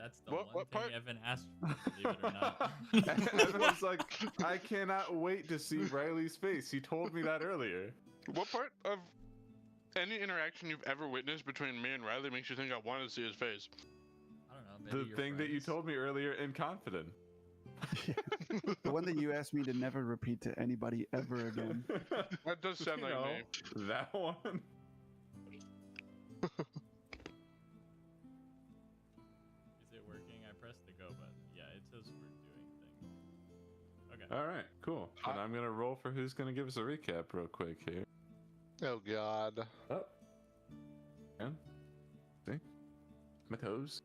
That's the What one thing part? Evan asked for, believe it or not. Evan was like, I cannot wait to see Riley's face. He told me that earlier. What part of any interaction you've ever witnessed between me and Riley makes you think I wanted to see his face? I don't know. Maybe The thing that you told me earlier in confident. The one that you asked me to never repeat to anybody ever again. That does sound like me. That one. Is it working? I pressed the go button. Yeah, it says we're doing things. Okay. All right, cool. And I'm gonna roll for who's gonna give us a recap real quick here. Oh God. Oh. Yeah. See? My toes.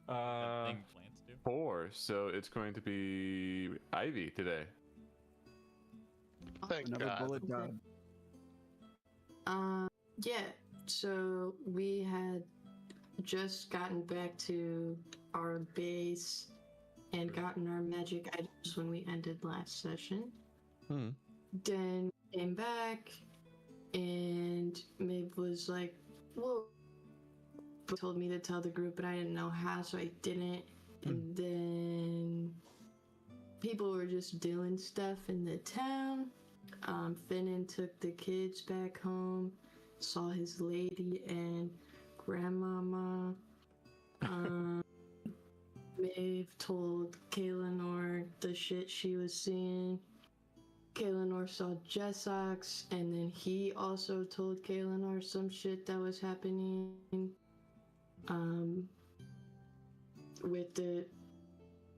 That thing plants do. 4. So it's going to be Ivy today. Thank Another God. bullet dog. Yeah, so we had just gotten back to our base and gotten our magic items when we ended last session. Then came back and Maeve was like, whoa, told me to tell the group, but I didn't know how, so I didn't. And then people were just doing stuff in the town. Finnan took the kids back home, saw his lady and grandmama. Maeve told Kaelinor the shit she was seeing. Kaelinor saw Jessox, and then he also told Kaelinor some shit that was happening with the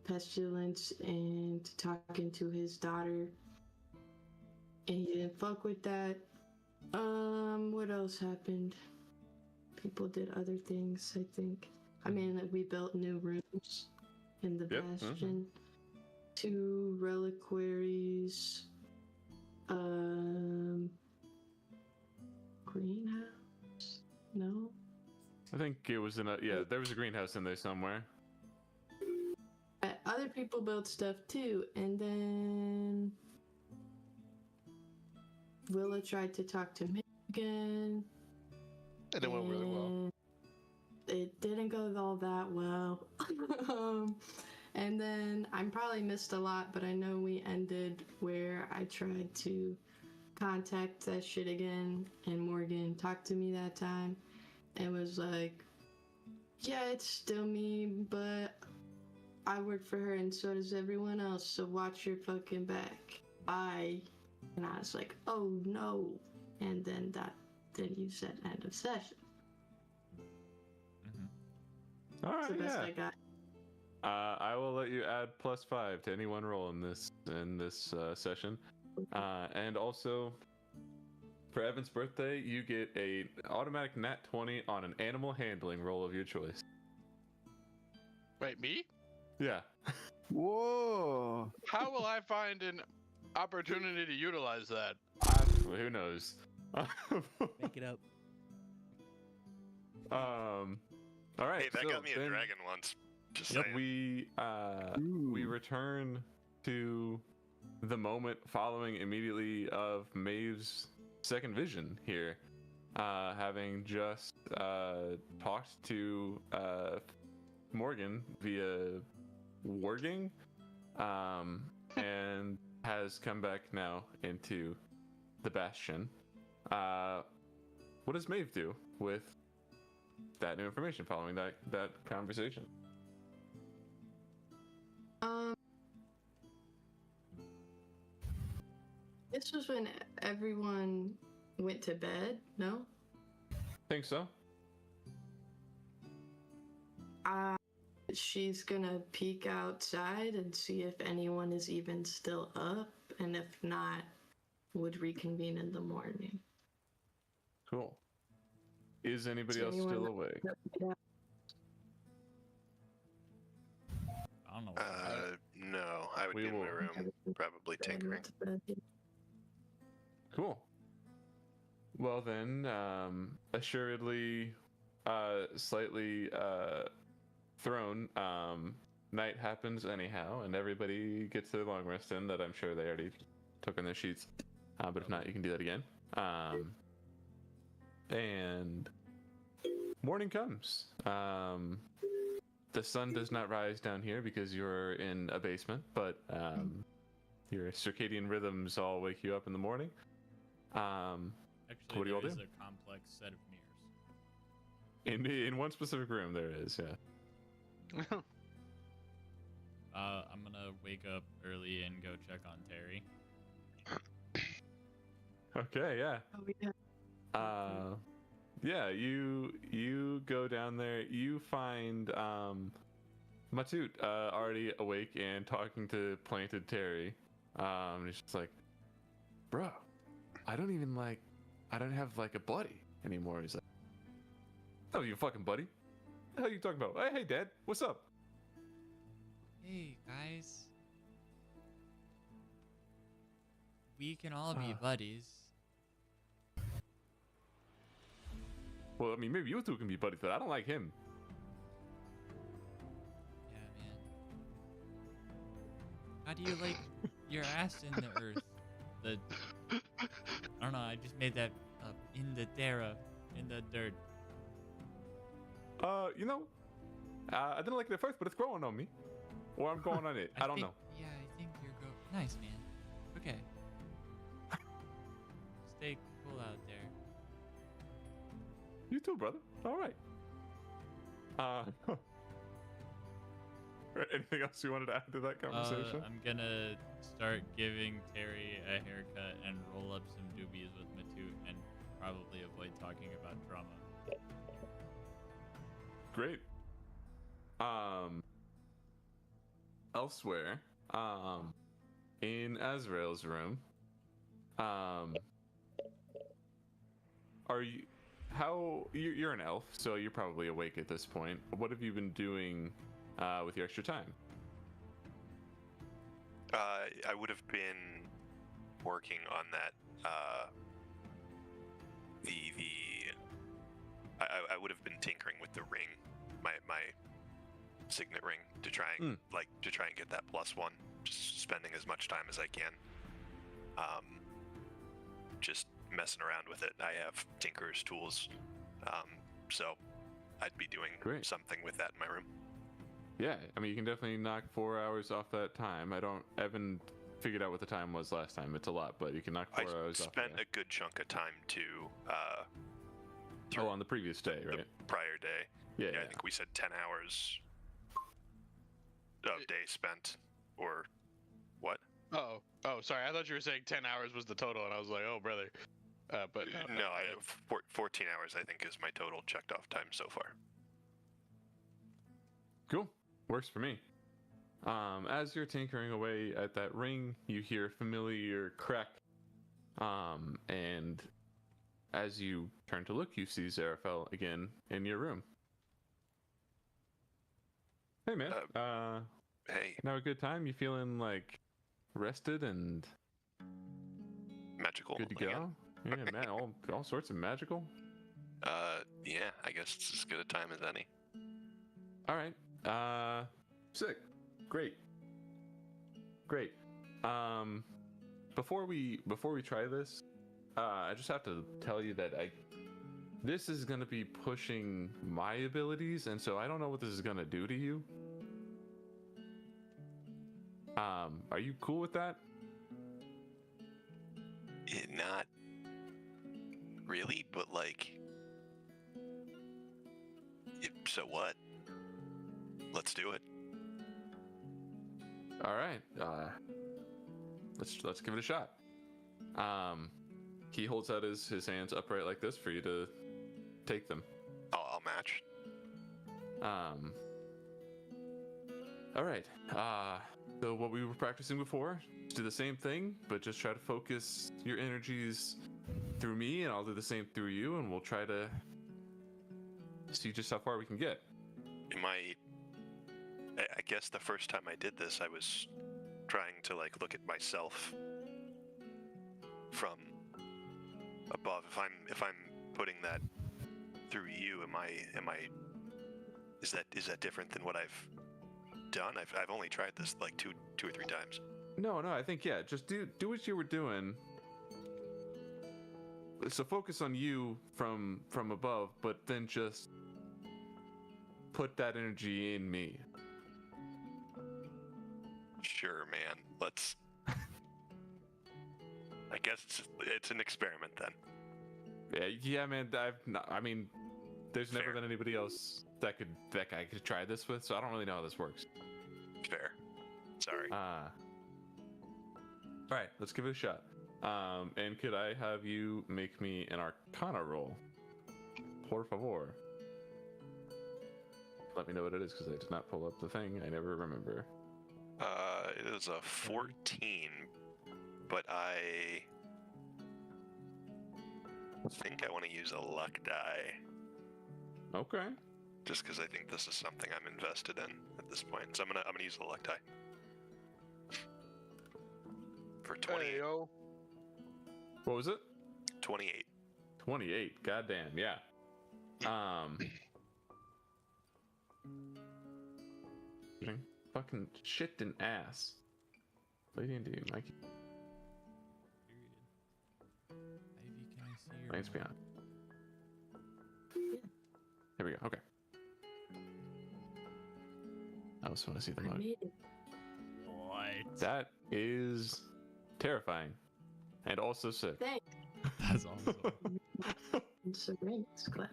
pestilence and talking to his daughter. And he didn't fuck with that. What else happened? People did other things, I think. I mean, like, we built new rooms in the bastion. 2 reliquaries. Greenhouse? No? I think it was in a there was a greenhouse in there somewhere. Other people built stuff too, and then Willa tried to talk to me again. And it went really well. It didn't go all that well. And then I probably missed a lot, but I know we ended where I tried to contact that shit again, and Morgan talked to me that time and was like, yeah, it's still me, but I work for her and so does everyone else, so watch your fucking back. And I was like, oh no. And then you said end of session. All right, That's the best I got. I will let you add +5 to any one roll in this session, and also for Evan's birthday, you get a automatic nat 20 on an animal handling roll of your choice. Wait, me? Yeah. Whoa! How will I find an opportunity to utilize that? Who knows? Make it up. All right. Hey, that so got me a then dragon once. Just saying. we return to the moment following immediately of Maeve's second vision here, having just talked to Morgan via warging, and has come back now into the bastion. What does Maeve do with that new information following that conversation? This was when everyone went to bed, no? Think so. She's gonna peek outside and see if anyone is even still up, and if not, would reconvene in the morning. Cool. Is anybody Is else anyone still awake? I don't know. No, I would We be in my will- room, probably tinkering. Cool. Well then, assuredly, slightly thrown. Night happens anyhow, and everybody gets their long rest in. That I'm sure they already took in their sheets. But if not, you can do that again. And morning comes. the sun does not rise down here because you're in a basement, but your circadian rhythms all wake you up in the morning. Actually, what do you all there is do? a complex set of mirrors. In one specific room, there is, yeah. I'm gonna wake up early and go check on Terry. Okay, yeah. Oh, Yeah, yeah. you go down there. You find Matut already awake and talking to planted Terry. He's just like, bro, I don't have like a buddy anymore. He's like, oh, you fucking buddy? What the hell are you talking about? Hey, Dad, what's up? Hey, guys. We can all be buddies. Well, I mean, maybe you two can be buddies, but I don't like him. Yeah, man. How do you like your ass in the earth? I don't know, I just made that up. In the Terra. In the dirt. You know, I didn't like it at first, but it's growing on me. Or I'm going on it. I don't know. Yeah, I think you're nice, man. Okay. Stay cool out there. You too, brother. All right. Anything else you wanted to add to that conversation? I'm gonna start giving Terry a haircut and roll up some doobies with Matut and probably avoid talking about drama. Great. Elsewhere, in Azrael's room, you're an elf, so you're probably awake at this point. What have you been doing with your extra time? I would have been working on that. I would have been tinkering with the ring, my signet ring, to try and get that +1. Just spending as much time as I can. Just messing around with it. I have tinker's tools, so I'd be doing something with that in my room. Yeah, I mean, you can definitely knock 4 hours off that time. I haven't figured out what the time was last time. It's a lot, but you can knock 4 hours off. I spent a good chunk of time on the previous day, right? The prior day. Yeah, I think we said 10 hours of day spent, or what? Oh, sorry. I thought you were saying 10 hours was the total, and I was like, oh, brother. But no, I have 14 hours, I think, is my total checked off time so far. Cool. Works for me. As you're tinkering away at that ring, you hear a familiar crack. And as you turn to look, you see Zarafel again in your room. Hey, man. Hey. Now a good time? You feeling like rested and magical? Good to go? Yeah, man. All sorts of magical. Yeah. I guess it's as good a time as any. All right. Sick. Great. Before we try this, I just have to tell you that this is gonna be pushing my abilities, and so I don't know what this is gonna do to you. Are you cool with that? Not really, but like, so what? Let's do it. All right. Let's give it a shot. He holds out his hands upright like this for you to take them. I'll match. All right. So what we were practicing before, just do the same thing, but just try to focus your energies through me, and I'll do the same through you, and we'll try to see just how far we can get. I guess the first time I did this, I was trying to like look at myself from above. If I'm putting that through you, is that different than what I've done? I've only tried this like two or three times. No, I think just do what you were doing. So focus on you from above, but then just put that energy in me. Sure, man. Let's. I guess it's an experiment then. Yeah, man. I mean, there's never Fair. been anybody else that I could try this with, so I don't really know how this works. Fair. Sorry. All right, let's give it a shot. And could I have you make me an Arcana roll? Por favor. Let me know what it is, because I did not pull up the thing. I never remember. It is a 14, but I think I want to use a luck die. Okay. Just because I think this is something I'm invested in at this point. So I'm gonna use the luck die. For 28. Hey, yo. What was it? 28. 28. Goddamn, yeah. Fucking shit and ass. Play D&D, Mikey. Period. Ivy, can I see your Lance Beyond. Here we go. Okay. I also want to see the I mug. made it. What? That is terrifying, and also sick. Thanks. That's awesome. It's a ring. It's glad.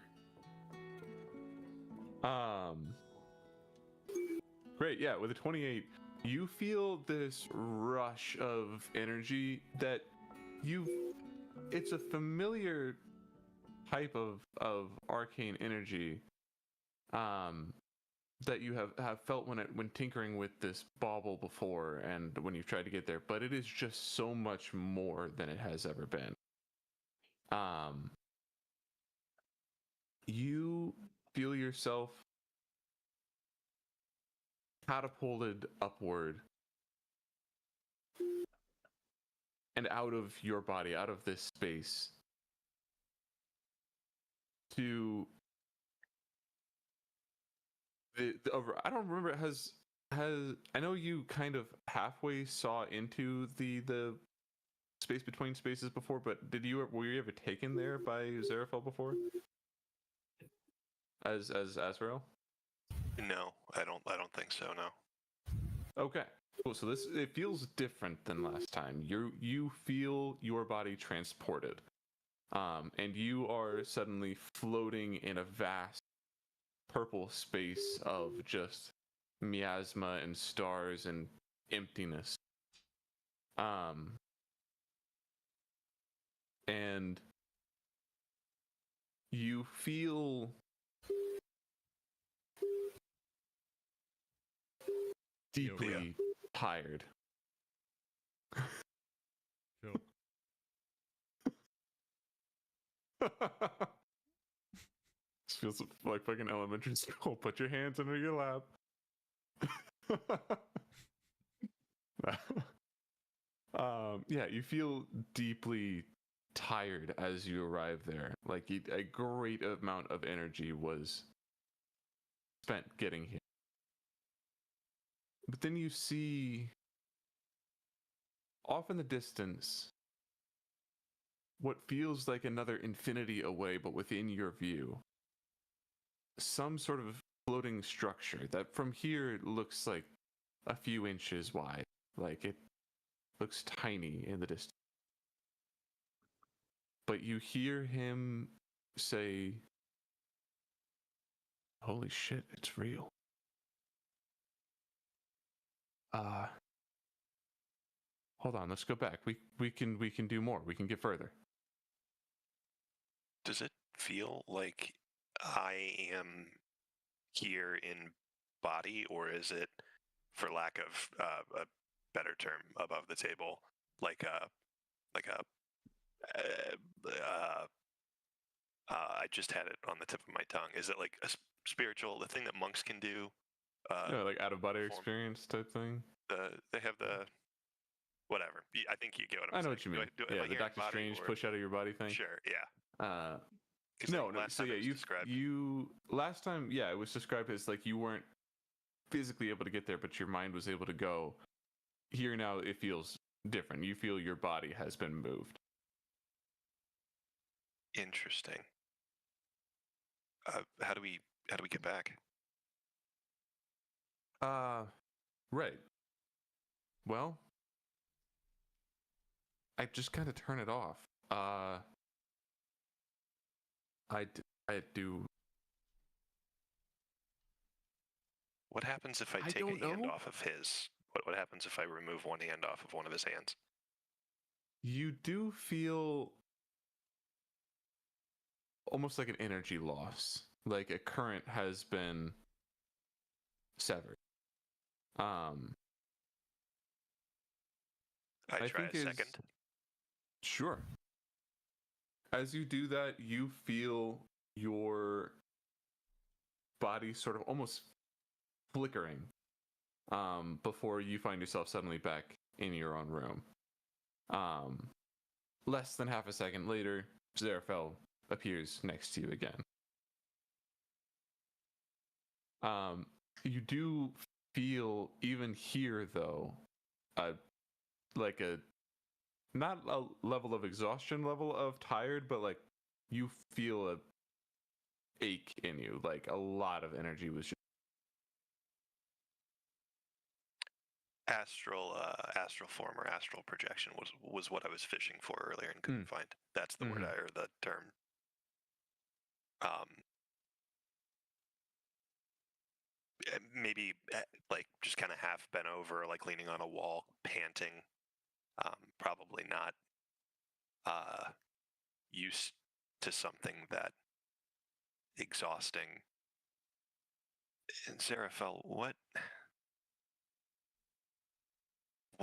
Great. Yeah, with a 28, you feel this rush of energy that it's a familiar type of arcane energy that you have felt when tinkering with this bauble before and when you've tried to get there, but it is just so much more than it has ever been. You feel yourself catapulted upward and out of your body, out of this space, to I don't remember. Has I know you kind of halfway saw into the space between spaces before, but were you ever taken there by Xeraphel before? As Azrael? No, I don't think so. No. Okay. Cool. So it feels different than last time. You feel your body transported, and you are suddenly floating in a vast purple space of just miasma and stars and emptiness. And you feel deeply tired. Sure. This feels like fucking elementary school. Put your hands under your lap. Yeah, you feel deeply tired as you arrive there. Like a great amount of energy was spent getting here. But then you see off in the distance what feels like another infinity away, but within your view, some sort of floating structure that from here looks like a few inches wide. Like it looks tiny in the distance. But you hear him say, "Holy shit, it's real." Hold on, let's go back. We can do more. We can get further. Does it feel like I am here in body, or is it, for lack of a better term, above the table, like a I just had it on the tip of my tongue. Is it like a spiritual, the thing that monks can do? Like out of body form. experience type thing. They have the whatever. I think you get what I'm saying. I know what you mean. Am I Yeah, the here in Doctor body, Strange or- push out of your body thing. Sure, yeah. No. Last So time yeah, it was described. you last time, yeah, it was described as like you weren't physically able to get there, but your mind was able to go. Here now, it feels different. You feel your body has been moved. Interesting. How do we get back? Right. Well, I just kind of turn it off. I do. What happens if I I take a don't hand know. off of his? What happens if I remove one hand off of one of his hands? You do feel almost like an energy loss, like a current has been severed. I try think a is second. sure. As you do that, you feel your body sort of almost flickering before you find yourself suddenly back in your own room. Less than half a second later, Zarafel appears next to you again. You do feel, even here though, like a not a level of exhaustion, level of tired, but like you feel a ache in you, like a lot of energy was just astral form or astral projection was what I was fishing for earlier and couldn't find. That's the word or the term. Maybe like just kind of half bent over, like leaning on a wall, panting. Probably not used to something that exhausting. And Zarafel, what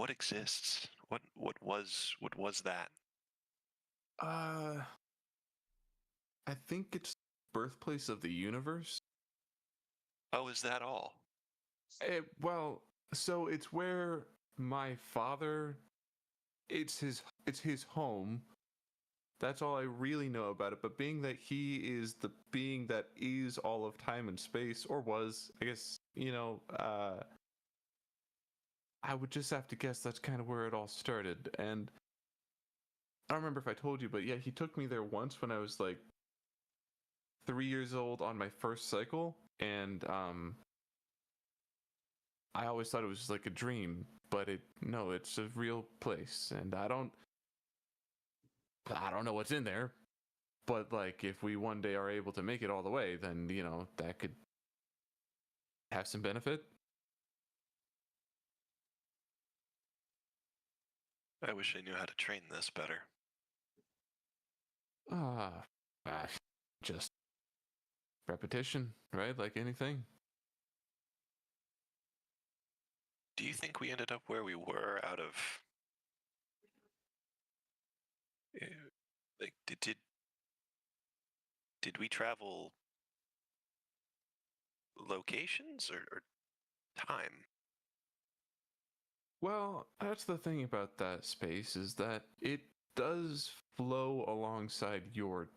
exists? What was that? I think it's birthplace of the universe. Oh, is that all? Well, so it's where my father, it's his home. That's all I really know about it. But being that he is the being that is all of time and space, or was, I guess, I would just have to guess that's kind of where it all started. And I don't remember if I told you, but yeah, he took me there once when I was like 3 years old on my first cycle, and I always thought it was just like a dream, but it's a real place, and I don't know what's in there, but like if we one day are able to make it all the way, then that could have some benefit. I wish I knew how to train this better. Just repetition, right? Like anything. Do you think we ended up where we were out of like did we travel locations or time? Well, that's the thing about that space, is that it does flow alongside your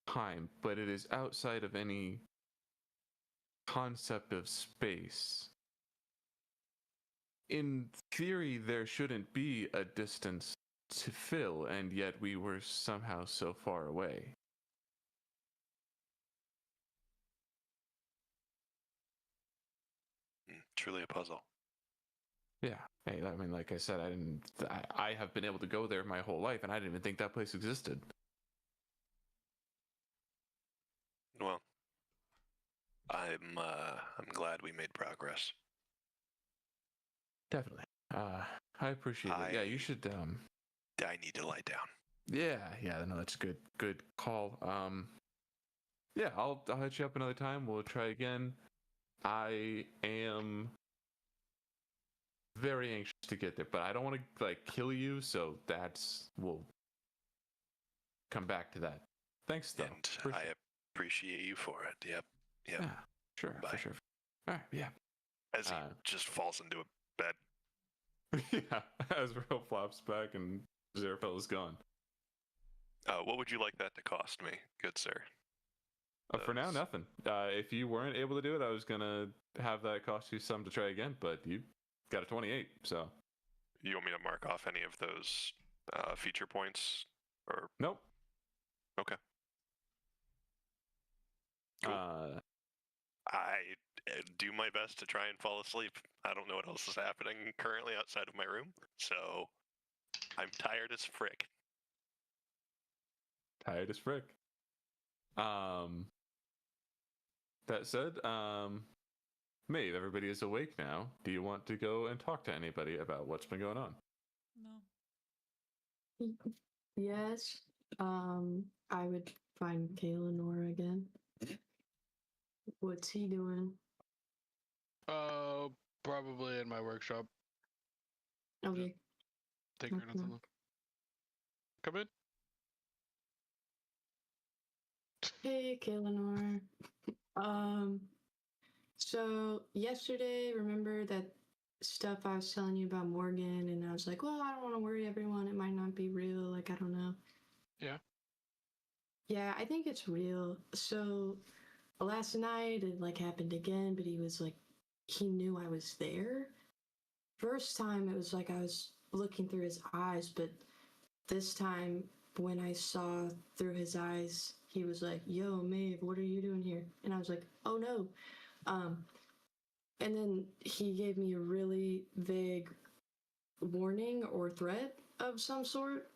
time, but it is outside of any concept of space. In theory, there shouldn't be a distance to fill, and yet we were somehow so far away. Truly a puzzle. Yeah. Hey, I mean, like I said, I have been able to go there my whole life, and I didn't even think that place existed. Well, I'm glad we made progress. Definitely. I appreciate it. Yeah, you should. I need to lie down. Yeah. No, that's a good call. Yeah, I'll hit you up another time. We'll try again. I am very anxious to get there, but I don't want to like kill you, so we'll come back to that. Thanks, though. And I appreciate you for it. Yep. Yeah, sure. Bye. For sure. All right, yeah. As he just falls into a bed. Yeah, as Real flops back and Zarafel is gone. What would you like that to cost me, good sir? For now, nothing. If you weren't able to do it, I was gonna have that cost you some to try again, but you got a 28, so. You want me to mark off any of those feature points, or? Nope. Okay. Cool. do my best to try and fall asleep. I don't know what else is happening currently outside of my room, so I'm tired as frick. Tired as frick. That said, Maeve, everybody is awake now. Do you want to go and talk to anybody about what's been going on? No. Yes. I would find Kaelinor again. What's he doing? Probably in my workshop. Okay. Taking Knock, knock. something. Come in. Hey, Kaelinor. So yesterday, remember that stuff I was telling you about Morgan, and I was like, well, I don't want to worry everyone. It might not be real. Like, I don't know. Yeah. Yeah, I think it's real. So last night it like happened again, but he was like, he knew I was there. First time it was like I was looking through his eyes, but this time when I saw through his eyes, he was like, yo, Maeve, what are you doing here? And I was like, oh no. And then he gave me a really vague warning or threat of some sort.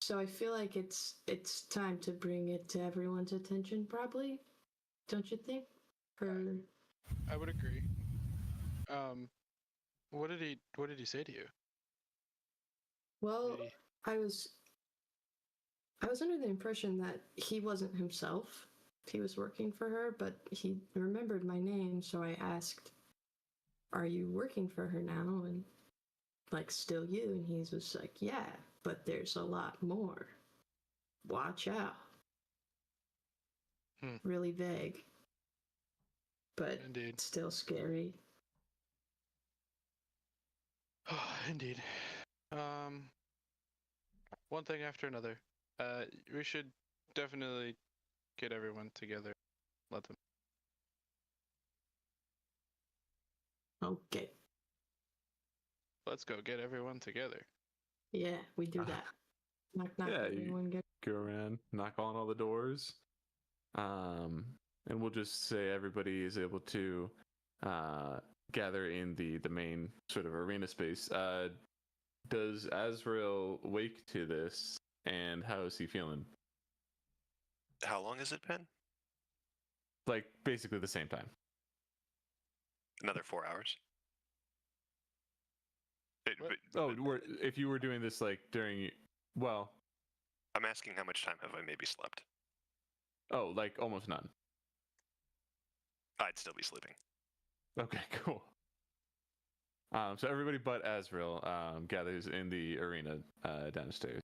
So I feel like it's time to bring it to everyone's attention, probably. Don't you think? Or I would agree. What did he say to you? well, Did he- I was under the impression that he wasn't himself. He was working for her, but he remembered my name, so I asked, "Are you working for her now?" And like, still you? And he was like, "Yeah, but there's a lot more. Watch out." Really vague, but Indeed. still scary. Indeed. One thing after another. We should definitely get everyone together. Let them. Okay. Let's go get everyone together. Yeah, we do that. Knock, knock. Yeah, you Everyone get. go around, knock on all the doors, and we'll just say everybody is able to gather in the main sort of arena space. Does Azrael wake to this, and how is he feeling? How long has it been? Like basically the same time. Another 4 hours. If you were doing this like during, well, I'm asking how much time have I maybe slept? oh, like almost none. I'd still be sleeping. Okay, cool. So everybody but Azrael gathers in the arena downstairs.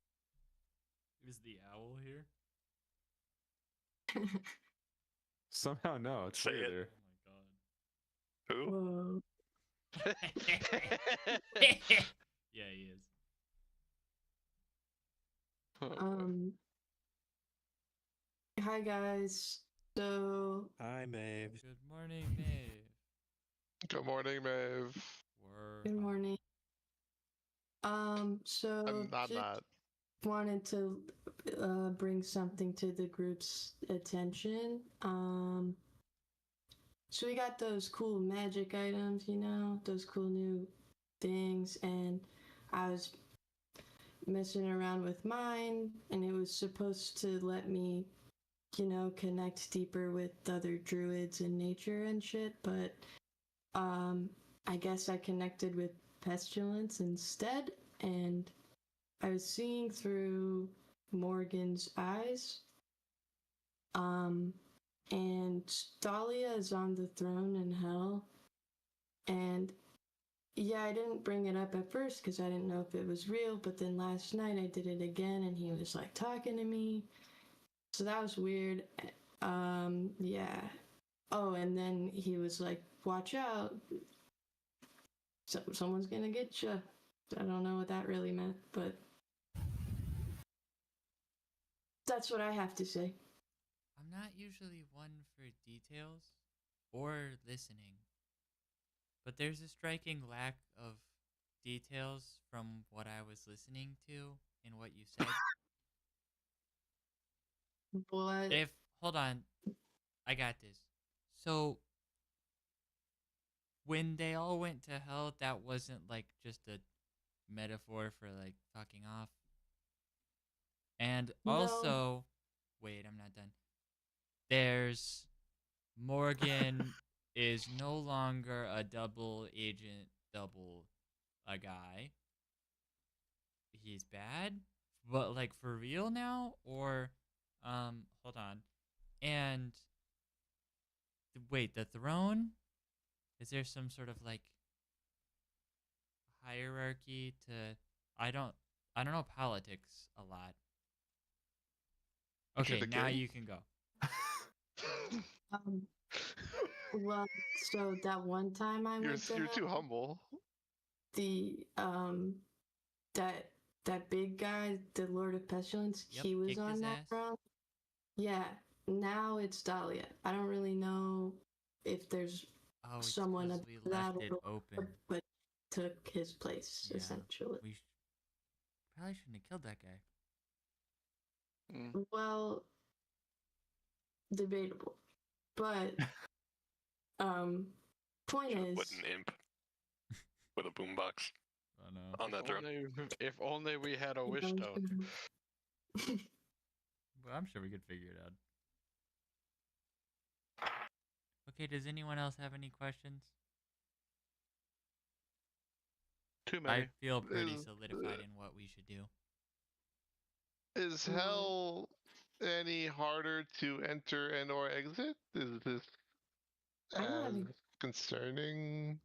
Is the owl here? Somehow, no, it's Say way it. there. Oh my god. Who? Whoa. Yeah, he is. Hi guys. So Hi, Maeve. Good morning, Maeve. Good morning, Maeve. good morning. So I'm just not. wanted to bring something to the group's attention. So we got those cool magic items, you know, those cool new things, and I was messing around with mine, and it was supposed to let me, you know, connect deeper with other druids in nature and shit, but I guess I connected with pestilence instead, and I was seeing through Morgan's eyes. And Dahlia is on the throne in hell. And yeah, I didn't bring it up at first because I didn't know if it was real, but then last night I did it again and he was like talking to me. So that was weird. Yeah. Oh, and then he was like, watch out. Someone's gonna get you. I don't know what that really meant, but that's what I have to say. I'm not usually one for details or listening, but there's a striking lack of details from what I was listening to in what you said. What? Hold on, I got this. So, when they all went to hell, that wasn't like just a metaphor for like fucking off. And No. also, wait, I'm not done. There's Morgan is no longer a double agent, double a guy. He's bad, but like for real now, or hold on. And wait, the throne? Is there some sort of like hierarchy to I don't know politics a lot. Is she Okay, the now king? you can go. Well, so that one time I You're went to you're too hell, humble. the that big guy, the Lord of Pestilence, Yep, he was kicked on his that ass. throne. Yeah, now it's Dahlia. I don't really know if there's Oh, it's someone 'cause above we that left it or open. but took his place Yeah, essentially. we probably shouldn't have killed that guy. Mm. Well, debatable, but point Should've put is, an imp with a boombox Oh no. on that throne. If only we had a wish stone. Well, I'm sure we could figure it out. Okay, does anyone else have any questions? Too I many. feel pretty Is- solidified in what we should do. Is hell any harder to enter and or exit? Is this I don't as have any- concerning?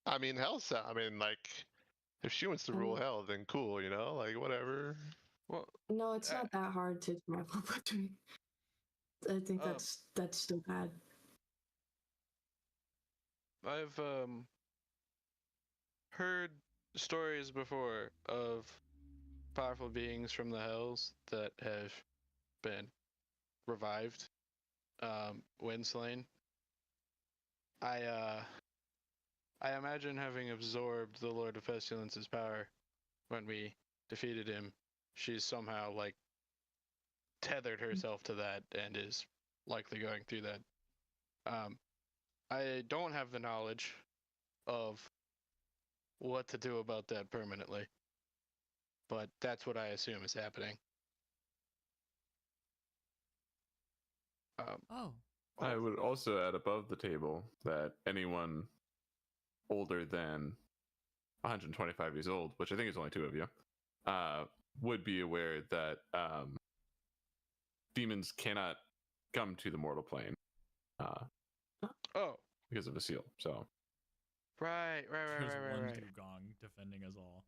I mean, I mean, like, if she wants to rule hell, then cool, you know, like whatever. Well, no, it's not that hard to travel between. I think Um, that's still bad. I've heard stories before of powerful beings from the hells that have been revived when slain. I imagine having absorbed the Lord of Pestilence's power when we defeated him, she's somehow like tethered herself to that and is likely going through that. I don't have the knowledge of what to do about that permanently, but that's what I assume is happening. Oh, I would also add above the table that anyone older than 125 years old, which I think is only two of you, would be aware that demons cannot come to the mortal plane Oh, because of a seal. So, right. there's one dugong defending us all.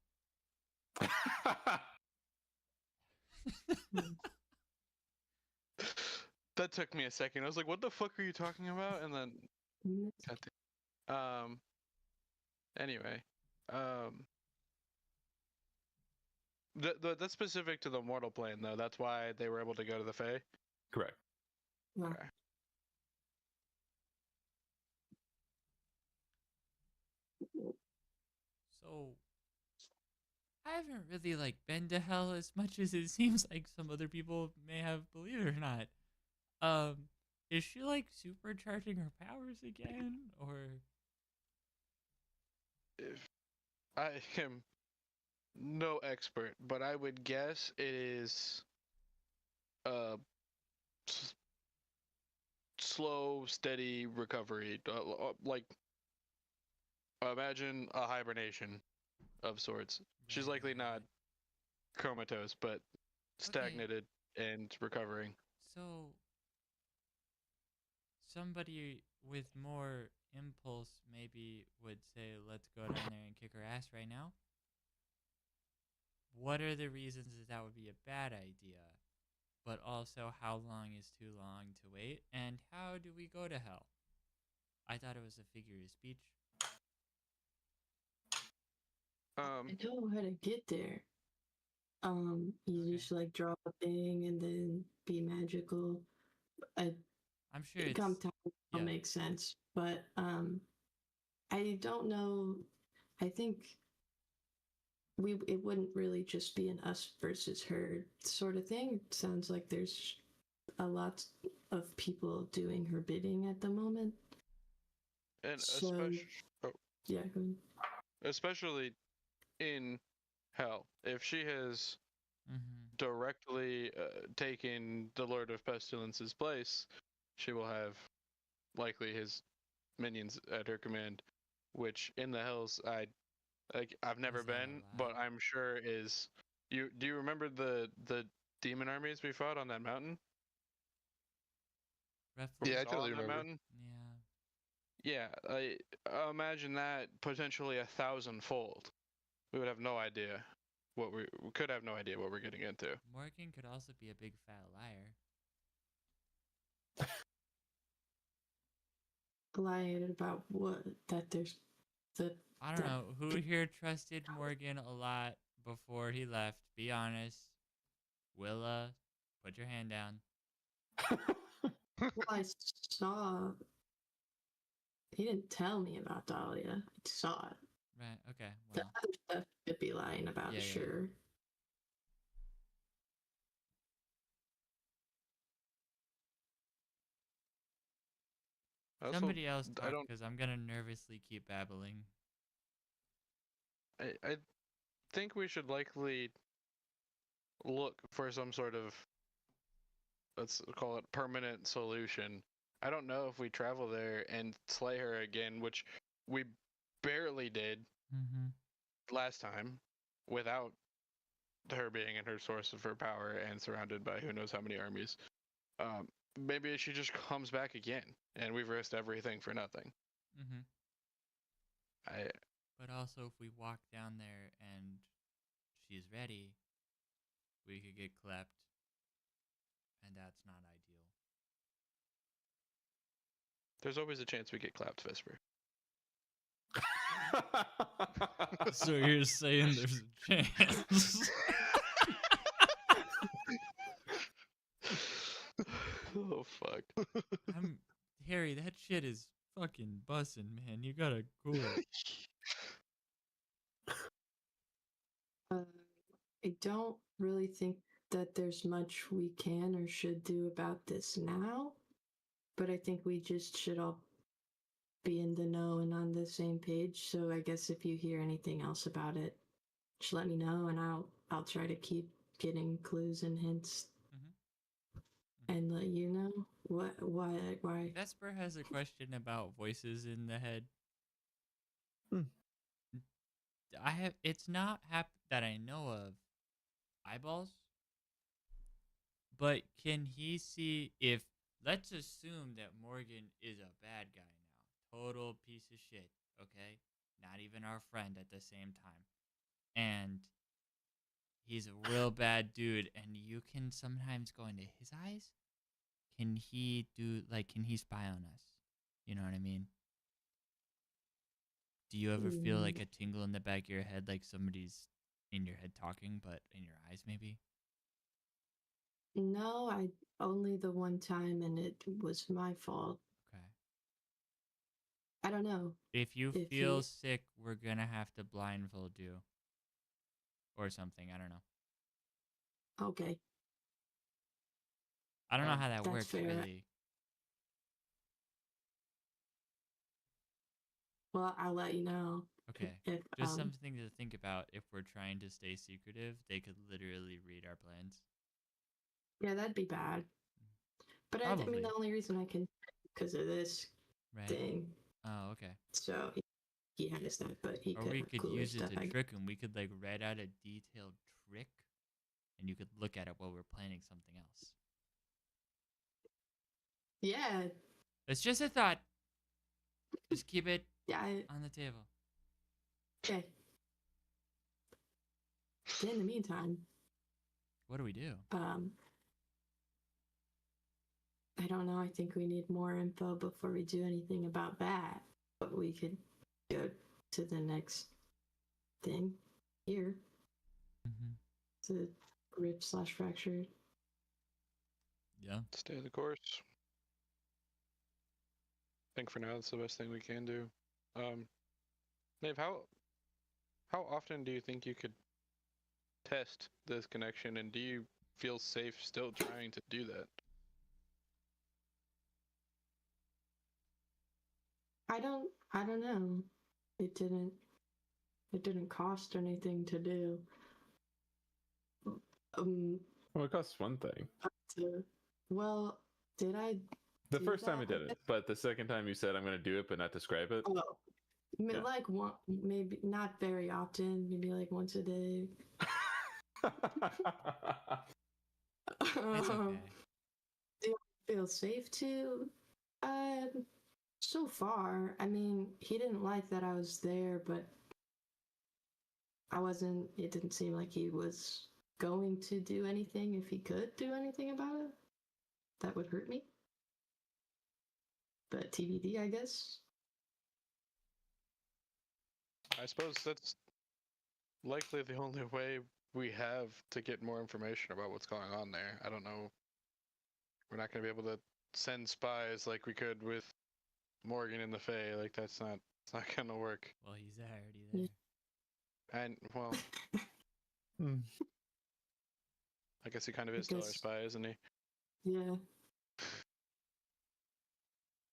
That took me a second. I was like, "What the fuck are you talking about?" And then, anyway, that's specific to the mortal plane, though. That's why they were able to go to the Fae. correct. No. Okay. So I haven't really like been to hell as much as it seems like some other people may have, believe it or not. Is she like supercharging her powers again, or? If I am no expert, but I would guess it is slow, steady recovery. Like imagine a hibernation of sorts. She's Right, likely right, not right. comatose, but stagnated and recovering. So somebody with more impulse maybe would say, let's go down there and kick her ass right now. What are the reasons that would be a bad idea? But also, how long is too long to wait? And how do we go to hell? I thought it was a figure of speech. I know how to get there. You just like drop a thing and then be magical. I'm sure it's Come time will make sense, but I don't know. I think it wouldn't really just be an us versus her sort of thing. It sounds like there's a lot of people doing her bidding at the moment. And So- Yeah, go ahead. especially in hell, if she has Mm-hmm. directly taken the Lord of Pestilence's place, she will have likely his minions at her command, which in the hells I've never Is that been, but allowed? I'm sure is. Do you remember the demon armies we fought on that mountain? Roughly. Yeah, I Saw totally on that remember. mountain? Yeah. Yeah, I imagine that potentially 1,000-fold. We would have no idea we could have no idea what we're getting into. Morgan could also be a big fat liar. Lying about what? That there's the I don't that know. Who here trusted Morgan a lot before he left? Be honest. Willa, put your hand down. well, I saw. He didn't tell me about Dahlia. I saw it. Right, okay, The well. other stuff could be lying about, Yeah, yeah, yeah. sure. I also- Somebody else I talk, don't. because I'm going to nervously keep babbling. I think we should likely look for some sort of, let's call it, permanent solution. I don't know if we travel there and slay her again, which we barely did Mm-hmm. last time without her being in her source of her power and surrounded by who knows how many armies. Maybe she just comes back again and we've risked everything for nothing. Mm-hmm. I But also, if we walk down there and she's ready, we could get clapped. And that's not ideal. There's always a chance we get clapped, Vesper. So you're saying there's a chance? Oh fuck. Harry, that shit is fucking bussin', man. You gotta cool it. I don't really think that there's much we can or should do about this now, but I think we just should all be in the know and on the same page. So I guess if you hear anything else about it, just let me know, and I'll try to keep getting clues and hints, and let you know why. Vesper has a question about voices in the head. It's not that I know of eyeballs, but can he see if, let's assume that Morgan is a bad guy now, total piece of shit, okay? Not even our friend at the same time. And he's a real bad dude, and you can sometimes go into his eyes. Can he spy on us? You know what I mean? Do you ever feel like a tingle in the back of your head, like somebody's in your head talking, but in your eyes maybe? No, I only the one time, and it was my fault. Okay. I don't know. If you If feel he- sick, we're gonna have to blindfold you. Or something, I don't know. Okay, I don't know how that that's works, fair. really. Well, I'll let you know. Okay. If Just something to think about. If we're trying to stay secretive, they could literally read our plans. yeah, that'd be bad. But I Probably. mean, the only reason I can, because of this Right. thing. Oh, okay. So he has that, but he Or could we have could cooler use it stuff. to trick him. We could like write out a detailed trick, and you could look at it while we're planning something else. Yeah, It's just a thought. Just keep it yeah, on the table. okay. But in the meantime, What do we do? I don't know. I think we need more info before we do anything about that. But we could go to the next thing here. Mm-hmm. To rip/fractured. Yeah. Stay the course. I think for now that's the best thing we can do. Maeve, how often do you think you could test this connection, and do you feel safe still trying to do that? I don't know. It didn't cost anything to do. Well, it costs one thing. Well, did I The do first time I that? did it, but the second time you said I'm going to do it but not describe it. Oh, Yeah. like one, maybe not very often, maybe like once a day. It's okay. Do I feel safe to? So far, I mean, he didn't like that I was there, but I wasn't. It didn't seem like he was going to do anything if he could do anything about it. That would hurt me. But TBD, I guess. I suppose that's likely the only way we have to get more information about what's going on there. I don't know. We're not going to be able to send spies like we could with Morgan and the Fae. Like it's not going to work. Well, he's already there. And well, I guess he kind of is still our spy, isn't he? Yeah.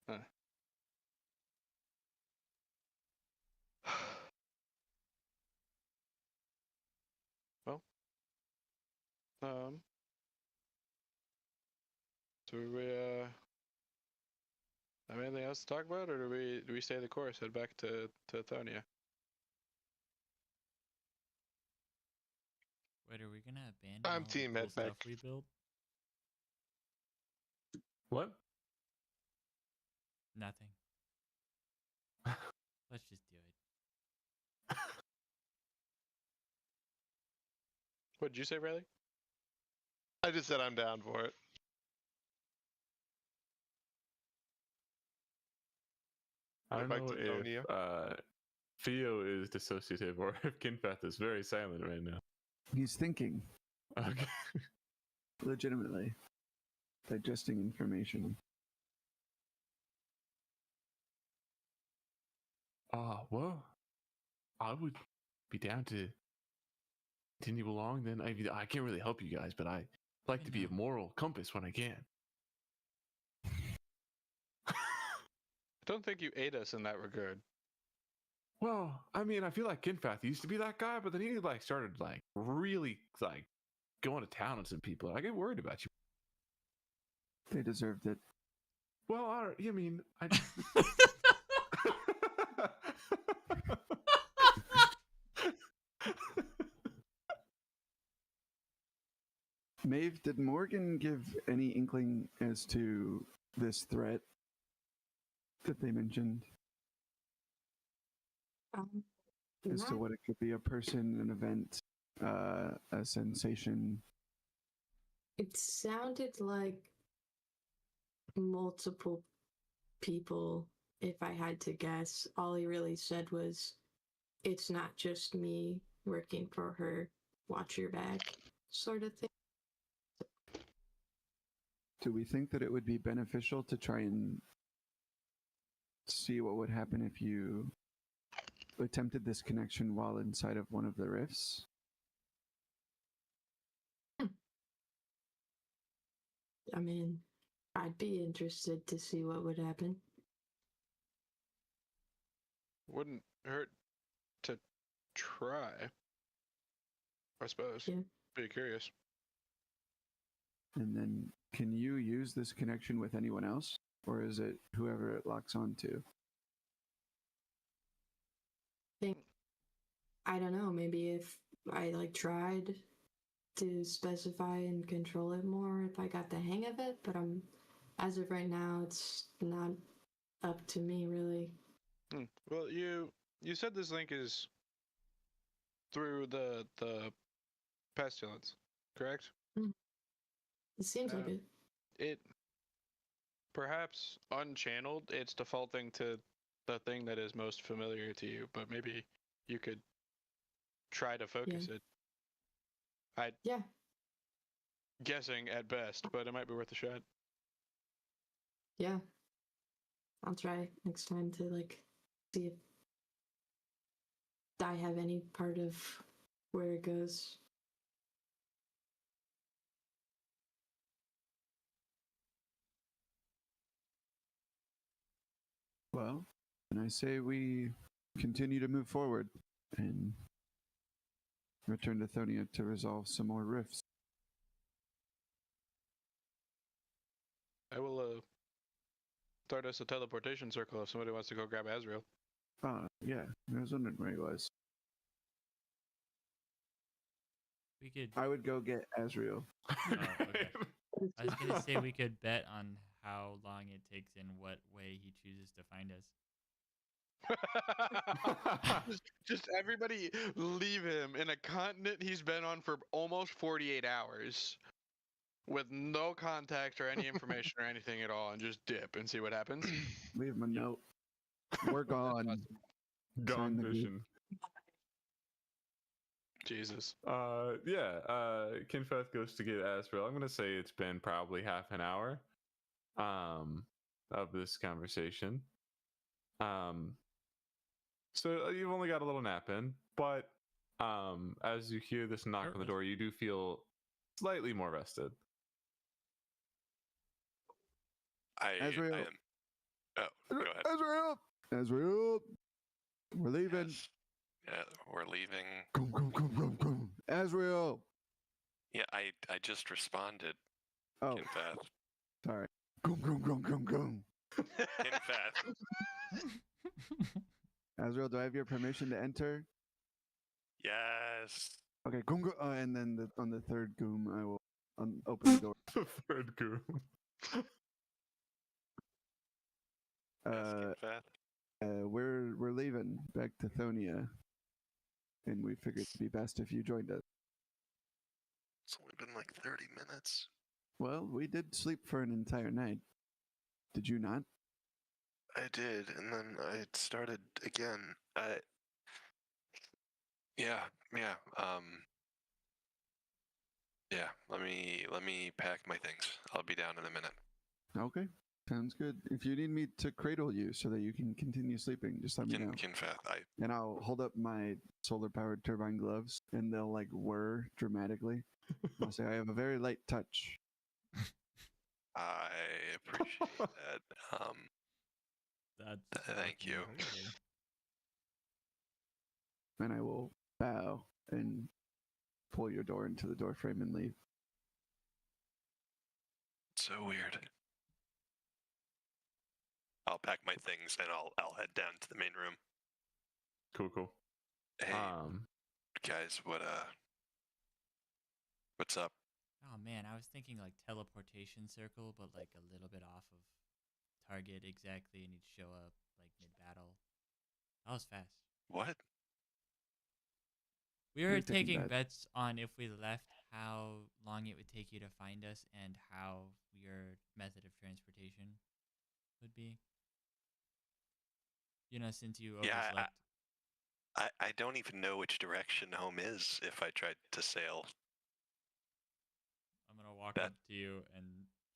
Huh. Well, so we have anything else to talk about, or do we stay the course, head back to Thonia? Wait, are we gonna abandon I'm all team the cool head back. stuff we built? What? Nothing. Let's just do it. What did you say, Riley? I just said I'm down for it. I don't Back know to if Thonia. Theo is dissociative or if Kinpath is very silent right now. He's thinking, Okay. legitimately, digesting information. Well, I would be down to continue along. Then I can't really help you guys, but I like I to be a know. moral compass when I can. I don't think you aid us in that regard. Well, I mean, I feel like Kinpath used to be that guy, but then he started really going to town on some people. I get worried about you. They deserved it. Well, I mean, I. Maeve, did Morgan give any inkling as to this threat that they mentioned? As to Not- what it could be, a person, an event, a sensation. It sounded like multiple people, if I had to guess. All he really said was, it's not just me working for her, watch your back, sort of thing. Do we think that it would be beneficial to try and see what would happen if you attempted this connection while inside of one of the rifts? I mean, I'd be interested to see what would happen. Wouldn't hurt to try, I suppose. Yeah. Be curious. And then can you use this connection with anyone else? Or is it whoever it locks onto? I don't know, maybe if I tried to specify and control it more, if I got the hang of it, but as of right now, it's not up to me really. Well, you said this link is through the pestilence, correct? It seems like it. It perhaps unchanneled, it's defaulting to the thing that is most familiar to you, but maybe you could try to focus it. Yeah. Guessing at best, but it might be worth a shot. Yeah. I'll try next time to see if I have any part of where it goes. Well, And I say we continue to move forward and return to Thonia to resolve some more rifts. I will start us a teleportation circle if somebody wants to go grab Azrael. Yeah, I was wondering where he was. We could. I would go get Azrael. Oh, okay. I was gonna say we could bet on how long it takes and what way he chooses to find us. just everybody leave him in a continent he's been on for almost 48 hours with no contact or any information or anything at all, and just dip and see what happens. Leave him a note. We're gone. Gone Sign the group. fishing. Jesus. Kinfeth goes to get Asriel. I'm gonna say it's been probably half an hour of this conversation. So you've only got a little nap in, but as you hear this knock on the door, you do feel slightly more rested. I Azrael. am. Oh, go ahead. Azrael! We're leaving. Yes. Yeah, we're leaving. Come. Azrael! Yeah, I just responded. Oh, Kinfeth. sorry. Come. Kinfeth. Azrael, do I have your permission to enter? Yes. Okay, go. And then on the third goom, I will open the door. The third goon. Yes, Kinfeth. We're leaving back to Thonia, and we figured it'd be best if you joined us. It's only been like 30 minutes. Well, we did sleep for an entire night. Did you not? I did, and then I started again. Yeah. Yeah. Let me pack my things. I'll be down in a minute. Okay, sounds good. If you need me to cradle you so that you can continue sleeping, just let me know. Kinfeth, And I'll hold up my solar-powered turbine gloves, and they'll like whir dramatically. I'll say I have a very light touch. I appreciate that. Thank you. And I will bow and pull your door into the doorframe and leave. So weird. I'll pack my things and I'll head down to the main room. Cool. Hey, guys, what's up? Oh man, I was thinking like teleportation circle, but like a little bit off of target exactly, and he'd show up like mid-battle. That was fast. What? We were We're taking taking bets. bets on if we left, how long it would take you to find us, and how your method of transportation would be. You know, since you overslept. I don't even know which direction home is if I tried to sail. I'm gonna walk up to you and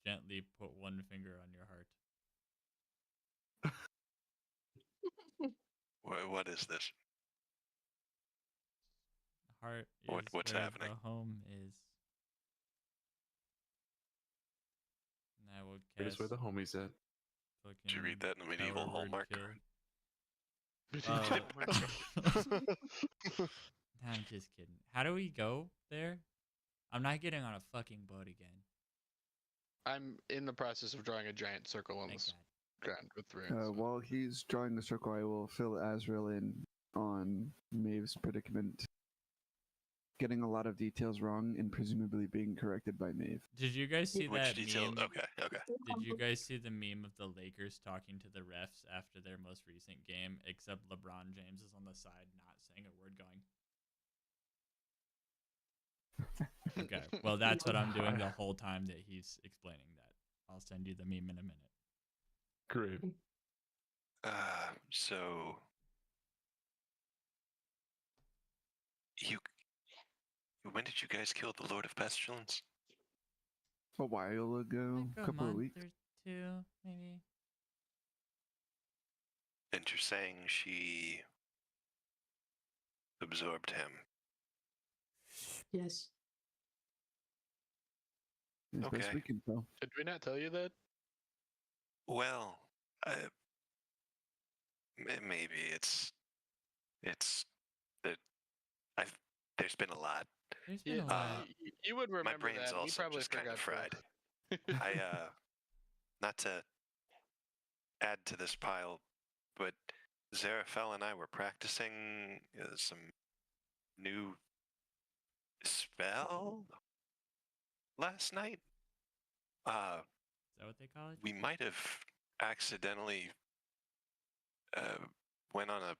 gently put one finger on your heart. What is this? Heart is What's where happening? the home is. And I will cast. Here's where the homies at. Did you read that in the medieval power word Hallmark kill. card? I'm just kidding. How do we go there? I'm not getting on a fucking boat again. I'm in the process of drawing a giant circle on Thank this God. ground with runes. While he's drawing the circle, I will fill Azrael in on Maeve's predicament. Getting a lot of details wrong and presumably being corrected by Maeve. Did you guys see Which that detail? meme? Okay. Did you guys see the meme of the Lakers talking to the refs after their most recent game, except LeBron James is on the side not saying a word going? Okay, well, that's what I'm doing the whole time that he's explaining that. I'll send you the meme in a minute. Great. So when did you guys kill the Lord of Pestilence? A while ago, Like a couple of month weeks. or two, maybe. And you're saying she absorbed him? Yes. As best Okay. we can tell. Did we not tell you that? Well, maybe it's that there's been a lot. There's been a lot. You would remember My brain's that. We also probably just kind forgot of fried. both. I not to add to this pile, but Zarafel and I were practicing some new spell last night. Is that what they call it? We might have accidentally went on a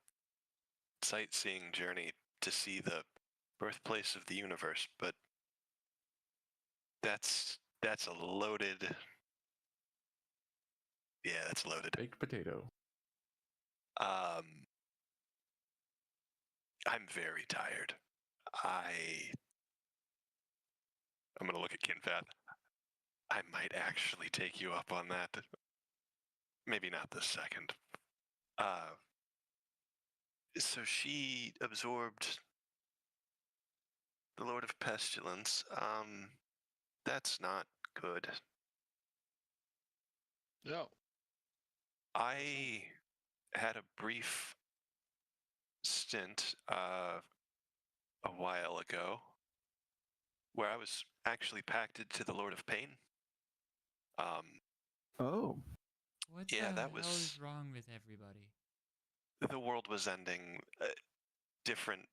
sightseeing journey to see the birthplace of the universe, but that's a loaded. Yeah, that's loaded. Baked potato. I'm very tired. I'm gonna look at Kinfat. I might actually take you up on that. Maybe not this second. So she absorbed the Lord of Pestilence. That's not good. No. I had a brief stint a while ago where I was actually pacted to the Lord of Pain. Oh. What Yeah, the that hell was is wrong with everybody? the world was ending. Different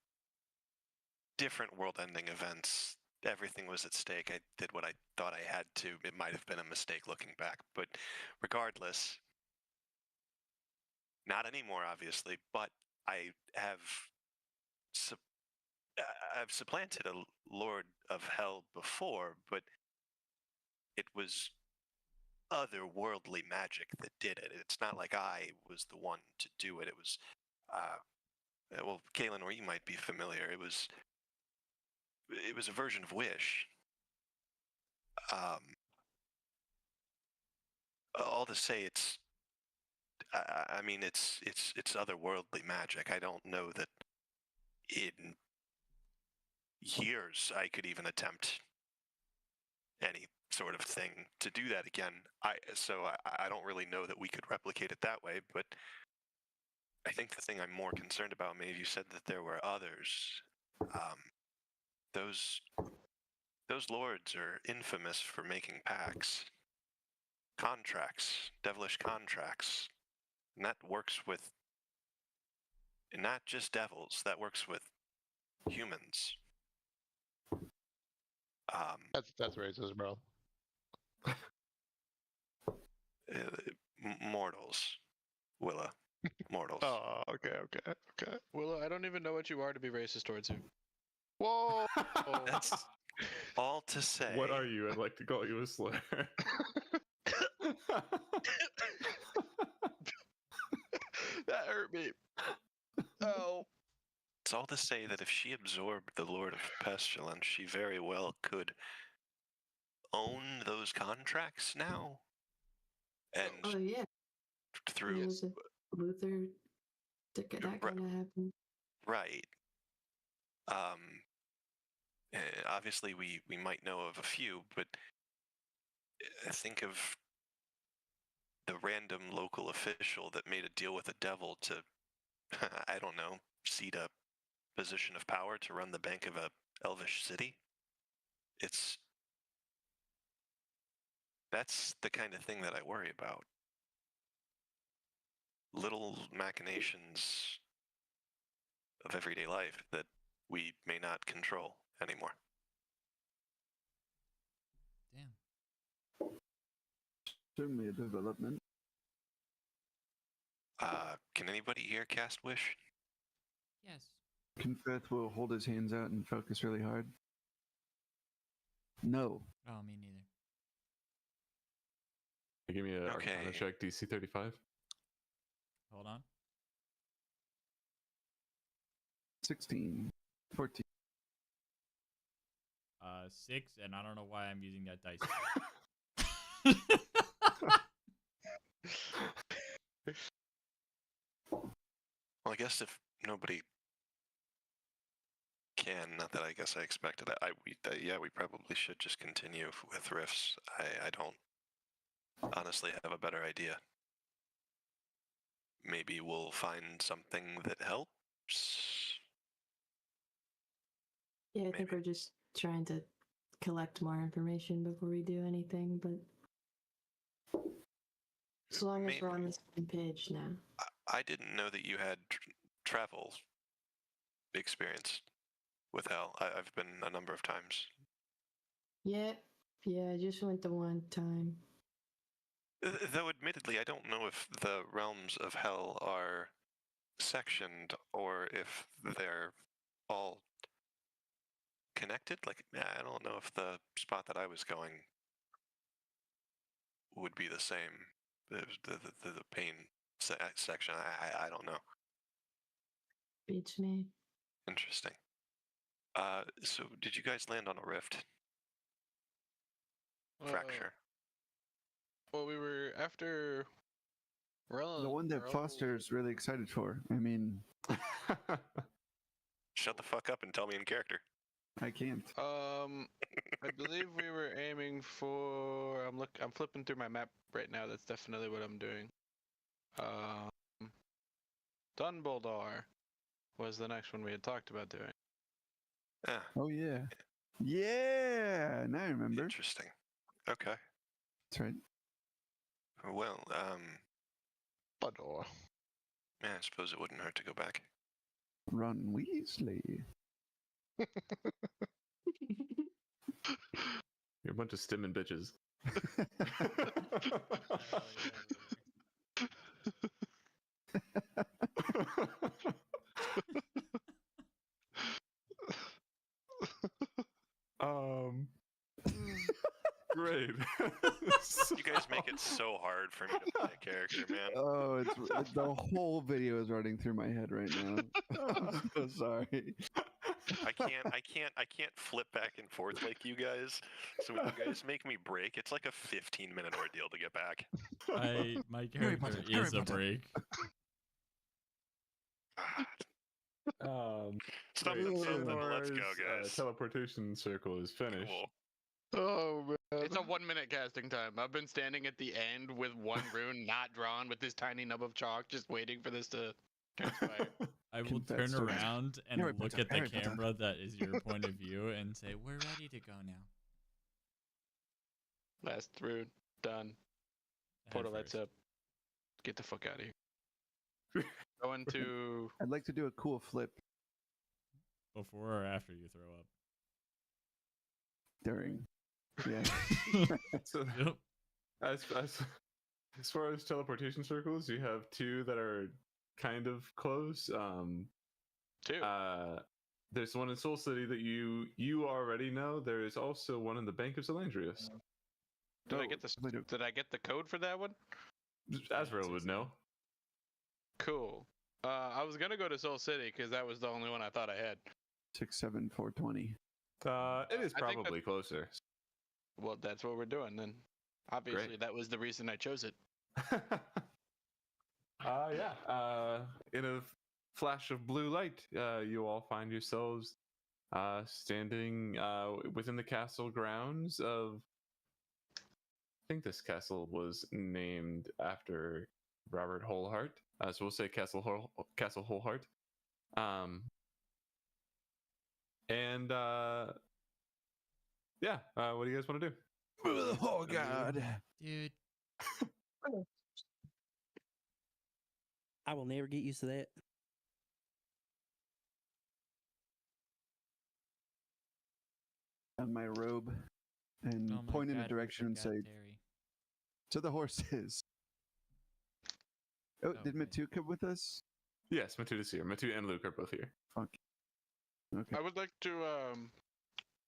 world-ending events. Everything was at stake. I did what I thought I had to. It might have been a mistake looking back, but regardless, not anymore, obviously. But I have I've supplanted a Lord of Hell before, but it was otherworldly magic that did it. It's not like I was the one to do it. It was, well, Kalen, or you might be familiar. It was a version of Wish. All to say, it's. I mean, it's otherworldly magic. I don't know that in years I could even attempt any sort of thing to do that again. I don't really know that we could replicate it that way, but I think the thing I'm more concerned about, maybe you said that there were others. Those lords are infamous for making pacts, contracts, devilish contracts, and that works with not just devils. That works with humans. That's racist, bro. Mortals, Willa, mortals. Oh, okay. Willow, I don't even know what you are to be racist towards you. Whoa. That's all to say. What are you? I'd like to call you a slur. That hurt me. Oh. It's all to say that if she absorbed the Lord of Pestilence, she very well could own those contracts now. And Oh yeah. through There's a Luther. That kind of happened. right. Obviously, we might know of a few, but think of the random local official that made a deal with the devil to, I don't know, cede a position of power to run the bank of a elvish city. That's the kind of thing that I worry about. Little machinations of everyday life that we may not control anymore. Damn. Certainly a development. Can anybody here cast Wish? Yes. Confeth will hold his hands out and focus really hard. No. Oh, me neither. Give me a Okay. Arcana check, DC 35. Hold on. 16. 14. 6, and I don't know why I'm using that dice. Well, I guess if nobody can, not that I guess I expected that. We probably should just continue with riffs. I don't honestly have a better idea. maybe we'll find something that helps. Yeah, I think we're just trying to collect more information before we do anything, but as long as we're on the same page now. I didn't know that you had travel experience with hell. I've been a number of times. Yeah, I just went the one time. Though admittedly, I don't know if the realms of hell are sectioned or if they're all connected. Like, I don't know if the spot that I was going would be the same. The pain section. I don't know. Beats me. Interesting. So did you guys land on a rift? Fracture. Well, we were after The one that Foster's really excited for. I mean, Shut the fuck up and tell me in character. I can't. I believe we were aiming for. I'm flipping through my map right now. That's definitely what I'm doing. Dunboldar was the next one we had talked about doing. Ah, Oh yeah, yeah. Now I remember. interesting. Okay. That's right. Well, Bador. yeah, I suppose it wouldn't hurt to go back. Ron Weasley. You're a bunch of stimming bitches. Great. You guys make it so hard for me to play a character, man. Oh, the whole video is running through my head right now. I'm so sorry. I can't flip back and forth like you guys. So when you guys make me break, it's like a 15-minute ordeal to get back. My character is a break. Stop great. the something. So Let's go, Nora's, guys. teleportation circle is finished. Cool. Oh man. It's a 1 minute casting time. I've been standing at the end with one rune not drawn with this tiny nub of chalk, just waiting for this to transpire. I will Confess turn to- around and Harry look Potter, at the Harry Potter. camera that is your point of view and say, "We're ready to go now." Last rune done. Head Portal lights first. up. Get the fuck out of here. Going to. I'd like to do a cool flip Before or after you throw up? during. Yeah. So Yep. as far as teleportation circles, you have two that are kind of close. Two. There's one in Soul City that you already know. There is also one in the Bank of Zelandrius. Did I get the code for that one? Azrael would know. Cool. I was gonna go to Soul City because that was the only one I thought I had. 67420. It is I think probably closer. Well, that's what we're doing then. Obviously, that was the reason I chose it. Yeah. In a flash of blue light, you all find yourselves standing within the castle grounds of. I think this castle was named after Robert Wholeheart, so we'll say Castle Wholeheart. Yeah. What do you guys want to do? Oh God. Dude, I will never get used to that. On my robe and oh my point in a God, we direction and forgot say, Terry. to the horses. Oh, did Okay. Matu come with us? Yes, Matu is here. Matu and Luke are both here. Fuck. Okay. I would like to,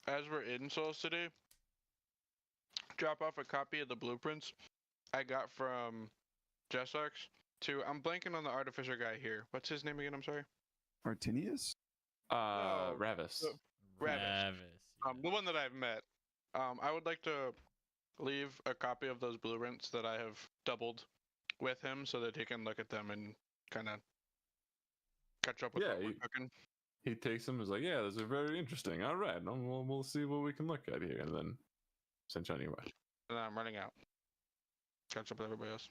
as we're in Soul City, drop off a copy of the blueprints I got from Jessex to. I'm blanking on the artificer guy here. What's his name again? I'm sorry. Artinius? No, Ravis. Ravis. The one that I've met. I would like to leave a copy of those blueprints that I have doubled with him so that he can look at them and kind of catch up with Yeah, what we're cooking. He takes them and is like, yeah, those are very interesting. All right, we'll see what we can look at here. And then send you on your way. And then I'm running out. Catch up with everybody else.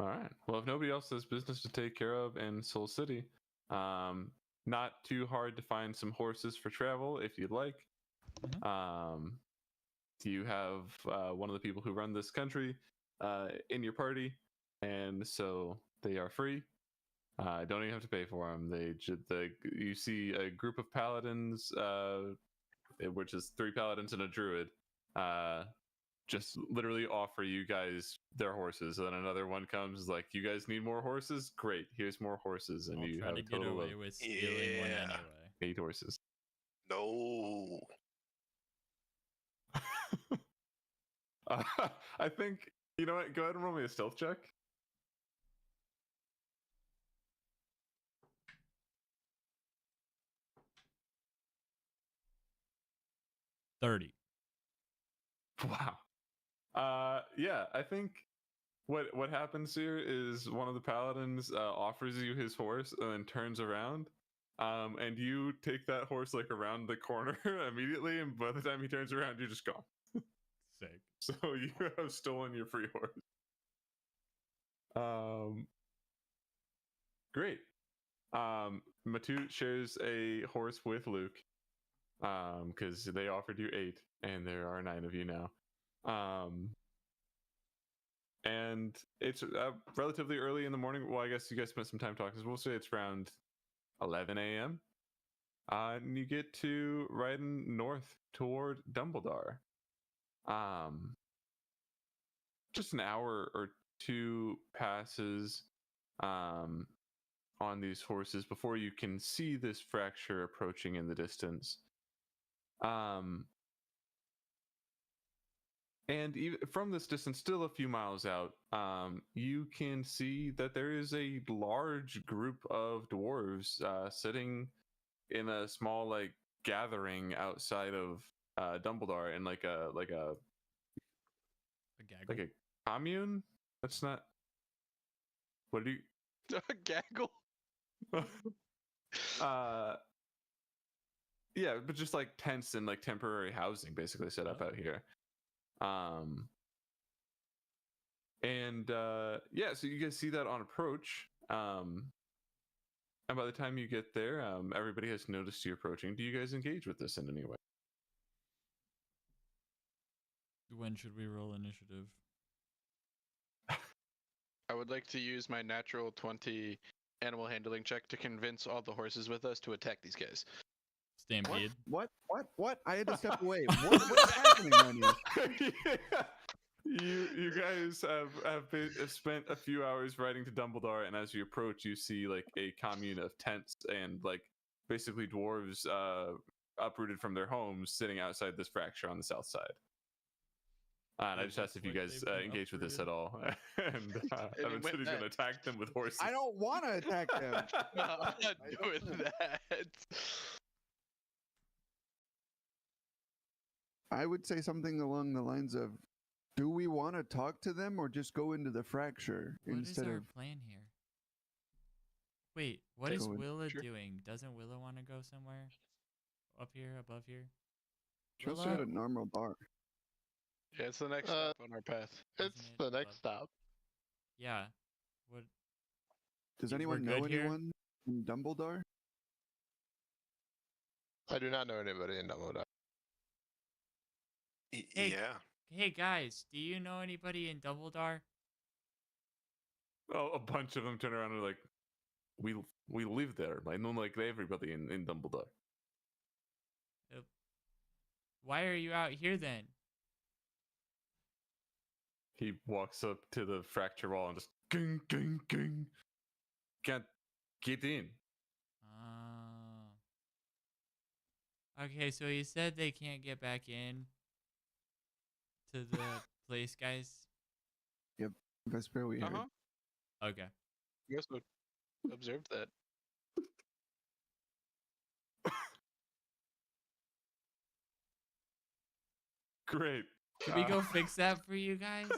All right. Well, if nobody else has business to take care of in Soul City, not too hard to find some horses for travel if you'd like. You have one of the people who run this country in your party, and so they are free. Don't even have to pay for them. You see a group of paladins, which is 3 paladins and a druid, just literally offer you guys their horses. And then another one comes like, you guys need more horses? Great, here's more horses. And I'll you try have to a get total away of with stealing one Yeah. anyway. 8 horses. No. I think, you know what, go ahead and roll me a stealth check. 30. Wow. Yeah, I think what happens here is one of the paladins offers you his horse and then turns around, and you take that horse like around the corner immediately, and by the time he turns around, you're just gone. Sick. So you have stolen your free horse. Great. Matute shares a horse with Luke, because they offered you 8, and there are 9 of you now. And it's relatively early in the morning. Well, I guess you guys spent some time talking, so we'll say it's around 11 a.m. And you get to riding north toward Dumbledore. Just an hour or 2 passes on these horses before you can see this fracture approaching in the distance. And even from this distance, still a few miles out, you can see that there is a large group of dwarves sitting in a small like gathering outside of Dumbledore in like a gaggle? commune. That's not. What do you? Gaggle. Yeah, but just like tents and like temporary housing basically set up out here. Yeah, so you guys see that on approach. And by the time you get there, everybody has noticed you approaching. Do you guys engage with this in any way? When should we roll initiative? I would like to use my natural 20 animal handling check to convince all the horses with us to attack these guys. Stampede. What? I had to step away. What's happening on here? Yeah. You guys have spent a few hours riding to Dumbledore, and as you approach, you see like a commune of tents and like basically dwarves uprooted from their homes sitting outside this fracture on the south side. And I just asked if you guys engage with this at all. And Evan said he's going to attack them with horses. I don't want to attack them. No, I'm not doing that. I would say something along the lines of, do we want to talk to them or just go into the fracture What instead is our of plan here? Wait, what Take is over. Willa Sure. doing? Doesn't Willa want to go somewhere? Up here, above here? she'll Willa? sit at normal bar? Yeah, it's the next step on our path. It's Isn't it the above? next stop. Yeah. What? Does We're anyone know good here? anyone in Dumbledore? I do not know anybody in Dumbledore. Hey. Yeah. Hey guys, do you know anybody in Dumbledore? Oh, a bunch of them turn around and are like, we live there. I know like everybody in Dumbledore. Why are you out here then? He walks up to the fracture wall and just ging, ging, ging. Can't get in. Okay, so you said they can't get back in to the place, guys. Vesper, we heard. Okay. You guys would observe that. Great. Can we go fix that for you guys?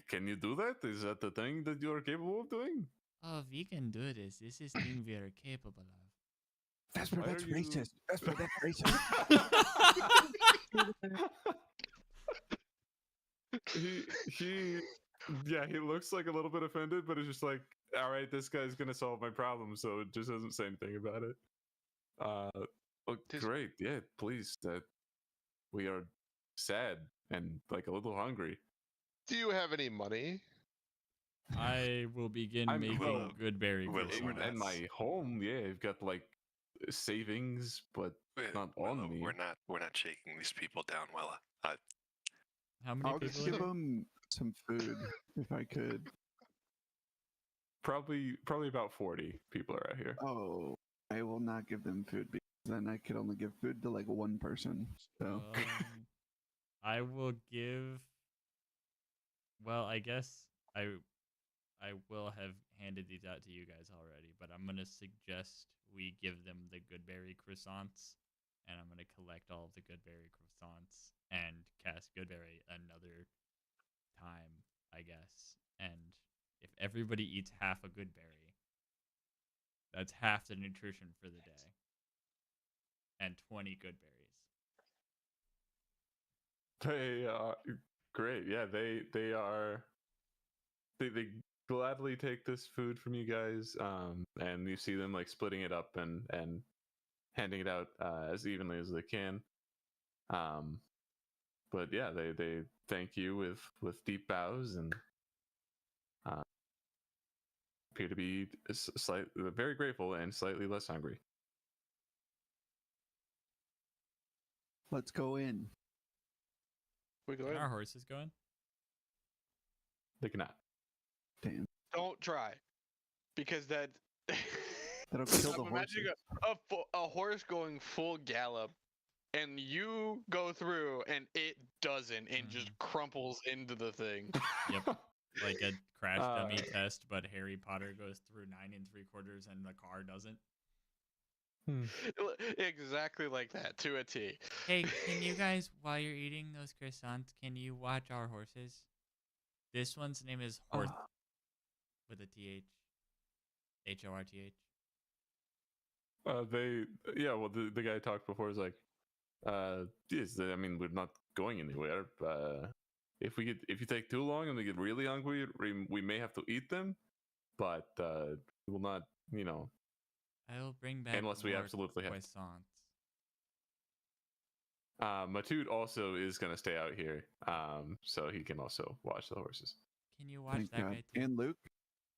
Can you do that? Is that the thing that you are capable of doing? Oh, we can do this. This is thing we are capable of. Vesper, Why that's are you- racist. Vesper, that's racist. he Yeah, he looks like a little bit offended, but it's just like, all right, this guy's gonna solve my problem, so it just doesn't say anything about it. Oh, great, yeah, please. That we are sad and like a little hungry. Do you have any money? I will begin I'm- making well, goodberry Willow, In my home, yeah, I've got like savings, but not on me. We're not shaking these people down, Willa. How many I'll people give are there? them some food if I could. Probably about 40 people are out here. Oh, I will not give them food because then I could only give food to like one person. So I will give. Well, I guess I will have handed these out to you guys already, but I'm gonna suggest we give them the Goodberry croissants, and I'm gonna collect all of the Goodberry croissants and cast Goodberry another time, I guess. And if everybody eats half a Goodberry, that's half the nutrition for the day, and 20 Goodberries. They are great. Yeah, they are. They gladly take this food from you guys, and you see them like splitting it up and handing it out as evenly as they can. But yeah, they thank you with deep bows and appear to be very grateful and slightly less hungry. let's go in. We go Can ahead. our horses go in? They cannot. Damn, Don't try, because that. that'll kill the I'm imagining a horse going full gallop, and you go through, and it doesn't, and just crumples into the thing. Yep. Like a crash dummy Uh, test, but Harry Potter goes through 9 3/4 and the car doesn't. Exactly like that, to a T. Hey, can you guys, while you're eating those croissants, can you watch our horses? This one's name is Horth with a TH. HORTH. Well, the guy talked before is like, yes, I mean, we're not going anywhere. If you take too long and we get really hungry, we may have to eat them, but we will not, I will bring back unless we more absolutely have to. croissants. Matute also is going to stay out here, so he can also watch the horses. Can you watch Thank that God. guy too? And Luke.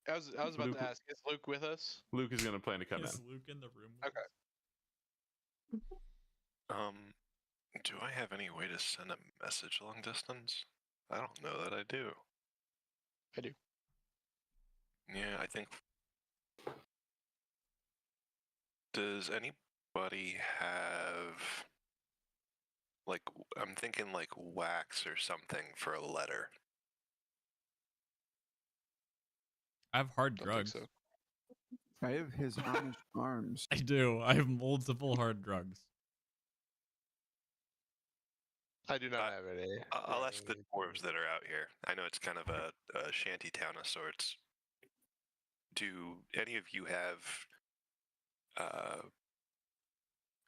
I was about Luke- to ask, is Luke with us? Luke is going to plan to come Is in. Luke in the room? Do I have any way to send a message long distance? I don't know that I do. I do. Yeah, I think. Does anybody have like I'm thinking like wax or something for a letter? I have hard Don't think drugs. so. I have his Amish arms. I do. I have multiple hard drugs. I do not have any. I'll ask the dwarves that are out here. I know it's kind of a shanty town of sorts. Do any of you have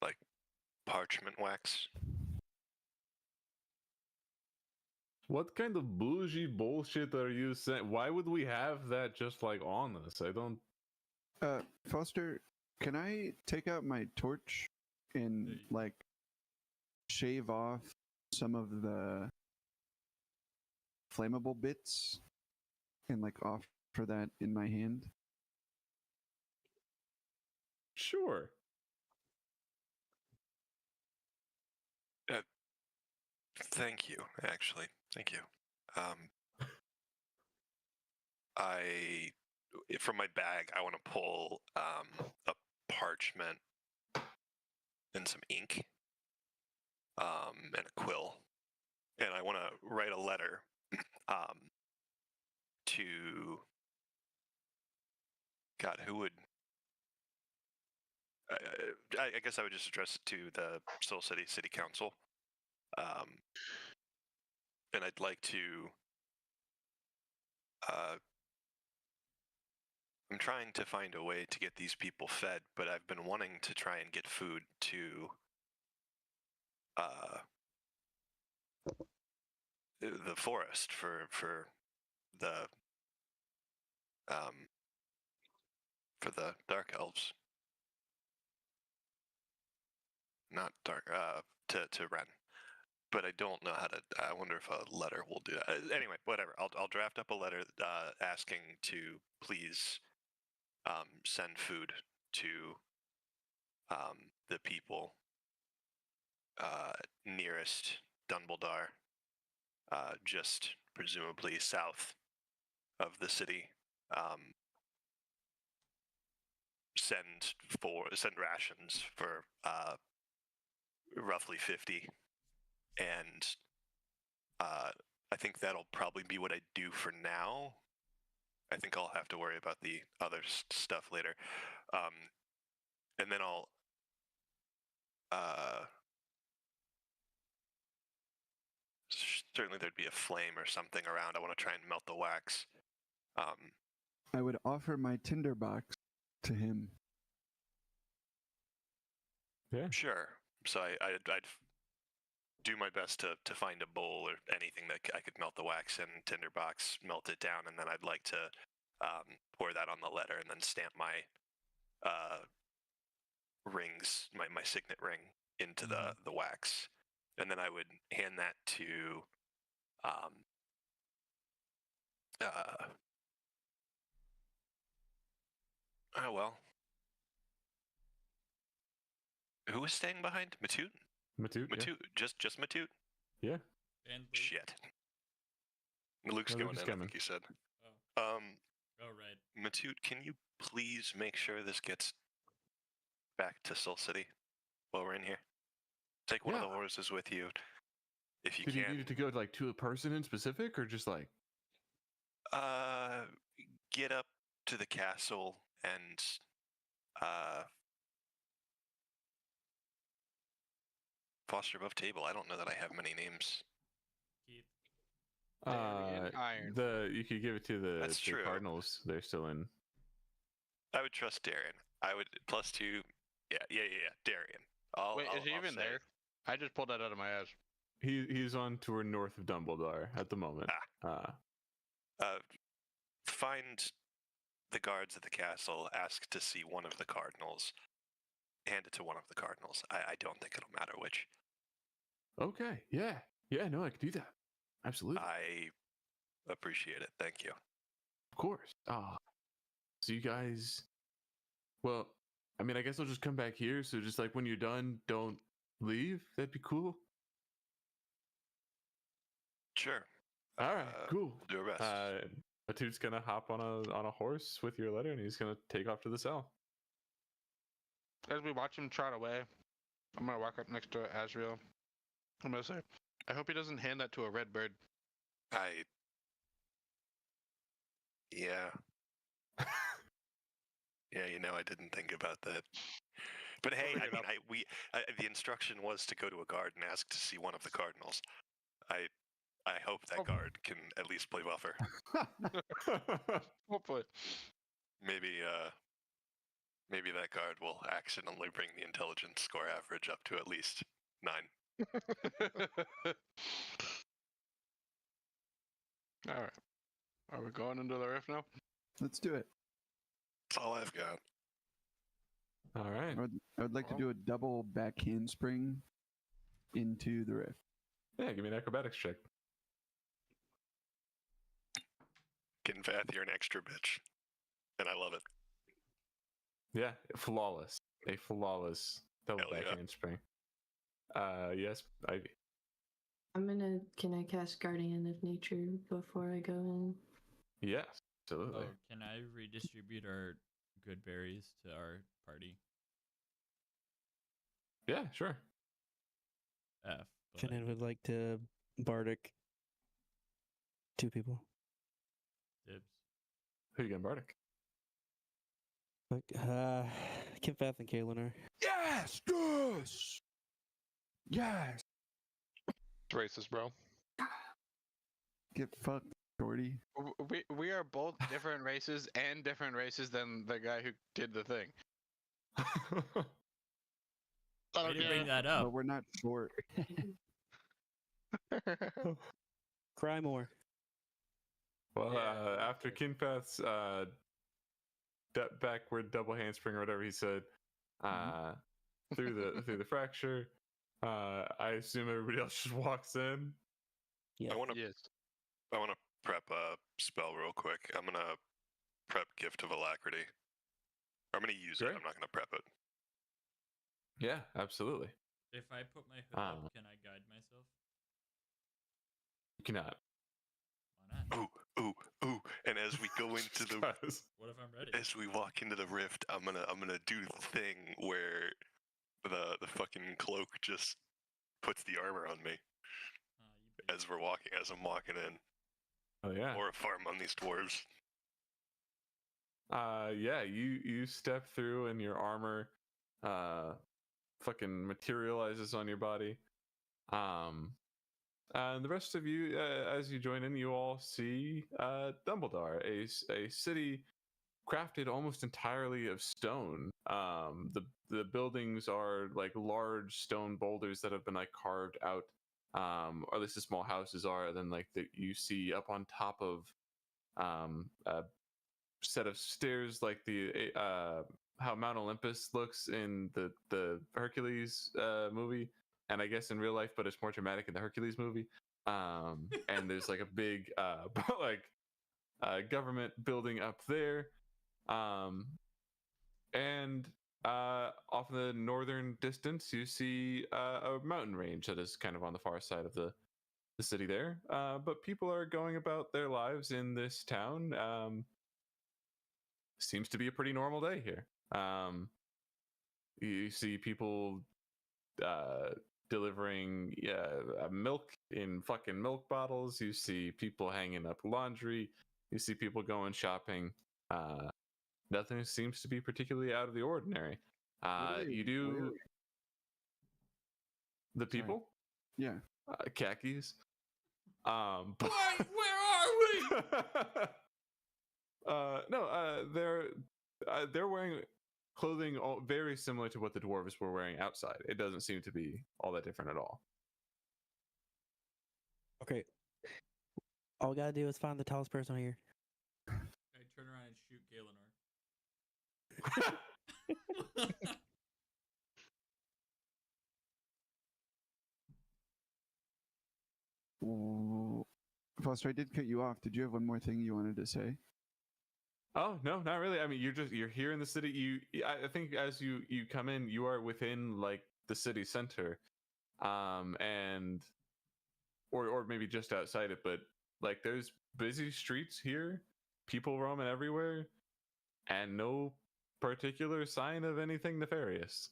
like parchment wax? What kind of bougie bullshit are you saying? Why would we have that just like on us? I don't. Foster, can I take out my torch and like shave off some of the flammable bits and like offer that in my hand? Sure. Thank you, actually. Thank you. From my bag, I want to pull a parchment and some ink, and a quill, and I want to write a letter, to God. Who would? I guess I would just address it to the Soul City City Council. And I'd like to. I'm trying to find a way to get these people fed, but I've been wanting to try and get food to the forest for the for the dark elves. Not dark to Ren. But I don't know how to. I wonder if a letter will do that. Anyway, whatever. I'll draft up a letter asking to please send food to the people nearest Dunbaldar, just presumably south of the city. Send rations for roughly 50, and I think that'll probably be what I do for now. I think I'll have to worry about the other stuff later, and then I'll certainly there'd be a flame or something around. I want to try and melt the wax. I would offer my tinderbox to him. Yeah. Sure. So I'd do my best to find a bowl or anything that I could melt the wax in, tinderbox, melt it down, and then I'd like to pour that on the letter and then stamp my rings, my signet ring into the wax. And then I would hand that to oh well. Who was staying behind? Matute? Matute? Matute. Yeah. Just Matute? Yeah. And Luke. Shit. Luke's No, going Luke's in, I coming. think you said. Oh, right. Matute, can you please make sure this gets back to Soul City while we're in here? Take one of the horses with you, if you Did can. you need it to go like to a person in specific, or just like? Get up to the castle and foster above table. I don't know that I have many names. Keith. Iron. You could give it to That's the true. Cardinals. They're still in. I would trust Darian. I would +2. Yeah. Darian. Wait, is he even there? I just pulled that out of my ass. He's on tour north of Dumbledore at the moment. Find the guards at the castle. Ask to see one of the cardinals. Hand it to one of the cardinals. I don't think it'll matter which. Okay. Yeah. No, I could do that. Absolutely. I appreciate it. Thank you. Of course. So you guys. Well, I mean, I guess I'll just come back here. So just like when you're done, don't leave. That'd be cool. Sure. All right. Cool. We'll do our best. Matute's gonna hop on a horse with your letter, and he's gonna take off to the cell. As we watch him trot away, I'm gonna walk up next to Azriel. I'm gonna say, I hope he doesn't hand that to a red bird. Yeah. Yeah, I didn't think about that. But hey, I mean, the instruction was to go to a guard and ask to see one of the cardinals. I hope that guard can at least play buffer. Hopefully. Maybe that guard will accidentally bring the intelligence score average up to at least 9. All right. Are we going into the rift now? Let's do it. That's all I've got. All right. I would like to do a double back handspring into the rift. Yeah, give me an acrobatics check. Kinvath, you're an extra bitch. And I love it. Yeah, flawless. A flawless double back handspring. Yes, Ivy. Can I cast Guardian of Nature before I go in? Yes, absolutely. Oh, can I redistribute our good berries to our party? Yeah, sure. F. Shannon would like to Bardic 2 people. Dibs. Who you got, Bardic? Like, Kimfath and Kaelin are. Yes! Yes! It's racist, bro. Get fucked, Shorty. We are both different races and different races than the guy who did the thing. I didn't bring that up. But we're not short. Cry more. Well, Yeah, after okay. Kinpath's backward double handspring or whatever he said, through the fracture, I assume everybody else just walks in. Yeah. I want to Yes. prep a spell real quick. I'm gonna prep Gift of Alacrity. I'm gonna use it. Great. I'm not gonna prep it. Yeah, absolutely. If I put my hood up, can I guide myself? You cannot. Why not? Ooh, ooh. And as we go into the Guys. What if I'm ready? as we walk into the rift, I'm gonna do the thing where the fucking cloak just puts the armor on me You big- as I'm walking in. Oh yeah. Or a farm on these dwarves. Yeah, you step through and your armor fucking materializes on your body. And the rest of you, as you join in, you all see Dumbledore, a city crafted almost entirely of stone. The buildings are like large stone boulders that have been like carved out, or at least the small houses are. And then like you see up on top of a set of stairs, like the how Mount Olympus looks in the Hercules movie, and I guess in real life, but it's more dramatic in the Hercules movie. And there's like a big like government building up there. And off in the northern distance, you see a mountain range that is kind of on the far side of the city there. But people are going about their lives in this town. Seems to be a pretty normal day here. You see people delivering milk in fucking milk bottles. You see people hanging up laundry. You see people going shopping. Nothing seems to be particularly out of the ordinary. You do the people, Yeah. khakis. Where are we? No, they're wearing clothing very similar to what the dwarves were wearing outside. It doesn't seem to be all that different at all. Okay. All we gotta do is find the tallest person here. I turn around and shoot Galenor. Foster, I did cut you off. Did you have one more thing you wanted to say? Oh no, not really. I mean, you're here in the city. I think as you come in, you are within like the city center, and or maybe just outside it. But like, there's busy streets here, people roaming everywhere, and no particular sign of anything nefarious.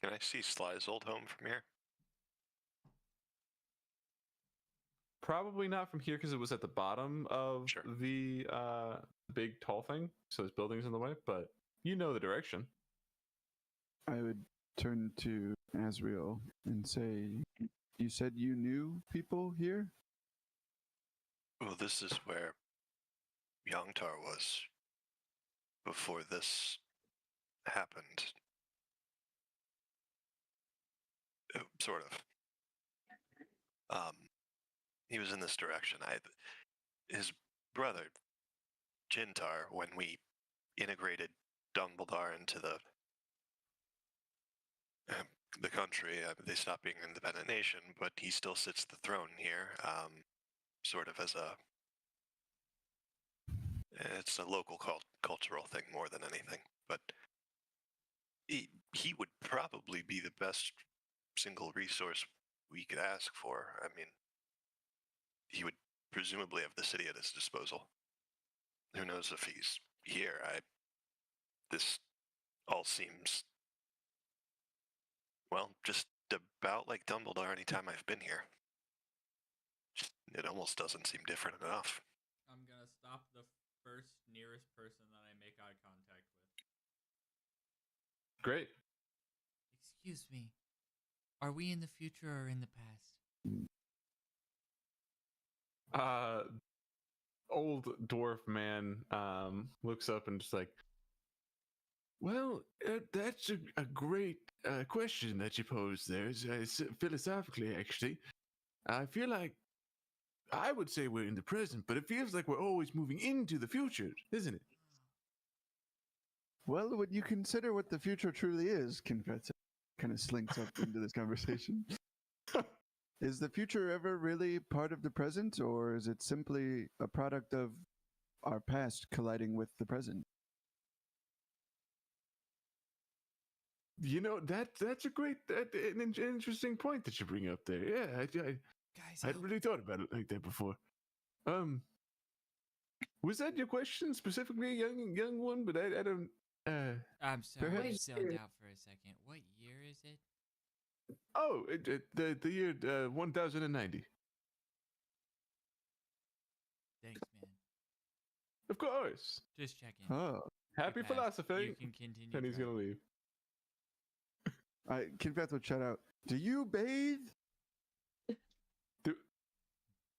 Can I see Sly's old home from here? Probably not from here because it was at the bottom of Sure. the big tall thing, so there's buildings in the way. But you know the direction. I would turn to Asriel and say, you said you knew people here? Well, this is where Yongtar was before this happened. Sort of. He was in this direction. His brother, Jintar, when we integrated Dumbledore into the country, they stopped being an independent nation, but he still sits the throne here, sort of as it's a local cultural thing more than anything. But he would probably be the best single resource we could ask for. I mean, he would presumably have the city at his disposal. Who knows if he's here? This all seems, well, just about like Dumbledore anytime I've been here. It almost doesn't seem different enough. I'm gonna stop the first nearest person that I make eye contact with. Great. Excuse me. Are we in the future or in the past? Old dwarf man looks up and just like, well, that's a great question that you posed there. Philosophically, actually, I feel like I would say we're in the present, but it feels like we're always moving into the future, isn't it? Well, would you consider what the future truly is, Confetti kind of slinks up into this conversation. Is the future ever really part of the present, or is it simply a product of our past colliding with the present? You know, that's a great, an interesting point that you bring up there. Yeah, Guys, I hadn't really thought about it like that before. Was that your question specifically, young one? But I don't. I'm sorry, I perhaps- zoned out for a second. What year is it? Oh, the year 1090. Thanks, man. Of course. Just checking. Oh, Happy You passed. philosophy. You can continue. And he's gonna driving. leave. Confetti would shout out, "Do you bathe?"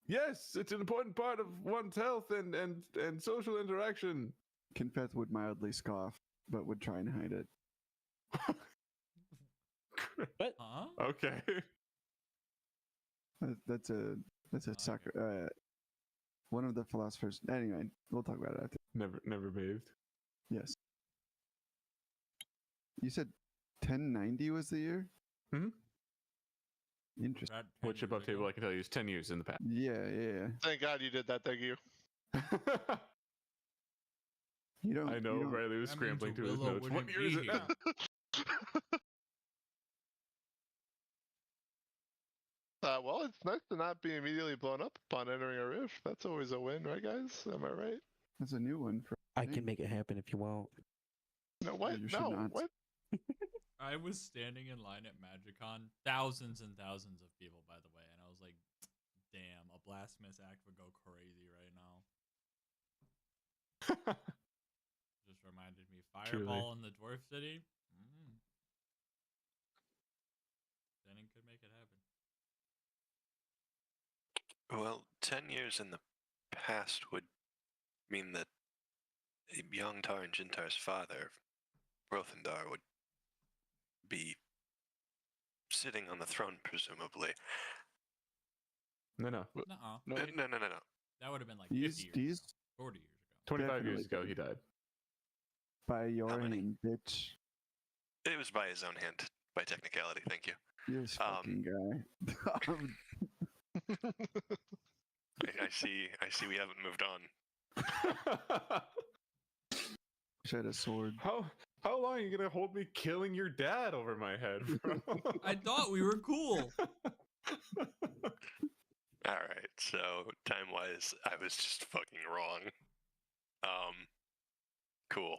Yes, it's an important part of one's health and social interaction. Confetti would mildly scoff, but would try and hide it. What? Huh? Okay. That's a Okay. soccer. One of the philosophers. Anyway, we'll talk about it after. Never bathed. Yes. You said 1090 was the year? Mhm. Interesting. About 10 Which years above table ago. I can tell you is 10 years in the past. Yeah. Thank God you did that. Thank you. You don't. I know, you don't- Riley was That means scrambling through his Willow notes. What wouldn't year is be it now? Well, it's nice to not be immediately blown up upon entering a rift. That's always a win, right, guys? Am I right? That's a new one for I me. can make it happen if you want. No, what? you should No, not. what? I was standing in line at MagicCon, thousands and thousands of people, by the way, and I was like, damn, a blasphemous act would go crazy right now. Just reminded me, Truly. Fireball in the Dwarf City? Then it could make it happen. Well, 10 years in the past would mean that Yongtar and Jintar's father, Rothendar, would be sitting on the throne, presumably. No. Nuh-uh. No, No. That would have been like 50 These- years these- ago, 40 years ago. 25 years ago, Definitely. he died. By your How many? hand, bitch. It was by his own hand, by technicality, thank you. You're this fucking guy. I see we haven't moved on. Wish I had a sword. How long are you gonna hold me killing your dad over my head, bro? I thought we were cool. Alright, so time-wise, I was just fucking wrong. Cool.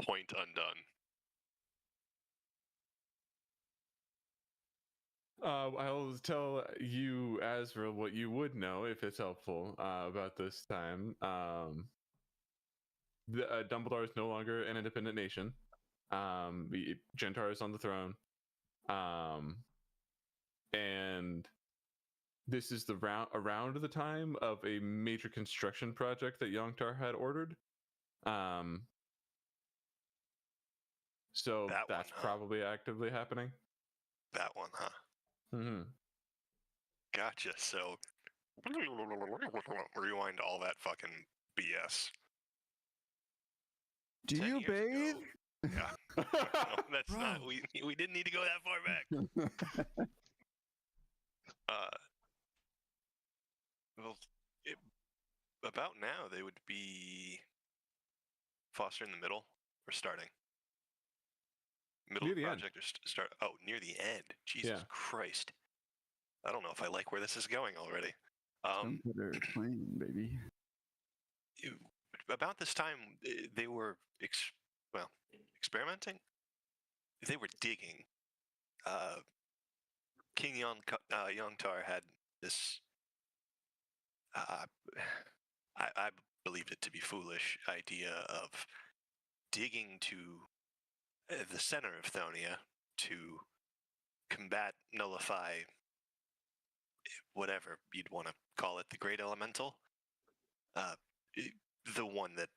Point undone. I'll tell you, Azrael, what you would know if it's helpful about this time. Dumbledore is no longer an independent nation. Gentar is on the throne. And this is around the time of a major construction project that Yongtar had ordered. So That one, that's huh? probably actively happening. That one, huh? Mm-hmm. Gotcha, so... Rewind all that fucking BS. Do 10 you years bathe? ago- Yeah. No, that's not... Bro. We didn't need to go that far back. Well, about now, they would be Foster in the middle or starting? Middle Near of the the end. project or start? Oh, near the end. Jesus Yeah. Christ. I don't know if I like where this is going already. Consider playing, baby. About this time, they were experimenting. They were digging. King Yongtar had this. I believed it to be foolish idea of digging to the center of Thonia to combat, nullify, whatever you'd want to call it, the Great Elemental. The one that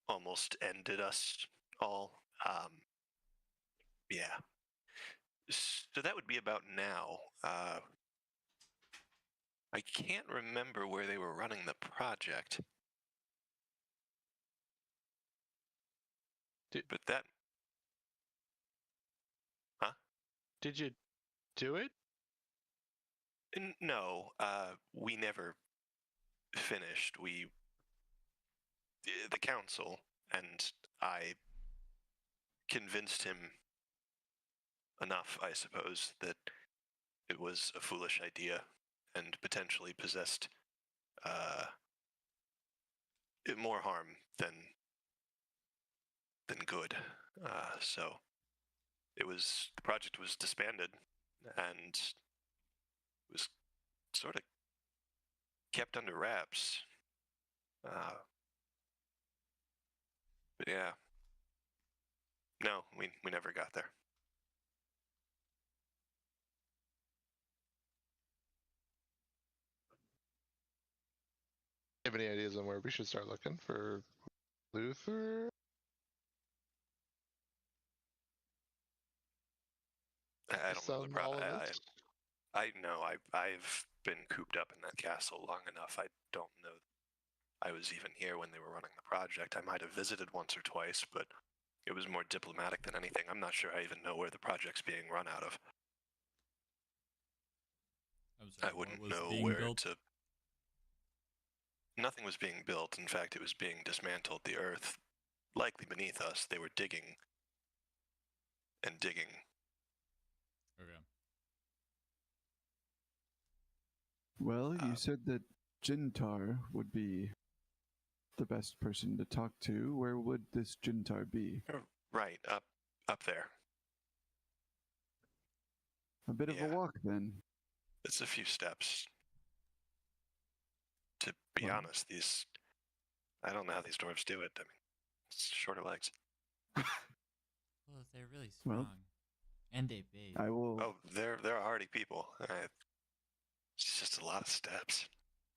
almost ended us all. Yeah. So that would be about now. I can't remember where they were running the project. But that... Huh? Did you do it? No, we never finished. The council, and I convinced him enough, I suppose, that it was a foolish idea and potentially possessed more harm than good. So the project was disbanded and was sort of kept under wraps. But yeah, no, we never got there. Have any ideas on where we should start looking for Luther? I don't know the All of us? I know I've been cooped up in that castle long enough. I don't know I was even here when they were running the project. I might have visited once or twice, but it was more diplomatic than anything. I'm not sure I even know where the project's being run out of. I'm sorry, I wouldn't what was know being where built? to... Nothing was being built. In fact, it was being dismantled. The earth, likely beneath us, they were digging and digging. Okay. Well, you said that Jintar would be the best person to talk to. Where would this Jintar be? Right, up there. A bit of a Yeah. walk, then. It's a few steps. To be Well. honest, I don't know how these dwarves do it. I mean, it's shorter legs. Well, they're really strong. Well, and they big. I will. Oh, there are hardy people. It's just a lot of steps.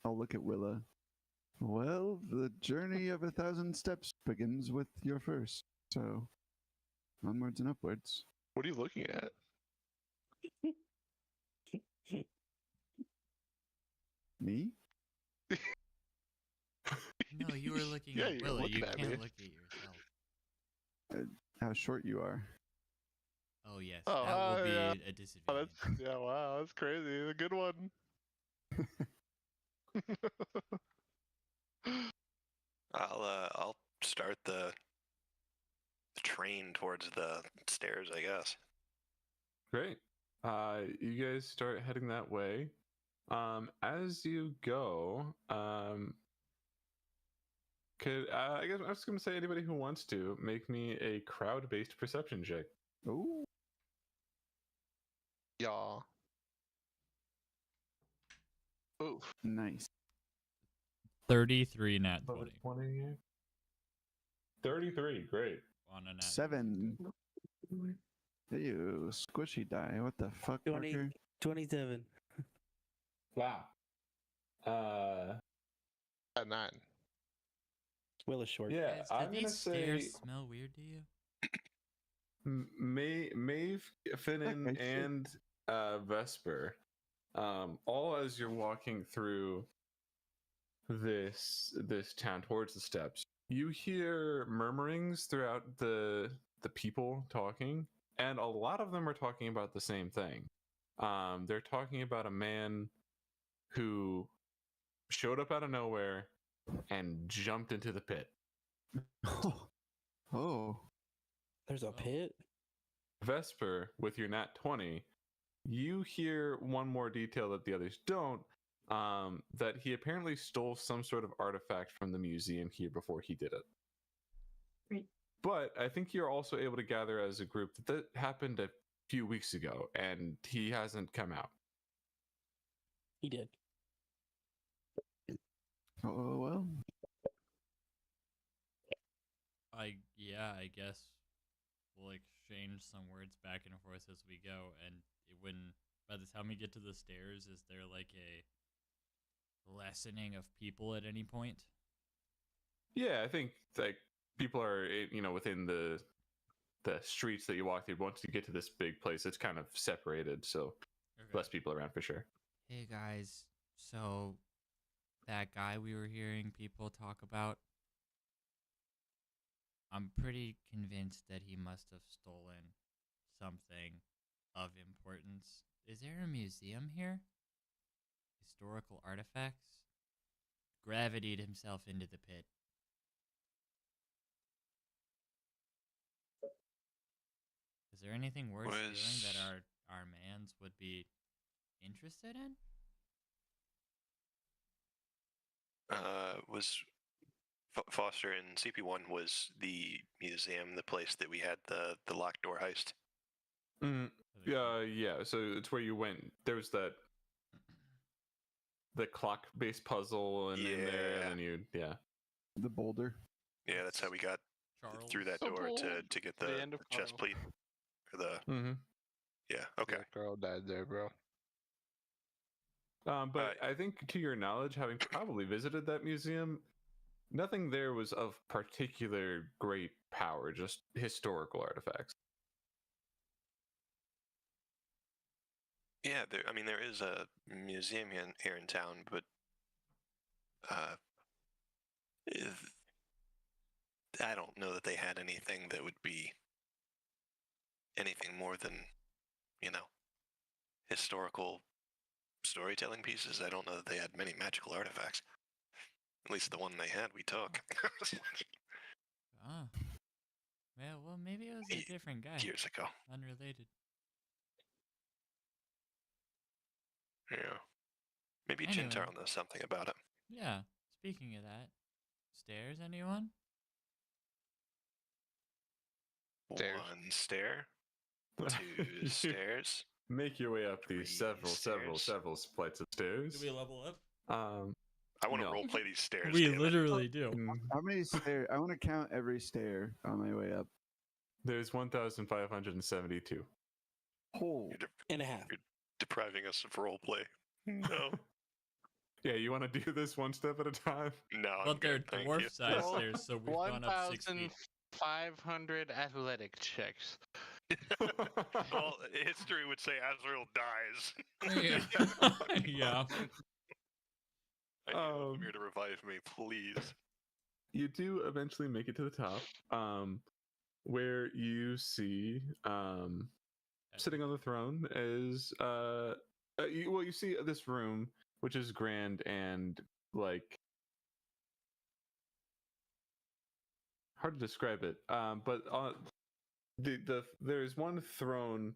I'll look at Willa. Well, the journey of 1,000 steps begins with your first. So, onwards and upwards. What are you looking at? Me? No, you were looking Yeah, at you're Willa. looking You at can't me. look at yourself. How short you are. Oh yes, Oh, that will be yeah. a disadvantage. Wow, that's crazy. A good one. I'll start the train towards the stairs, I guess. Great. You guys start heading that way. As you go, I guess I was going to say anybody who wants to make me a crowd-based perception check. Oh, Yeah. Oof. nice. 33 nat 20. 20. 33. Great. On a nat 7. Ew, squishy die. What the fuck, 20, Parker? 27. Wow. At 9. Will is short. Yeah, Guys, I'm did gonna these say stairs smell weird to you? Maeve, Finnan, Okay, sure. and Vesper, all as you're walking through this town towards the steps, you hear murmurings throughout the people talking, and a lot of them are talking about the same thing. They're talking about a man who showed up out of nowhere and jumped into the pit. Oh. There's a pit? Vesper, with your nat 20, you hear one more detail that the others don't, that he apparently stole some sort of artifact from the museum here before he did it. Great. But I think you're also able to gather as a group that happened a few weeks ago, and he hasn't come out. He did. Oh, well. I guess we'll exchange some words back and forth as we go, and by the time we get to the stairs, is there like a lessening of people at any point? Yeah, I think like people are within the the streets that you walk through. Once you get to this big place, it's kind of separated, so less people around for sure. Hey guys, so that guy we were hearing people talk about, I'm pretty convinced that he must have stolen something of importance. Is there a museum here? Historical artifacts? Gravitied himself into the pit. Is there anything worth stealing that our mans would be interested in? Was Foster in CP1 was the museum, the place that we had the locked door heist. Yeah. So it's where you went. There was the clock-based puzzle and in there, and then the boulder. Yeah, that's how we got Charles. through that door to get the end of chest Carl. plate. Or the yeah. Okay. That girl died there, bro. But I think, to your knowledge, having probably visited that museum, nothing there was of particular great power, just historical artifacts. Yeah, there is a museum here in town, but I don't know that they had anything that would be anything more than, historical storytelling pieces. I don't know that they had many magical artifacts. At least the one they had, we took. Ah. Well, maybe it was a different guy. Years ago. Unrelated. Yeah. Maybe Anyway. Jintaro knows something about it. Yeah. Speaking of that, stairs, anyone? Stairs. One stair. Two stairs. Make your way up these Three several flights of stairs. Do we level up? I want to No. roleplay these stairs. We damn it. literally do. How many stairs? I want to count every stair on my way up. There's 1,572. Oh, And a half. You're depriving us of roleplay. No. Yeah, you want to do this one step at a time? No. I'm But they're good, thank you. dwarf-sized stairs, so we've gone up 6 feet. 1,500 athletic checks. Well, history would say Azrael dies. Yeah. I need one here to revive me, please. You do eventually make it to the top, where you see sitting on the throne is you see this room, which is grand and like hard to describe it. But there's one throne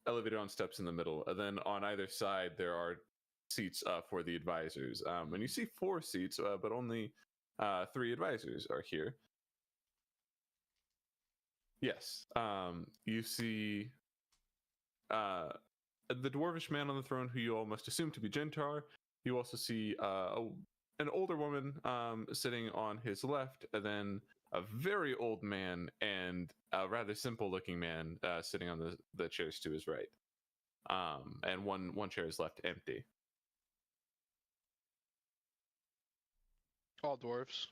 elevated on steps in the middle, and then on either side there are seats for the advisors. And you see 4 seats, but only 3 advisors are here. Yes. You see the dwarvish man on the throne, who you all must assume to be Gentar. You also see an older woman sitting on his left, and then a very old man and a rather simple-looking man sitting on the chairs to his right. And one chair is left empty. All dwarves.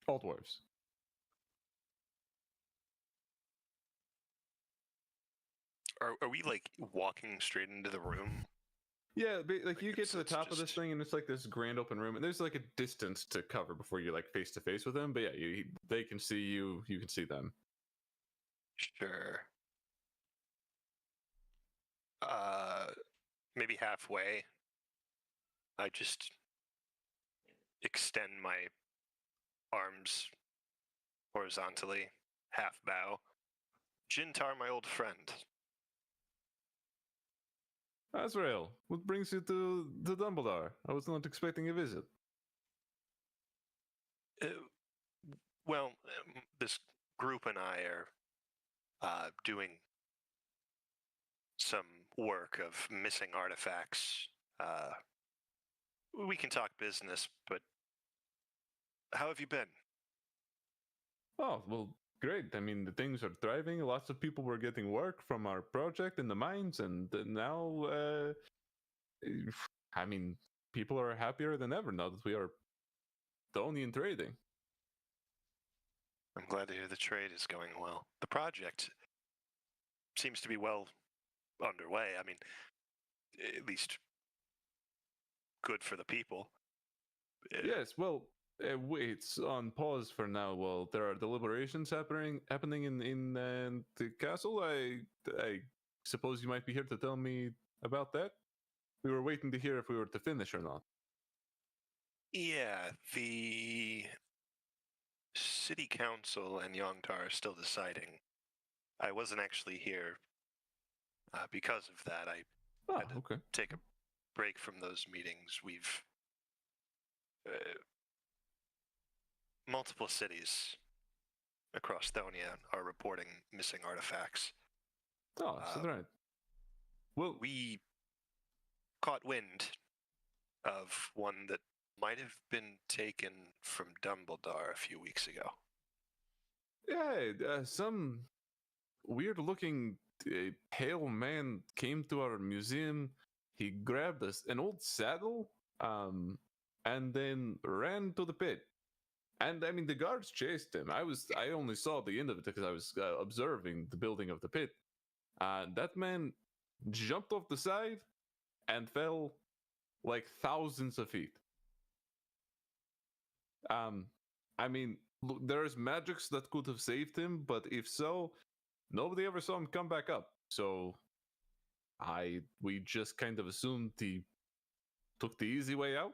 All dwarves. Are we like walking straight into the room? Yeah, like you get it's- to the it's top of this just- thing, and it's like this grand open room, and there's like a distance to cover before you're like face to face with them. But yeah, they can see you, you can see them. Sure. Maybe halfway. I just extend my arms horizontally, half bow. Jintar, my old friend. Azrael, what brings you to Dumbledore? I was not expecting a visit. Well, this group and I are doing some work of missing artifacts. We can talk business, but how have you been? Oh, well, great. I mean, the things are thriving. Lots of people were getting work from our project in the mines, and now, I mean, people are happier than ever now that we are only in trading. I'm glad to hear the trade is going well. The project, seems to be well underway. I mean, at least good for the people. Yes, well, it's on pause for now. Well, there are deliberations happening in the castle. I suppose you might be here to tell me about that. We were waiting to hear if we were to finish or not. Yeah, the city council and Yongtar are still deciding. I wasn't actually here because of that. I Oh, had to okay. take a break from those meetings. We've multiple cities across Thonia are reporting missing artifacts. Oh, so right. Well, we caught wind of one that might have been taken from Dumbledore a few weeks ago. yeah, some weird-looking pale man came to our museum. He grabbed an old saddle, and then ran to the pit. And I mean, the guards chased him. I only saw the end of it because I was observing the building of the pit. That man jumped off the side and fell like thousands of feet. I mean, look, there's magics that could have saved him, but if so, nobody ever saw him come back up. So we just kind of assumed he took the easy way out.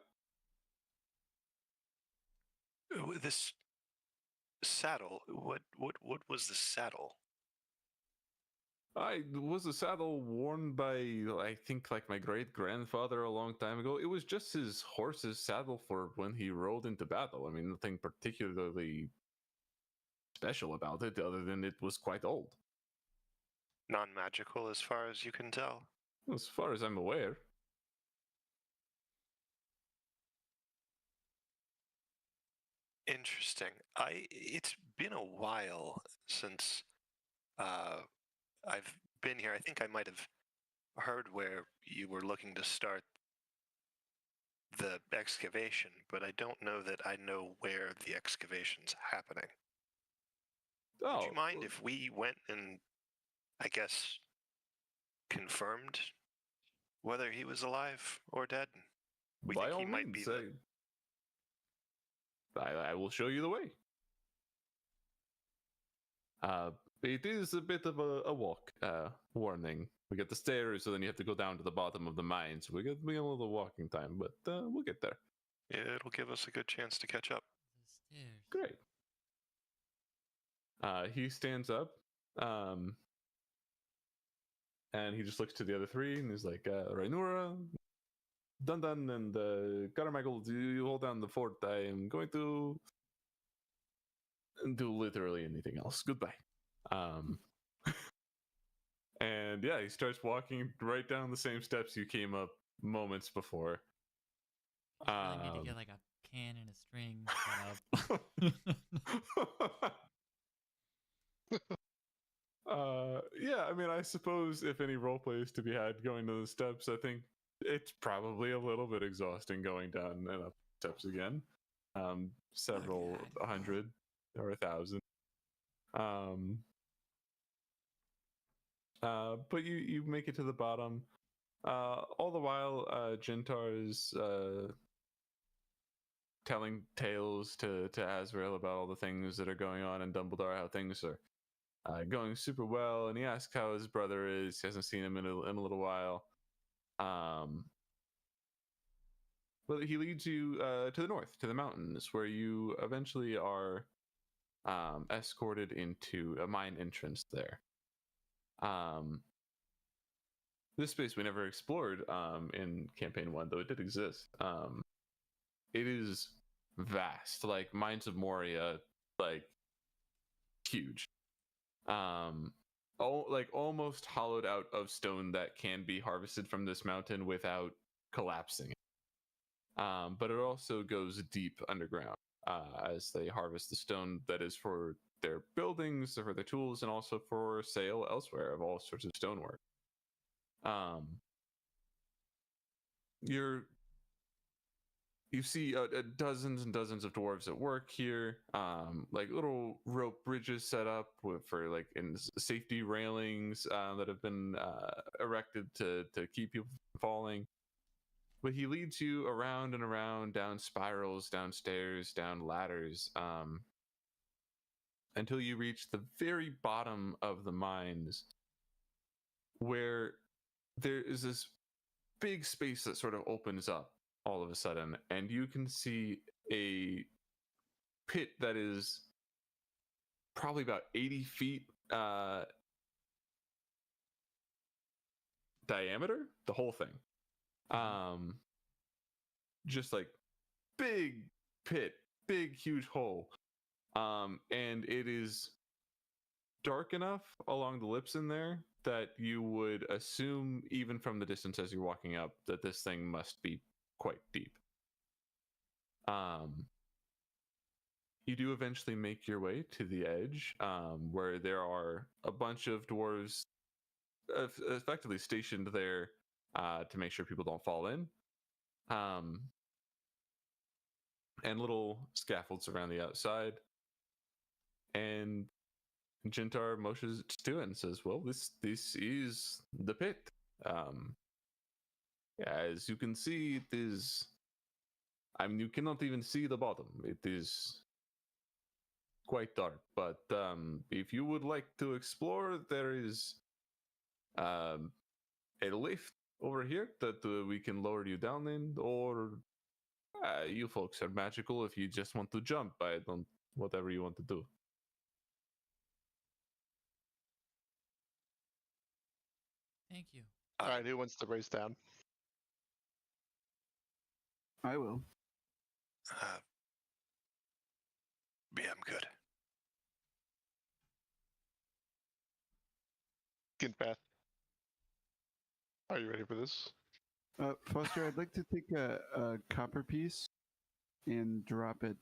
This saddle, what was the saddle? I was a saddle worn by, I think, like my great grandfather a long time ago. It was just his horse's saddle for when he rode into battle. I mean, nothing particularly special about it, other than it was quite old. Non-magical, as far as you can tell. As far as I'm aware. Interesting. It's been a while since I've been here. I think I might have heard where you were looking to start the excavation, but I don't know that I know where the excavation's happening. Oh, would you mind if we went and, I guess, confirmed whether he was alive or dead? We by think all he might be means, I will show you the way. It is a bit of a walk. Warning. We get the stairs, so then you have to go down to the bottom of the mine. So we get a little walking time, but we'll get there. Yeah, it'll give us a good chance to catch up. The stairs. Great. He stands up, and he just looks to the other three, and he's like, Rainura, Dundun, and Carmichael, you hold down the fort. I am going to do literally anything else. Goodbye. And yeah, he starts walking right down the same steps you came up moments before. I need to get like a can and a string set up. Yeah, I mean, I suppose if any roleplay is to be had going to the steps, I think it's probably a little bit exhausting going down and up steps again. Several hundred or 1,000. But you make it to the bottom. All the while, Jintar is telling tales to Azrael about all the things that are going on in Dumbledore, how things are going super well, and he asks how his brother is. He hasn't seen him in a little while. But he leads you to the north, to the mountains, where you eventually are escorted into a mine entrance there. This space we never explored in Campaign 1, though it did exist. It is vast, like Mines of Moria, like huge. Like almost hollowed out of stone that can be harvested from this mountain without collapsing. But it also goes deep underground as they harvest the stone that is for their buildings, for their tools, and also for sale elsewhere of all sorts of stonework. You're you see dozens and dozens of dwarves at work here, like little rope bridges set up for like in safety railings that have been erected to keep people from falling. But he leads you around and around, down spirals, downstairs, down ladders, until you reach the very bottom of the mines, where there is this big space that sort of opens up all of a sudden, and you can see a pit that is probably about 80 feet diameter, the whole thing. Just like big pit, big huge hole. And it is dark enough along the lips in there that you would assume, even from the distance as you're walking up, that this thing must be quite deep. You do eventually make your way to the edge, where there are a bunch of dwarves effectively stationed there to make sure people don't fall in. And little scaffolds around the outside. And Jintar motions to it and says, well, this is the pit. As you can see, it is... I mean, you cannot even see the bottom. It is quite dark. But if you would like to explore, there is a lift over here that we can lower you down in, or you folks are magical if you just want to jump. I don't... whatever you want to do. Thank you. All right, who wants to race down? I will. Yeah, I'm good. Ginpath. Are you ready for this? Foster, I'd like to take a copper piece and drop it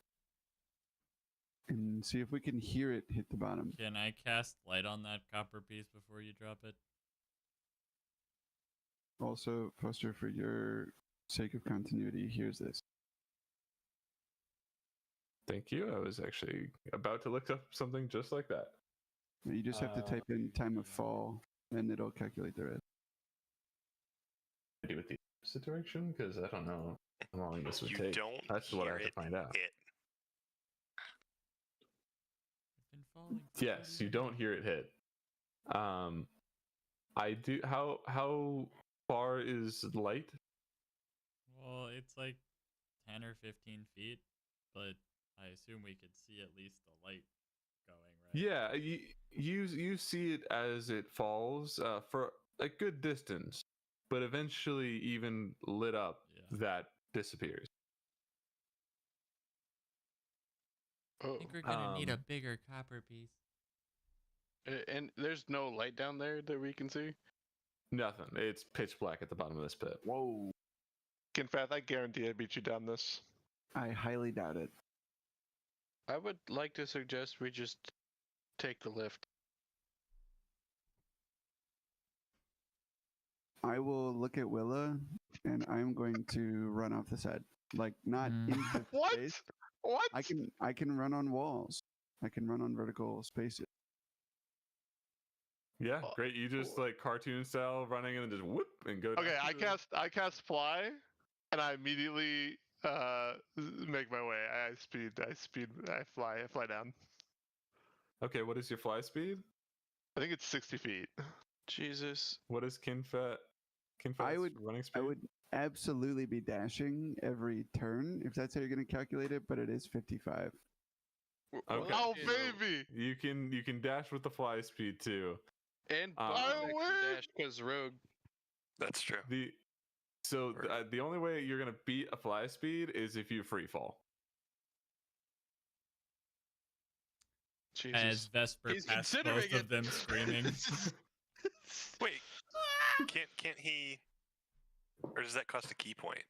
and see if we can hear it hit the bottom. Can I cast light on that copper piece before you drop it? Also, Foster, for your sake of continuity, here's this. Thank you. I was actually about to look up something just like that. You just have to type in time of fall, and it'll calculate the rest. Do with the opposite direction, because I don't know how long this would You take. don't That's what I hear have to it find out. hit. I've been falling for Yes, 30 you don't minutes. hear it hit. I do. How far is light? Well, it's like 10 or 15 feet, but I assume we could see at least the light going, right? Yeah, you see it as it falls for a good distance, but eventually, even lit up, Yeah. that disappears. Oh, I think we're gonna need a bigger copper piece. and there's no light down there that we can see. Nothing. It's pitch black at the bottom of this pit. Whoa. Ginpath, I guarantee I beat you down this. I highly doubt it. I would like to suggest we just take the lift. I will look at Willa, and I'm going to run off the side. Like, not into What? space. What? I can run on walls. I can run on vertical spaces. Yeah, great. You just like cartoon style running and then just whoop and go. Okay, down to the- I cast fly, and I immediately make my way. I fly down. Okay, what is your fly speed? I think it's 60 feet. Jesus. What is Kinfat's running speed? I would absolutely be dashing every turn if that's how you're going to calculate it, but it is 55. Okay. Oh you know, baby! You can dash with the fly speed too. And I bonus win! action dash because rogue. That's true. The only way you're gonna beat a fly speed is if you free fall. Jesus. As Vesper He's passed considering both of it. them screaming. Wait, can't he? Or does that cost a key point?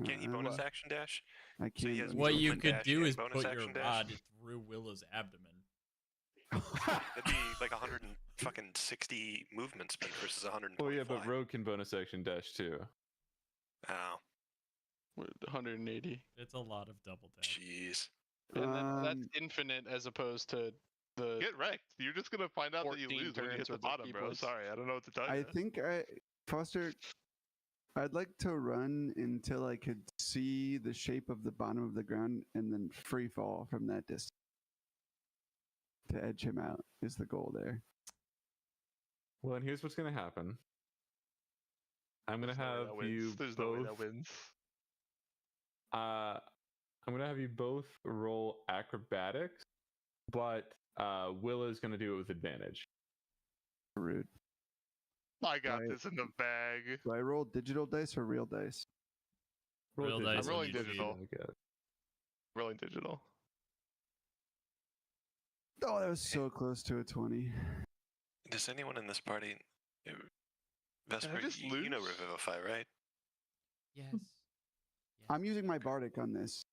Can't he bonus action dash? I So he can't. has What you movement could dash do and is bonus put your action dash? rod through Willa's abdomen. That'd be like 160 movement speed versus 120. Oh yeah, but fly. Rogue can bonus action dash too. Oh. 180. It's a lot of double tap. Jeez. And then that's Um, infinite as opposed to the Get wrecked. You're just gonna find out that you 14 lose when you hit turns the with the bottom, bro. keyboards. Sorry, I don't know what to tell I you. think Foster, I'd like to run until I could see the shape of the bottom of the ground and then free fall from that distance. To edge him out is the goal there. Well, and here's what's gonna happen. I'm gonna There's no way have that wins. you There's no way that both. wins. I'm gonna have you both roll acrobatics, but Willa's gonna do it with advantage. Rude. I got Right. this in the bag. Do I roll digital dice or real dice? Real digital. dice I'm rolling need to be- digital. I guess. Rolling digital. Oh, that was so close to a 20. Does anyone in this party, Vesper, just you know lose? Revivify, right? Yes. I'm using my bardic on this.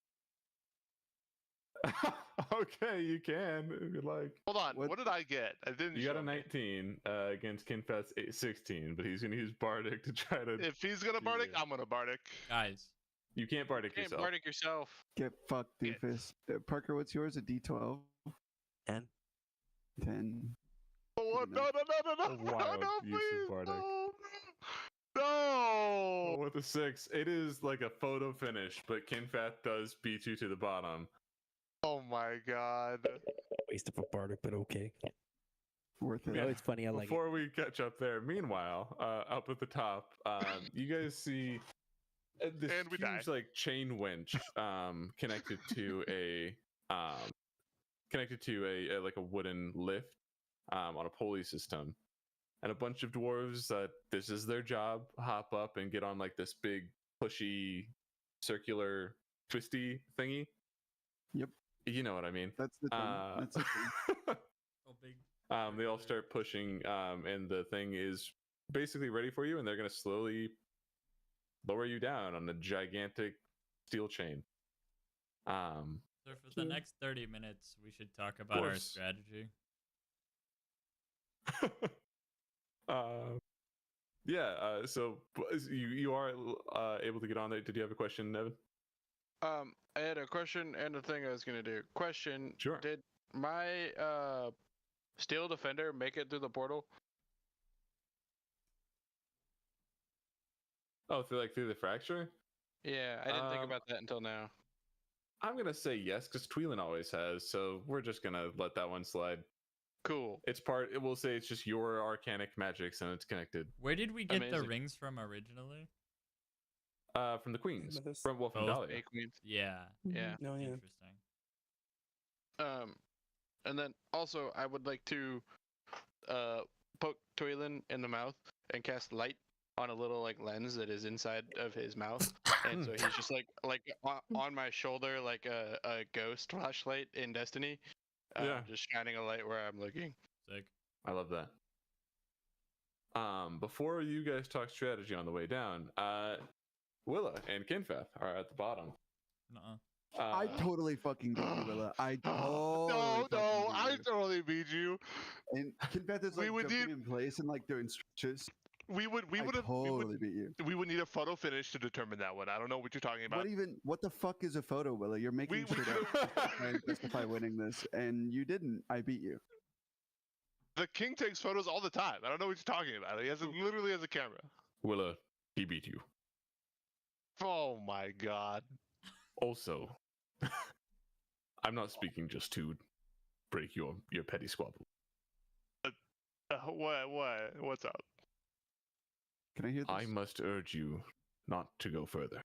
Okay, you can if you like. Hold on. What- What did I get? I didn't. You got show a me. 19 against Kinfet's 16, but he's gonna use bardic to try to. If he's gonna bardic, Yeah. I'm gonna bardic. Guys, You can't bardic Can't yourself. bardic yourself. Get fucked, Get- doofus. Parker, what's yours? A D12? 10. 10. Oh, what? No, no, no, no, A no, wild no, use of please, bardic. no, no. With a 6, it is like a photo finish, but Kinfat does beat you to the bottom. Oh my god. Waste of a bardic, but okay. Worth it. Yeah. Oh, it's funny. I like it. Before we catch up there, meanwhile, up at the top, you guys see this And we huge die. like chain winch connected to a like a wooden lift on a pulley system, and a bunch of dwarves that this is their job hop up and get on like this big pushy circular twisty thingy. Yep. You know what I mean. That's the thing. That's the thing. Oh, big. They all start pushing, and the thing is basically ready for you, and they're going to slowly lower you down on a gigantic steel chain. So for the next 30 minutes, we should talk about our course. strategy. Yeah. So you are able to get on there. Did you have a question, Evan? I had a question and a thing I was gonna do. Question. Sure. Did my steel defender make it through the portal? Oh, through the fracture. Yeah, I didn't think Um, about that until now. I'm gonna say yes because Tweelan always has. So we're just gonna let that one slide. Cool. It's part. It will say it's just your arcanic magics and it's connected. Where did we get the Amazing. rings from originally? From the queens. Amethyst. From Both. Dahlia. Hey, Queens. Yeah. Yeah. No, yeah. Interesting. And then also I would like to poke Toylan in the mouth and cast light on a little like lens that is inside of his mouth, and so he's just like on my shoulder like a ghost flashlight in Destiny, Yeah. just shining a light where I'm looking. Sick. I love that. Before you guys talk strategy on the way down, Willa and Kinfath are at the bottom. Nuh-uh. I totally fucking beat you, Willa. I totally No, fucking no, beat I you. totally beat you. And Kinfeth is We like would jumping need- in place and like doing stretches. We would I have totally beat you. we would need a photo finish to determine that one. I don't know what you're talking about. What the fuck is a photo, Willa? You're making We shit up to try and justify winning this, and you didn't. I beat you. The king takes photos all the time. I don't know what you're talking about. He has literally has a camera. Willa, he beat you. Oh my god. Also, I'm not speaking just to break your petty squabble. What's up? Can I hear this? I must urge you not to go further.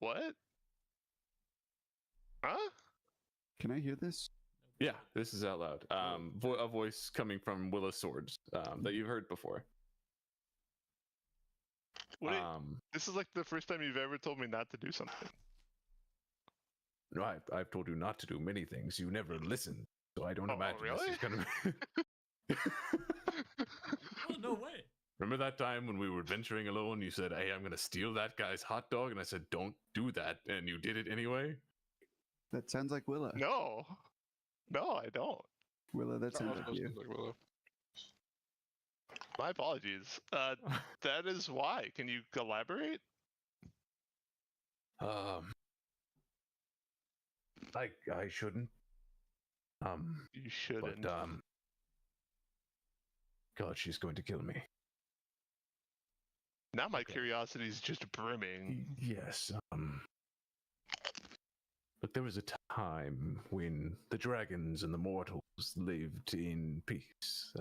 What? Huh? Can I hear this? Yeah, this is out loud. A voice coming from Willa Swords that you've heard before. Wait, this is like the first time you've ever told me not to do something. No, I've told you not to do many things. You never listen, so I don't Oh, imagine really? this is gonna be. Oh, no way. Remember that time when we were venturing alone? You said, "Hey, I'm gonna steal that guy's hot dog," and I said, "Don't do that," and you did it anyway. That sounds like Willa. No. No, I don't. Willa, that That sounds was like you. supposed to look Willow. My apologies. That is why. Can you elaborate? I shouldn't. You shouldn't. God, she's going to kill me. Now my Okay. curiosity is just brimming. Yes. But there was a time when the dragons and the mortals lived in peace.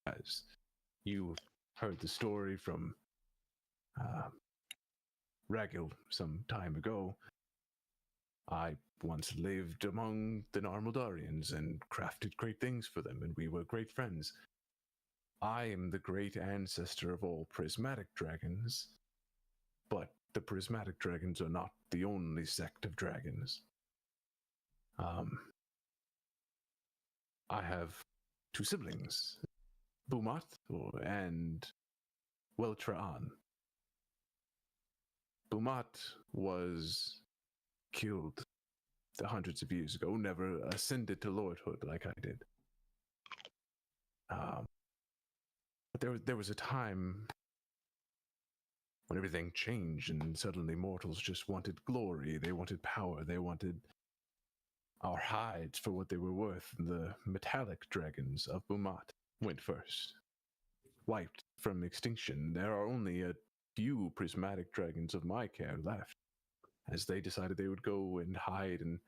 As you heard the story from Ragil some time ago, I once lived among the Narmaldarians and crafted great things for them, and we were great friends. I am the great ancestor of all prismatic dragons, but the prismatic dragons are not the only sect of dragons. I have two siblings, Bumat and Weltra'an. Bumat was killed hundreds of years ago, never ascended to lordhood like I did. But there was a time when everything changed and suddenly mortals just wanted glory, they wanted power, they wanted our hides for what they were worth. The metallic dragons of Bumat went first. Wiped from extinction, there are only a few prismatic dragons of my care left, as they decided they would go and hide in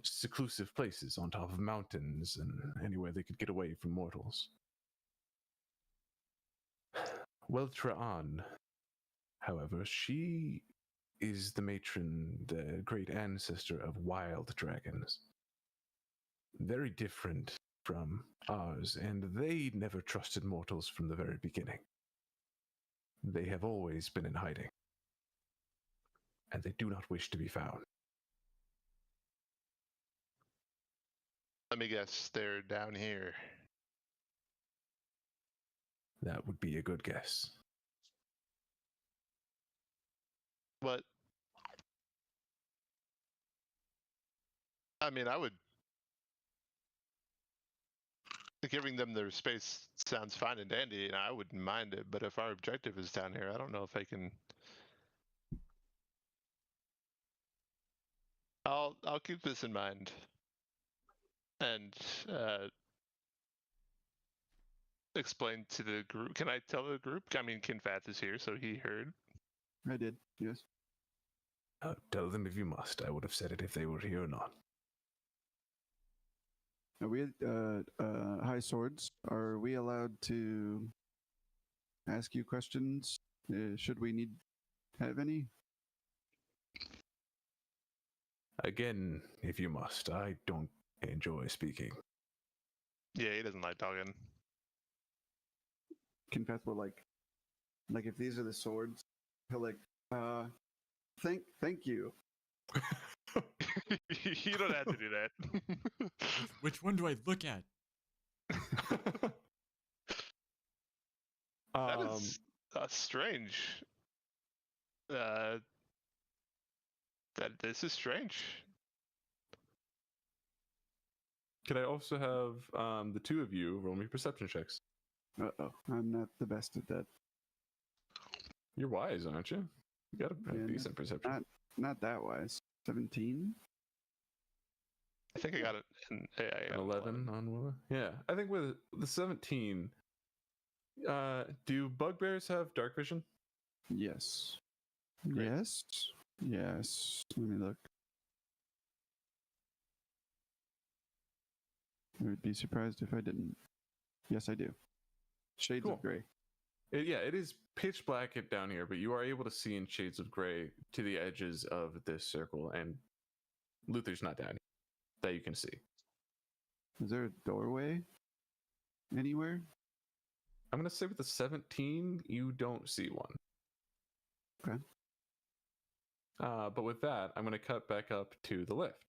seclusive places on top of mountains and anywhere they could get away from mortals. Weltra'an, however, she is the matron, the great ancestor of wild dragons. Very different from ours, and they never trusted mortals from the very beginning. They have always been in hiding, and they do not wish to be found. Let me guess, they're down here. That would be a good guess. But I mean, I would. Giving them their space sounds fine and dandy, and I wouldn't mind it. But if our objective is down here, I don't know if I can. I'll keep this in mind, and explain to the group. Can I tell the group? I mean, Kinfath is here, so he heard. I did, yes. Tell them if you must. I would have said it if they were here or not. Are we high swords? Are we allowed to ask you questions? Should we have any? Again, if you must. I don't enjoy speaking. Yeah, he doesn't like talking. Kinfath will like if these are the swords, he'll like, thank you. You don't have to do that. Which one do I look at? That is strange. That this is strange. Could I also have the two of you roll me perception checks? Uh-oh, I'm not the best at that. You're wise, aren't you? You got a Yeah, decent perception. Not that wise. 17? I think I got it. I got An 11 on Willa? Yeah, I think with the 17, do bugbears have dark vision? Yes. Great. Yes. Yes. Let me look. I would be surprised if I didn't. Yes, I do. Shades Cool. of gray. It is pitch black down here, but you are able to see in shades of gray to the edges of this circle, and Luther's not down here that you can see. Is there a doorway anywhere? I'm going to say with the 17, you don't see one. Okay. But with that, I'm going to cut back up to the lift.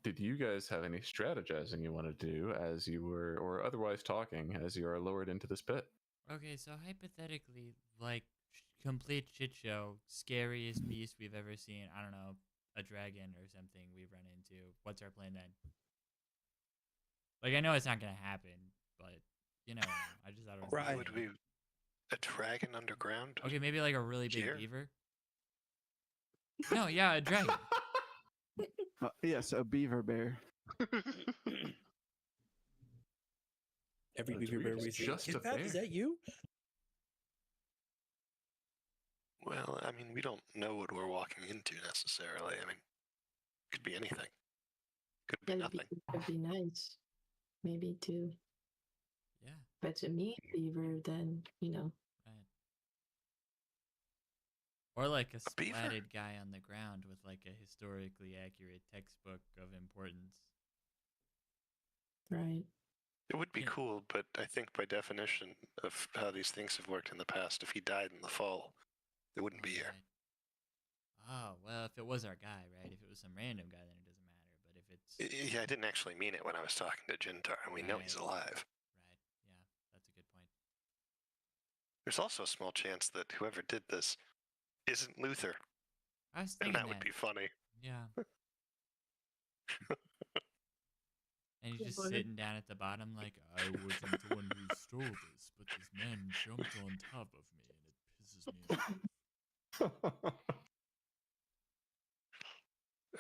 Did you guys have any strategizing you want to do as you were, or otherwise talking as you are lowered into this pit? Okay, so hypothetically, like, complete shit show, scariest beast we've ever seen. I don't know, a dragon or something we've run into. What's our plan then? Like, I know it's not gonna happen, but you know, I just thought it was Right. Would we a dragon underground? Okay, maybe like a really big Here? beaver. No, yeah, a dragon. Yes, a beaver bear. Every That's beaver bear weird. we It's see. just a Kidpat, is bear. that you? Well, I mean, we don't know what we're walking into necessarily. I mean, could be anything. Could be nothing. That'd be nice. Maybe to Yeah, if it's a meat beaver, then right. Or like a beaver? splatted guy on the ground with like a historically accurate textbook of importance. right. It would be Yeah. cool, but I think by definition of how these things have worked in the past, if he died in the fall, it wouldn't be here. Right. Oh, well, if it was our guy, right? If it was some random guy, then it doesn't matter. But if it's Yeah, I didn't actually mean it when I was talking to Jintar, and we know he's Right. alive. right, yeah, that's a good point. There's also a small chance that whoever did this isn't Luther, I was and thinking that would be funny. Yeah. And he's just What? sitting down at the bottom like, I wasn't the one who stole this, but this man jumped on top of me and it pisses me off.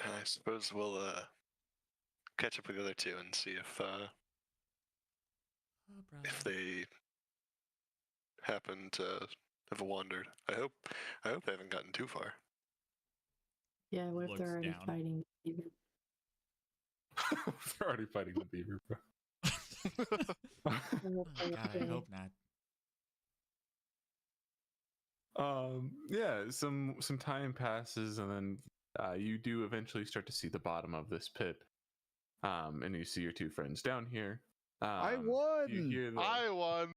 I suppose we'll catch up with the other two and see if Oh, brother. they happen to have wandered. I hope they haven't gotten too far. Yeah, what if Looks they're already down. fighting beaver? They're already fighting the beaver, bro. Oh, God, I hope not. Yeah, some time passes, and then you do eventually start to see the bottom of this pit. And you see your two friends down here. I won! You hear the, I won.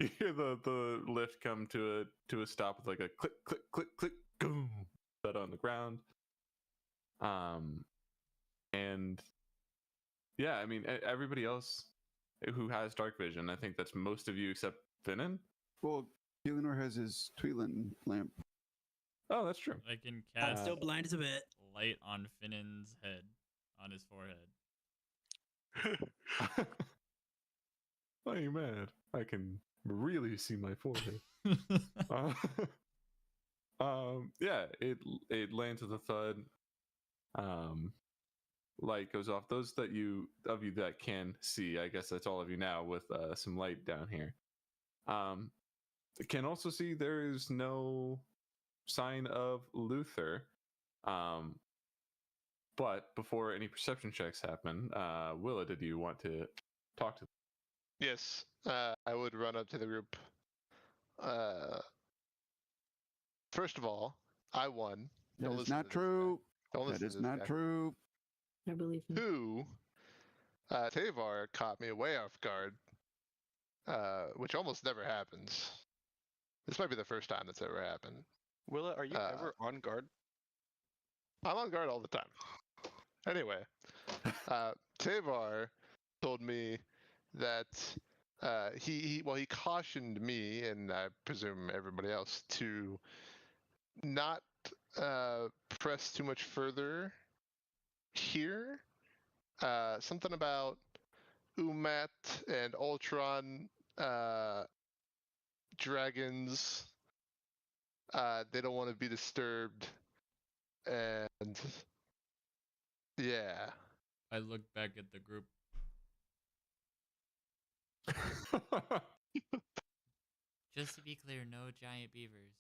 you hear the lift come to a stop with like a click, click, click, click, boom, thud on the ground. And yeah, I mean, everybody else who has dark vision, I think that's most of you except Finnan. Well, Keelanor has his Tweelan lamp. Oh, that's true. I can I'm cast still blind as a bit. light on Finnan's head, on his forehead. Why are you mad? I can really see my forehead. Yeah, it lands with a thud. Light goes off. Those of you that can see, I guess that's all of you now with some light down here. Can also see there is no sign of Luther. But before any perception checks happen, Willa, did you want to talk to them? Yes, I would run up to the group. First of all, I won. That Don't is listen not to this true. guy. Don't That listen is to this not guy. true. I believe him. Two, Tavar caught me way off guard, which almost never happens. This might be the first time that's ever happened. Willa, are you ever on guard? I'm on guard all the time. Anyway, Tavar told me that he cautioned me, and I presume everybody else, to not press too much further here. Something about Umat and Ultron dragons. They don't want to be disturbed, and yeah. I look back at the group. Just to be clear, no giant beavers.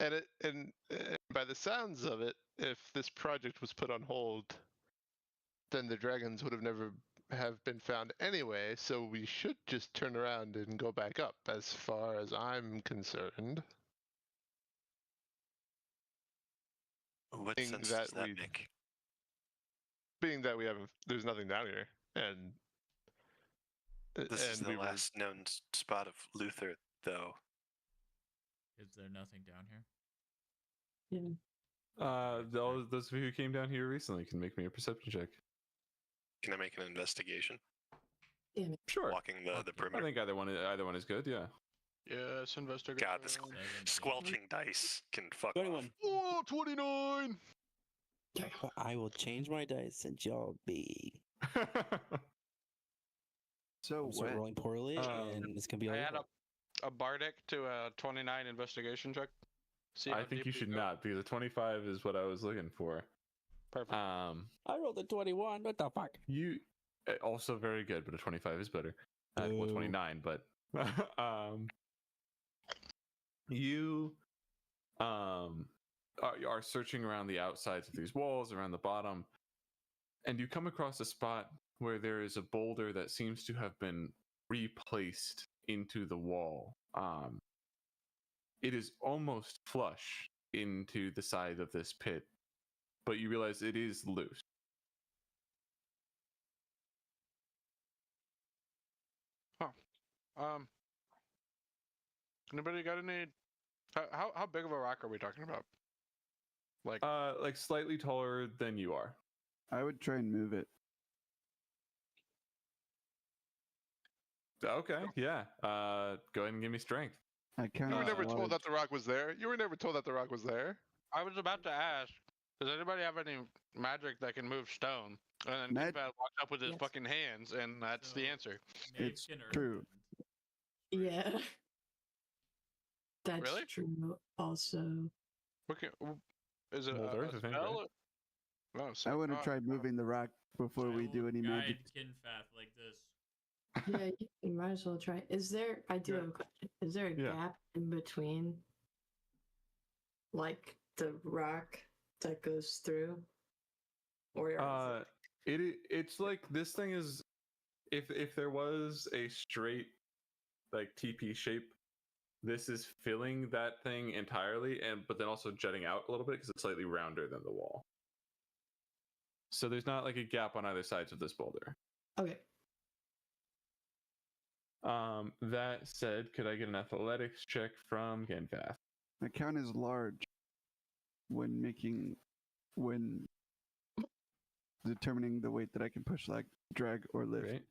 And by the sounds of it, if this project was put on hold, then the dragons would have never have been found anyway. So we should just turn around and go back up, as far as I'm concerned. What Being sense that does that we- make? Being that there's nothing down here, and This is the we were last known spot of Luther, though. Is there nothing down here? Yeah. Those of you who came down here recently can make me a perception check. Can I make an investigation? Sure. Walking the I perimeter. think either one is good. Yeah. Yes, investigate. God, this 17. squelching dice can fuck 21. Oh, 29! I will change my dice and y'all be. So I'm start wet. rolling poorly, and it's gonna be all I add yellow. a bardic to a 29 investigation check. See I how think deep you we should go. not, because a 25 is what I was looking for. Perfect. I rolled a 21. What the fuck? You also very good, but a 25 is better. Well, Boo. 29, but you are searching around the outsides of these walls, around the bottom, and you come across a spot where there is a boulder that seems to have been replaced into the wall. It is almost flush into the side of this pit, but you realize it is loose. Anybody got any? How big of a rock are we talking about? Like slightly taller than you are. I would try and move it. Okay, yeah. Go ahead and give me strength. I count You were as never told large. that the rock was there. You were never told that the rock was there. I was about to ask, does anybody have any magic that can move stone? And then Mag- Kidpad walked up with his Yes. fucking hands, and that's the So- answer. Maeve It's can earn true. wind. Yeah. That's Really? true. Also, What can, is it Mold a Earth, I think, spell? right? Oh, I sick. want to Oh, try moving the rock before we do any magic. Kinfath like this. yeah, you might as well try. Is there? I do Yeah. have a question. Is there a Yeah. gap in between, like the rock that goes through, or It's like this thing is, if there was a straight like TP shape, this is filling that thing entirely, but then also jutting out a little bit because it's slightly rounder than the wall. So there's not like a gap on either sides of this boulder. okay? That said, could I get an athletics check from Genfath? I count as large when determining the weight that I can push, like drag or lift. Great.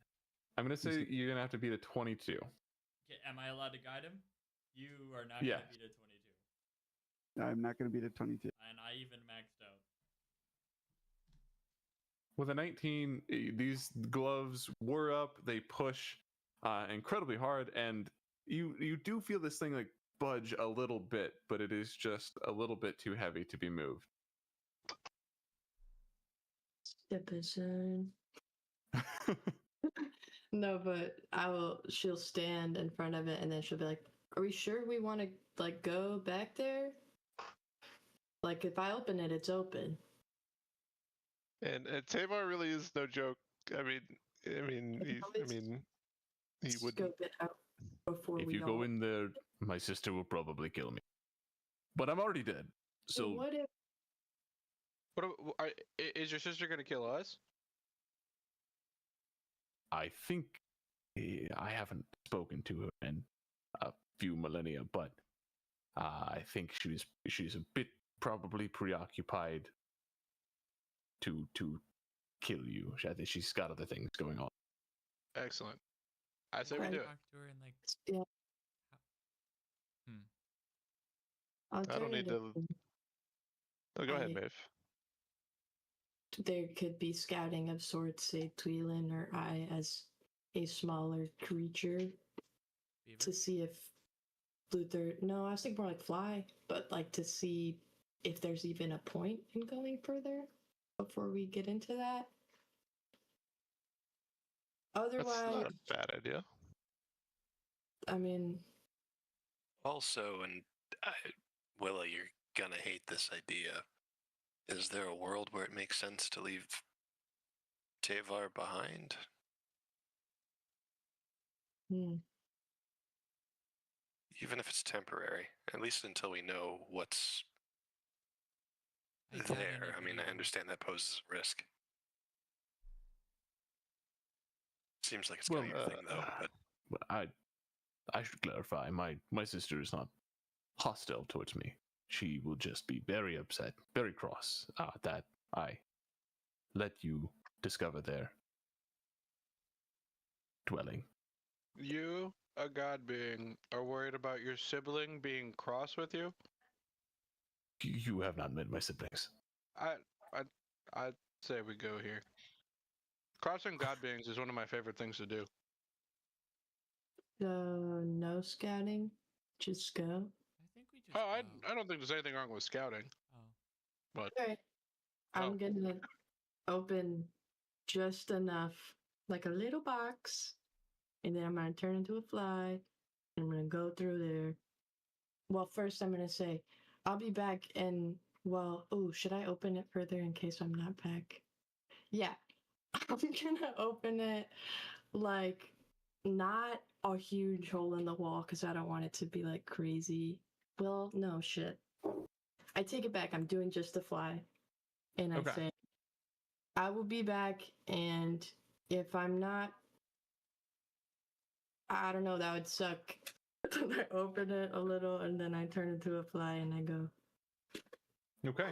I'm gonna say you're gonna have to beat a 22. Okay, am I allowed to guide him? You are not Yeah. gonna beat a 22. I'm not going to beat a 22. And I even maxed out. With a 19, these gloves whir up, they push incredibly hard, and you do feel this thing like budge a little bit, but it is just a little bit too heavy to be moved. Step aside. No, but she'll stand in front of it and then she'll be like, "Are we sure we want to like go back there? Like if I open it, it's open." And Tamar really is no joke. I mean, he would. Scope it out before If we you go in there, my sister will probably kill me. But I'm already dead. So what if is your sister gonna kill us? I think I haven't spoken to her in a few millennia, but I think she's a bit probably preoccupied to kill you. I think she's got other things going on. Excellent. I say we Okay. do it. Talk to her and like, yeah? I don't need to. Alternatively, Oh, go ahead, I- Maeve. there could be scouting of sorts, say Tweelan or I as a smaller creature Beaver? to see if Luther. No, I was thinking more like Fly, but like to see if there's even a point in going further before we get into that. That's Otherwise, not a bad idea. I mean, Also, and Willa, you're gonna hate this idea. Is there a world where it makes sense to leave Tavar behind? Even if it's temporary, at least until we know what's I doubt there. I mean, I anybody understand that poses a risk. Seems like it's Well, kind of your thing, though. But I should clarify. My sister is not hostile towards me. She will just be very upset, very cross that I let you discover their dwelling. You, a god being, are worried about your sibling being cross with you? You have not met my siblings. I'd say we go here. Crossing god beings is one of my favorite things to do. So no scouting, just go. I think we just. Oh, go. I don't think there's anything wrong with scouting, Oh. but Okay. I'm Oh. gonna open just enough, like a little box, and then I'm gonna turn into a fly, and I'm gonna go through there. Well, first I'm gonna say, I'll be back, and well, oh, should I open it further in case I'm not back? Yeah, I'm gonna open it like not a huge hole in the wall because I don't want it to be like crazy. Well, no shit. I take it back. I'm doing just a fly, and I Okay. say, I will be back, and if I'm not, I don't know, that would suck. I open it a little, and then I turn into a fly, and I go. Okay.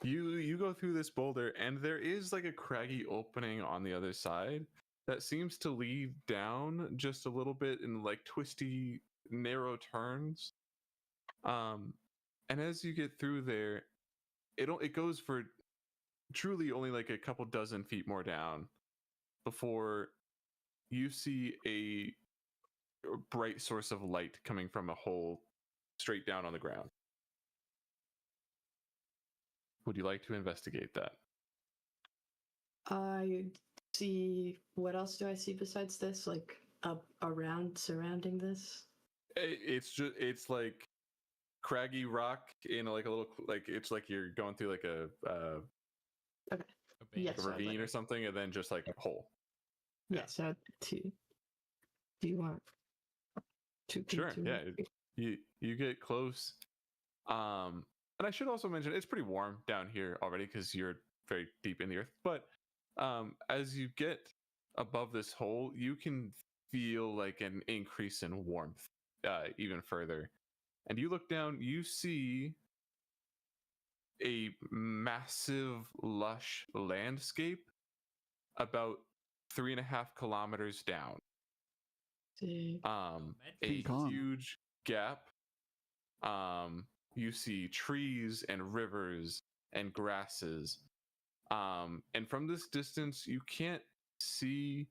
You go through this boulder, and there is like a craggy opening on the other side that seems to lead down just a little bit in like twisty, narrow turns. And as you get through there, it goes for truly only like a couple dozen feet more down before you see a bright source of light coming from a hole straight down on the ground. Would you like to investigate that? I see. What else do I see besides this? Like around, surrounding this? It's like craggy rock in like a little like it's like you're going through like a Okay. A Yes, a I'd ravine like- or something, and then just like a hole. Yes, two. Do you want two? Sure. Yeah. You get close. And I should also mention it's pretty warm down here already because you're very deep in the earth. But as you get above this hole, you can feel like an increase in warmth even further. And you look down, you see a massive, lush landscape about 3.5 kilometers down. See. A King Kong. huge gap. You see trees and rivers and grasses. And from this distance, you can't see,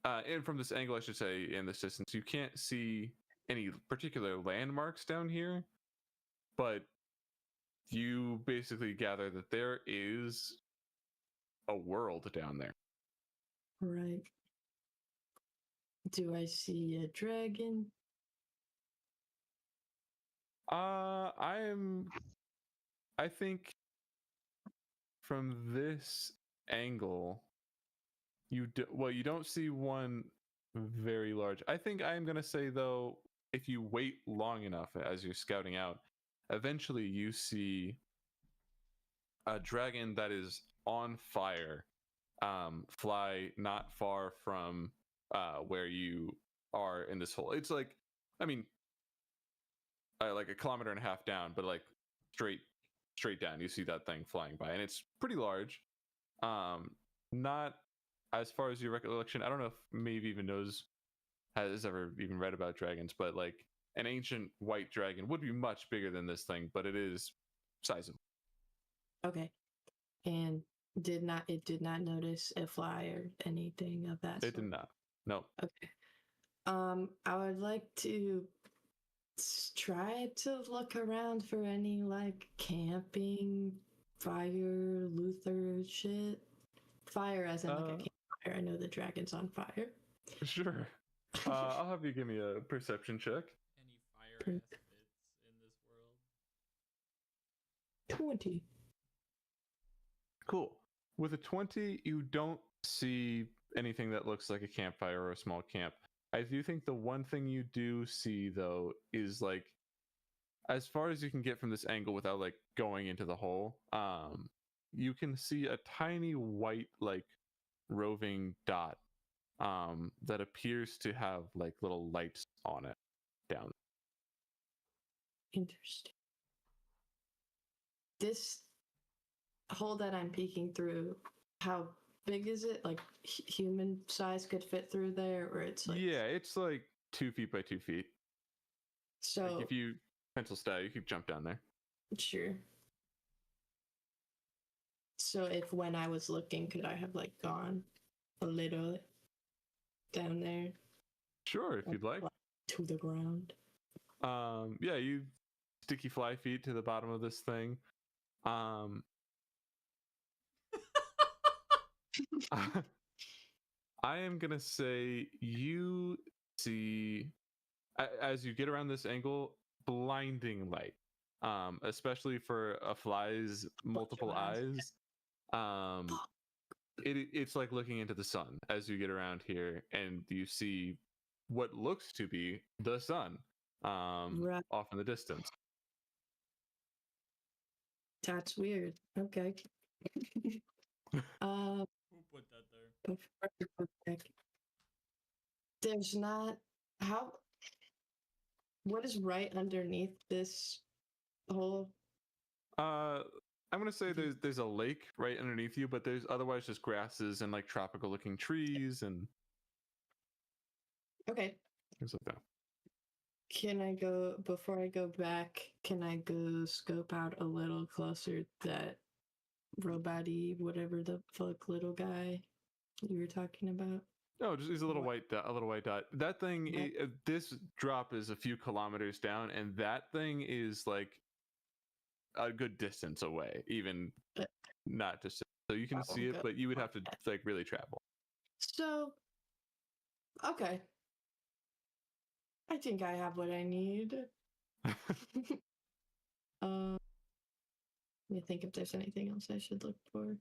and from this angle, I should say, in this distance, you can't see any particular landmarks down here, but you basically gather that there is a world down there. Right. Do I see a dragon? I think from this angle, you don't see one very large. I think I am going to say though, if you wait long enough as you're scouting out, eventually you see a dragon that is on fire fly not far from where you are in this hole. It's like, I mean, like 1.5 kilometers down, but like straight down, you see that thing flying by, and it's pretty large. Not as far as your recollection, I don't know if maybe even has ever even read about dragons, but like an ancient white dragon would be much bigger than this thing, but it is sizable. Okay. And did not notice a fly or anything of that sort? It did not. No. Okay. I would like to try to look around for any like camping, fire, Luther shit. Fire as in like a campfire. I know the dragon's on fire. Sure. I'll have you give me a perception check. Any fire ass bits in this world? 20. Cool. With a 20, you don't see anything that looks like a campfire or a small camp. I do think the one thing you do see, though, is like, as far as you can get from this angle without like going into the hole, you can see a tiny white, like, roving dot that appears to have like little lights on it down. Interesting. This hole that I'm peeking through, how big is it? Like human size could fit through there, or it's like Yeah, it's like 2 feet by 2 feet. so. Like if you pencil style, you could jump down there. Sure. So if when I was looking, could I have like gone a little down there? Sure, if you'd like. To the ground. Yeah, you sticky fly feet to the bottom of this thing. I am gonna say you see, as you get around this angle, blinding light. Especially for a fly's multiple eyes. It's like looking into the sun as you get around here, and you see what looks to be the sun Right. off in the distance. That's weird. Okay. Who put that there? Before I go back, there's not how. What is right underneath this hole? I'm gonna say there's a lake right underneath you, but there's otherwise just grasses and like tropical looking trees and Okay. things like that. Can I go before I go back? Can I go scope out a little closer that robot-y, whatever the fuck little guy you were talking about? No, just he's a little What? white dot. A little white dot. That thing. What? This drop is a few kilometers down, and that thing is like a good distance away. Even not just so you can see it, but you would have to like really travel. So, okay. I think I have what I need. Let me think if there's anything else I should look for.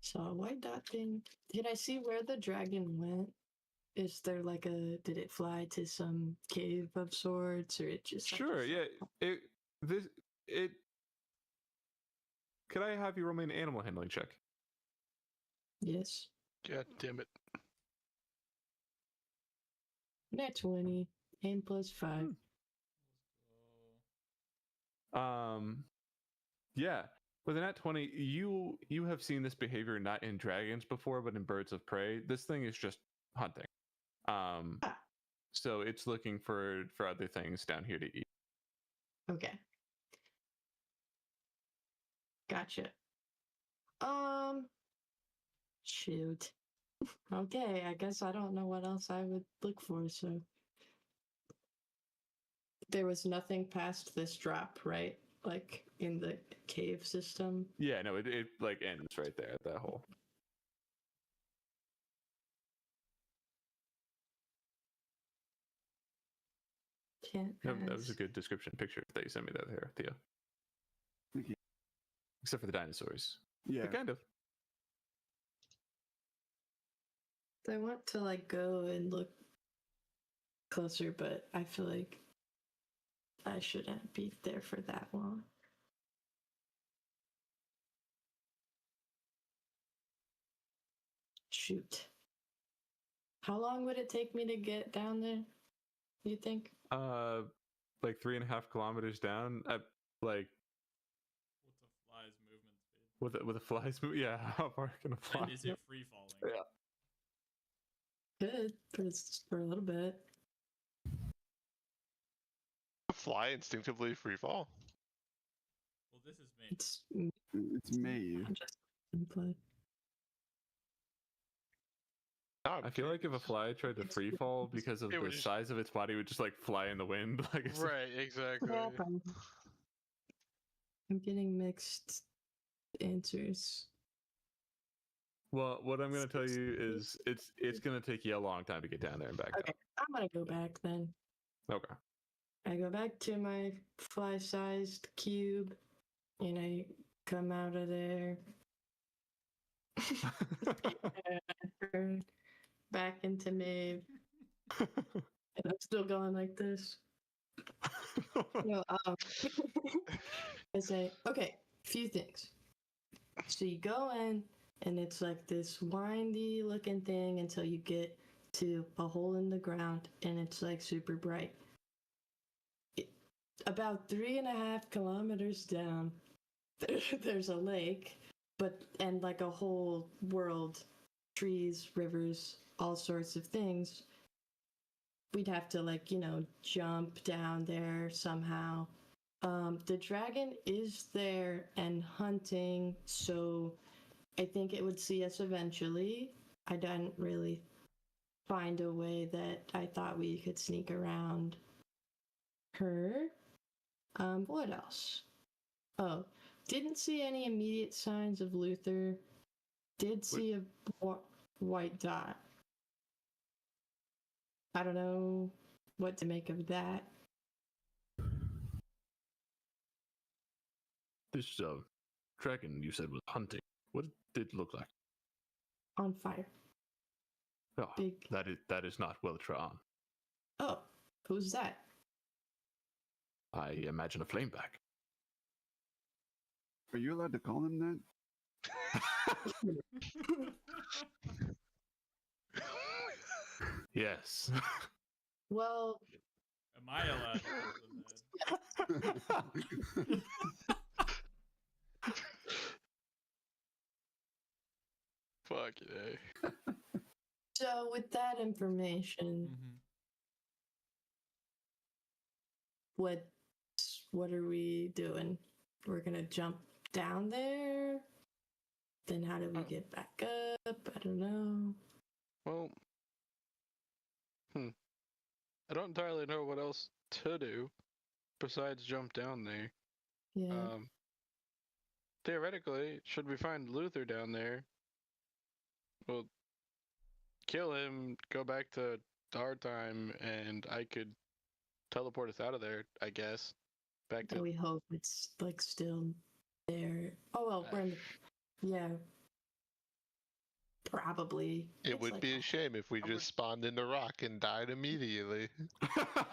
So a white dot thing. Did I see where the dragon went? Is there like did it fly to some cave of sorts, or it just Sure. Yeah. It. Could I have you roll me an animal handling check? Yes. God damn it. Net 20 and plus 5. Yeah. With a nat 20, you have seen this behavior not in dragons before, but in birds of prey. This thing is just hunting. So it's looking for other things down here to eat. Okay. Gotcha. Shoot. Okay, I guess I don't know what else I would look for, so. There was nothing past this drop, right? Like in the cave system? Yeah, no, it like ends right there at that hole. Can't That was a good description picture that you sent me that there, Theo. Thank you. Except for the dinosaurs. Yeah. But kind of. I want to like go and look closer, but I feel like I shouldn't be there for that long. Shoot. How long would it take me to get down there, you think? Like 3.5 kilometers down at like What's a fly's movement speed? with a fly's move. Yeah, how far can a fly? And is it free falling? Yeah. Good, for a little bit. Fly instinctively free fall. Well, this is me. It's May. Just play. I feel like if a fly tried to free fall because of It would the just- size of its body, it would just like fly in the wind. Like it's Right, exactly. Yeah, probably. I'm getting mixed answers. Well, what I'm gonna tell you is it's gonna take you a long time to get down there and back Okay, I'm gonna go back then. up. Okay. I go back to my fly-sized cube, and I come out of there. And back into Maeve, and I'm still going like this. No, I say, okay, few things. So you go in, and it's like this windy looking thing until you get to a hole in the ground, and it's like super bright. About 3.5 kilometers down, there's a lake, and like a whole world, trees, rivers, all sorts of things. We'd have to like, jump down there somehow. The dragon is there and hunting, so I think it would see us eventually. I didn't really find a way that I thought we could sneak around her. What else? Oh, didn't see any immediate signs of Luther. Did see a white dot. I don't know what to make of that. This dragon you said was hunting. What did it look like? On fire. Oh, Big. that is not Weltron. Oh, who's that? I imagine a flameback. Are you allowed to call him that? Yes. Well, Am I allowed to call them that? Fuck yeah. so with that information, what are we doing? We're gonna jump down there? Then how do we get back up? I don't know. Well, I don't entirely know what else to do besides jump down there. Yeah. Theoretically, should we find Luther down there, we'll kill him, go back to our time, and I could teleport us out of there, I guess. Back to we hope it's like still there. Oh well, we're in the, yeah. Probably. It It's would like be a shame if we just spawned in the rock and died immediately. I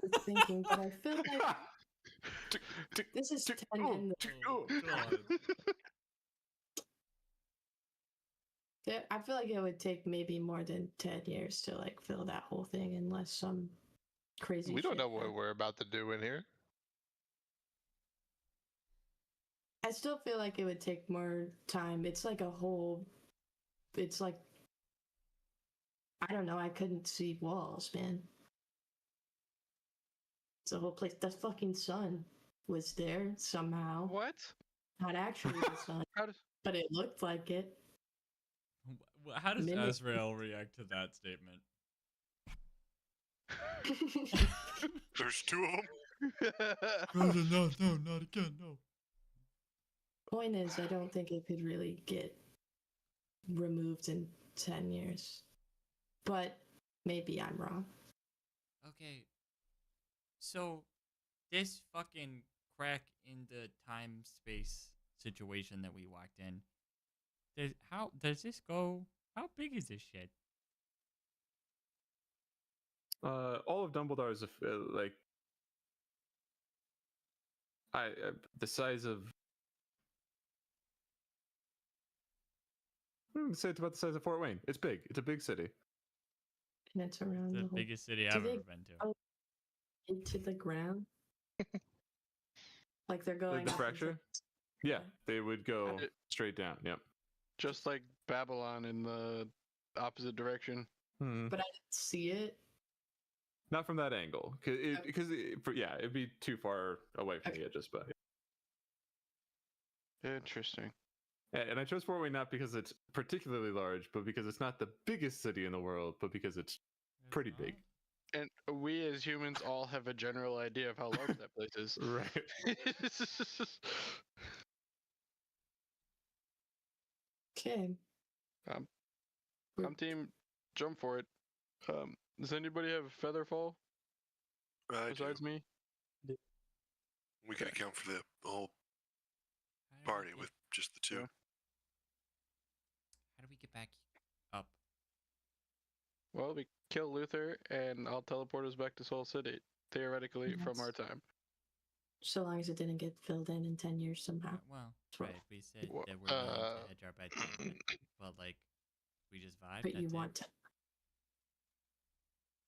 was thinking, but I feel like this is 10 in the Yeah, I feel like it would take maybe more than 10 years to like fill that whole thing unless some crazy We don't shit know what happens. we're about to do in here. I still feel like it would take more time. It's like a whole it's like I don't know, I couldn't see walls, man. It's a whole place. The fucking sun was there somehow. What? Not actually the sun, How does... but it looked like it. How does Minute. Azrael react to that statement? There's two of them. No, not again, no. Point is, I don't think it could really get removed in 10 years. But maybe I'm wrong. Okay. So, this fucking crack in the time-space situation that we walked in, how does this go? How big is this shit? All of Dumbledore is like the size of. Say it's about the size of Fort Wayne. It's big. It's a big city. And it's around The the whole biggest city Do I've they ever been to. go into the ground. Like they're going The up fracture? into- Yeah, they would go It- straight down. Yep. Just like Babylon in the opposite direction. But I didn't see it. Not from that angle, because it'd be too far away from the edges. But Interesting. and I chose Fort Wayne not because it's particularly large, but because it's not the biggest city in the world, but because it's pretty big. And we as humans all have a general idea of how large that place is. Right. Okay. I'm team jump for it. Does anybody have Featherfall I do. besides me? We can account for the whole party with just the two. Yeah. How do we get back up? Well, we kill Luther, and I'll teleport us back to Soul City, theoretically, from Yes. our time. So long as it didn't get filled in 10 years somehow. Well, Twelve. right. We said Wha- that we're willing to hedge our bets, but like, we just vibe. But That's you it. want to.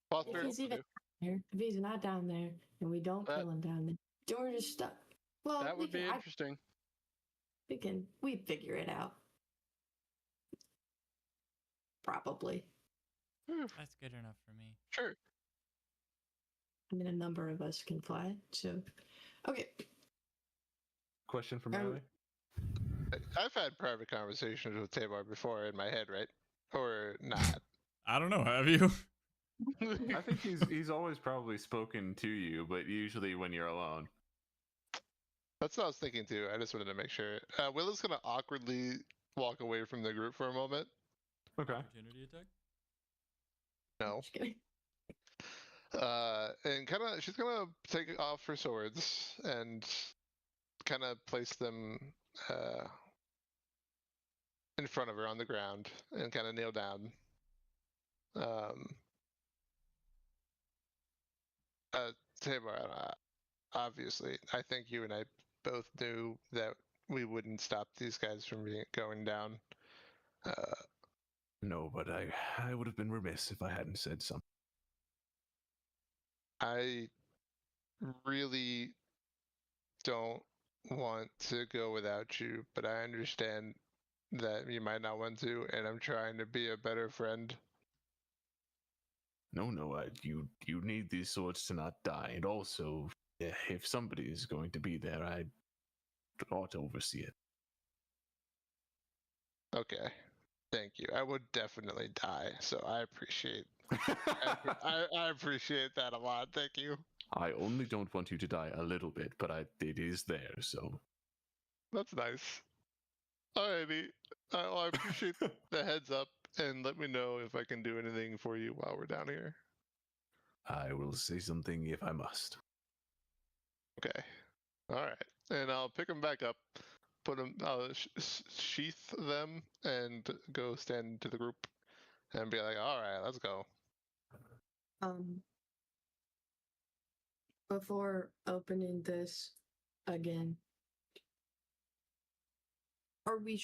Foster, If he's even down there, if he's not down there, and we don't That- kill him down there, George is stuck. Well, That would be interesting. we'd figure it out. Probably. That's good enough for me. Sure. I mean, a number of us can fly, so. Okay. Question from Um, Riley. I've had private conversations with Tamar before in my head, right? or not? I don't know. Have you? I think he's always probably spoken to you, but usually when you're alone. That's what I was thinking too. I just wanted to make sure. Willow's gonna awkwardly walk away from the group for a moment. Okay. Opportunity attack. No. Just kidding. And she's gonna take off her swords and kind of place them in front of her on the ground and kind of kneel down. Tamar, obviously, I think you and I both knew that we wouldn't stop these guys from going down. No, but I would have been remiss if I hadn't said something. I really don't want to go without you, but I understand that you might not want to, and I'm trying to be a better friend. No, you need these swords to not die, and also, if somebody is going to be there, I ought to oversee it. Okay, thank you. I would definitely die, so I appreciate. I appreciate that a lot. Thank you. I only don't want you to die a little bit, but it is there, so. That's nice. Alrighty. Well, I appreciate the heads up, and let me know if I can do anything for you while we're down here. I will say something if I must. Okay. Alright. And I'll pick them back up, put them, I'll sheath them, and go stand to the group and be like, alright, let's go. Before opening this again, are we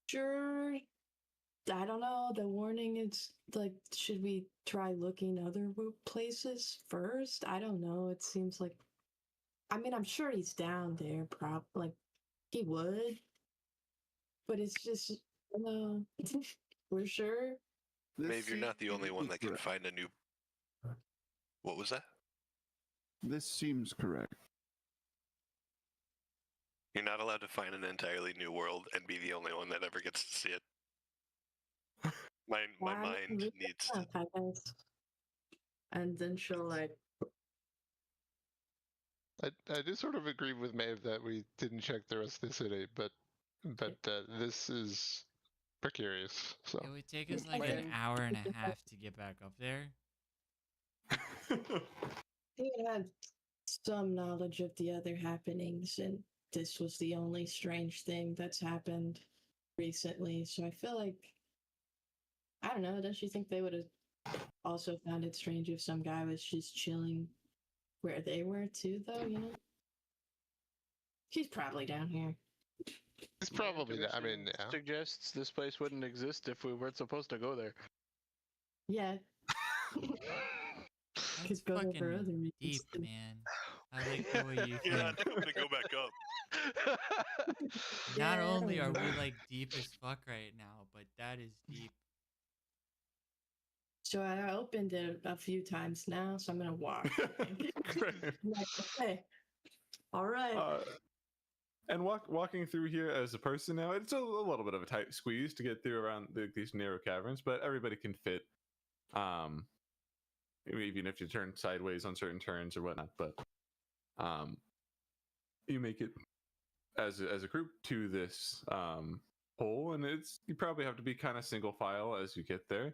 sure? I don't know. The warning is like, should we try looking other places first? I don't know. It seems like, I mean, I'm sure he's down there, like he would, but it's just, no, we're sure. Maybe you're not the only one that can find a new. What was that? This seems correct. You're not allowed to find an entirely new world and be the only one that ever gets to see it. My mind needs to. I guess. And then she'll like. I do sort of agree with Maeve that we didn't check the rest of the city, but this is precarious. So It would take us like an hour and a half to get back up there. He had some knowledge of the other happenings, and this was the only strange thing that's happened recently. So I feel like, I don't know, don't you think they would have also found it strange if some guy was just chilling where they were too, though, you know? He's probably down here. it's probably that. I mean, yeah. Suggests this place wouldn't exist if we weren't supposed to go there. Yeah. That's go over fucking other reasons deep, too. man. I like the way you You're think. not going to go back up. Not only are we Yeah. like deep as fuck right now, but that is deep. So I opened it a few times now, so I'm gonna walk. Great. Like, okay. All right. And walking through here as a person now, it's a little bit of a tight squeeze to get through around these narrow caverns, but everybody can fit. Even if you turn sideways on certain turns or whatnot, but you make it as a group to this hole, and you probably have to be kind of single file as you get there.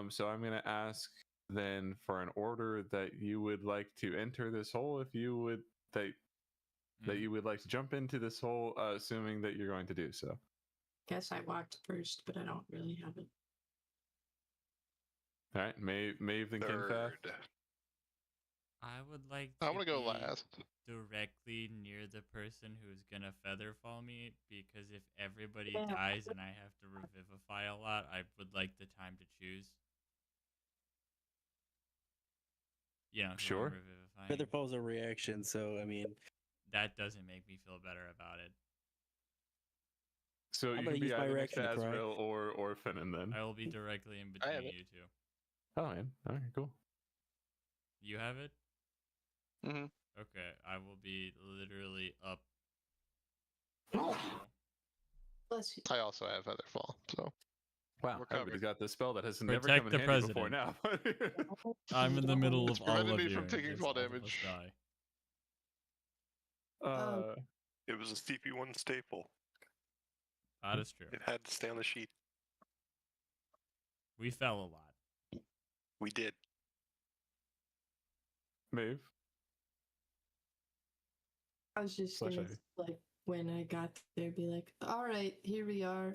So I'm gonna ask then for an order that you would like to enter this hole, if you would that you would like to jump into this hole, assuming that you're going to do so. Guess I walked first, but I don't really have it. All right, Maeve then Kinfath. Third. I would like I to want to go be last. directly near the person who's gonna feather fall me, because if everybody Yeah. dies and I have to revivify a lot, I would like the time to choose. You know, who I'm Sure. revivifying. Feather fall's a reaction, so I mean, That doesn't make me feel better about it. So I'm you gonna can be use my either reaction to cry. Azrael or Finnan then. I will be directly in I have between it. you two. Oh man, all right, cool. You have it? Mm-hmm. Okay, I will be literally up. Bless you. I also have Featherfall, so Wow, We're everybody's covered. got this spell that has never Protect come in the handy before now. I'm in the middle It's of all prevented of me you. from in taking case fall all of us damage. die. It was a CP1 staple. That is true. It had to stay on the sheet. We fell a lot. We did. Maeve. I was just Slash gonna Ivy. like when I got there, be like, all right, here we are.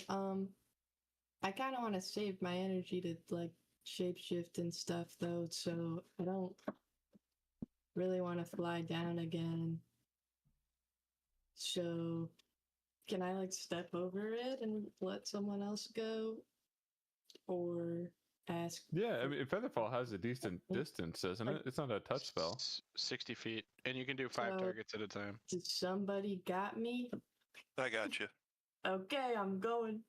I kind of want to save my energy to like shapeshift and stuff though, so I don't really want to fly down again. So can I like step over it and let someone else go, or ask? Yeah, I mean, Featherfall has a decent distance, doesn't it? It's not a touch spell. 60 feet, and you can do 5 So- targets at a time. Did somebody got me? I got you. Okay, I'm going.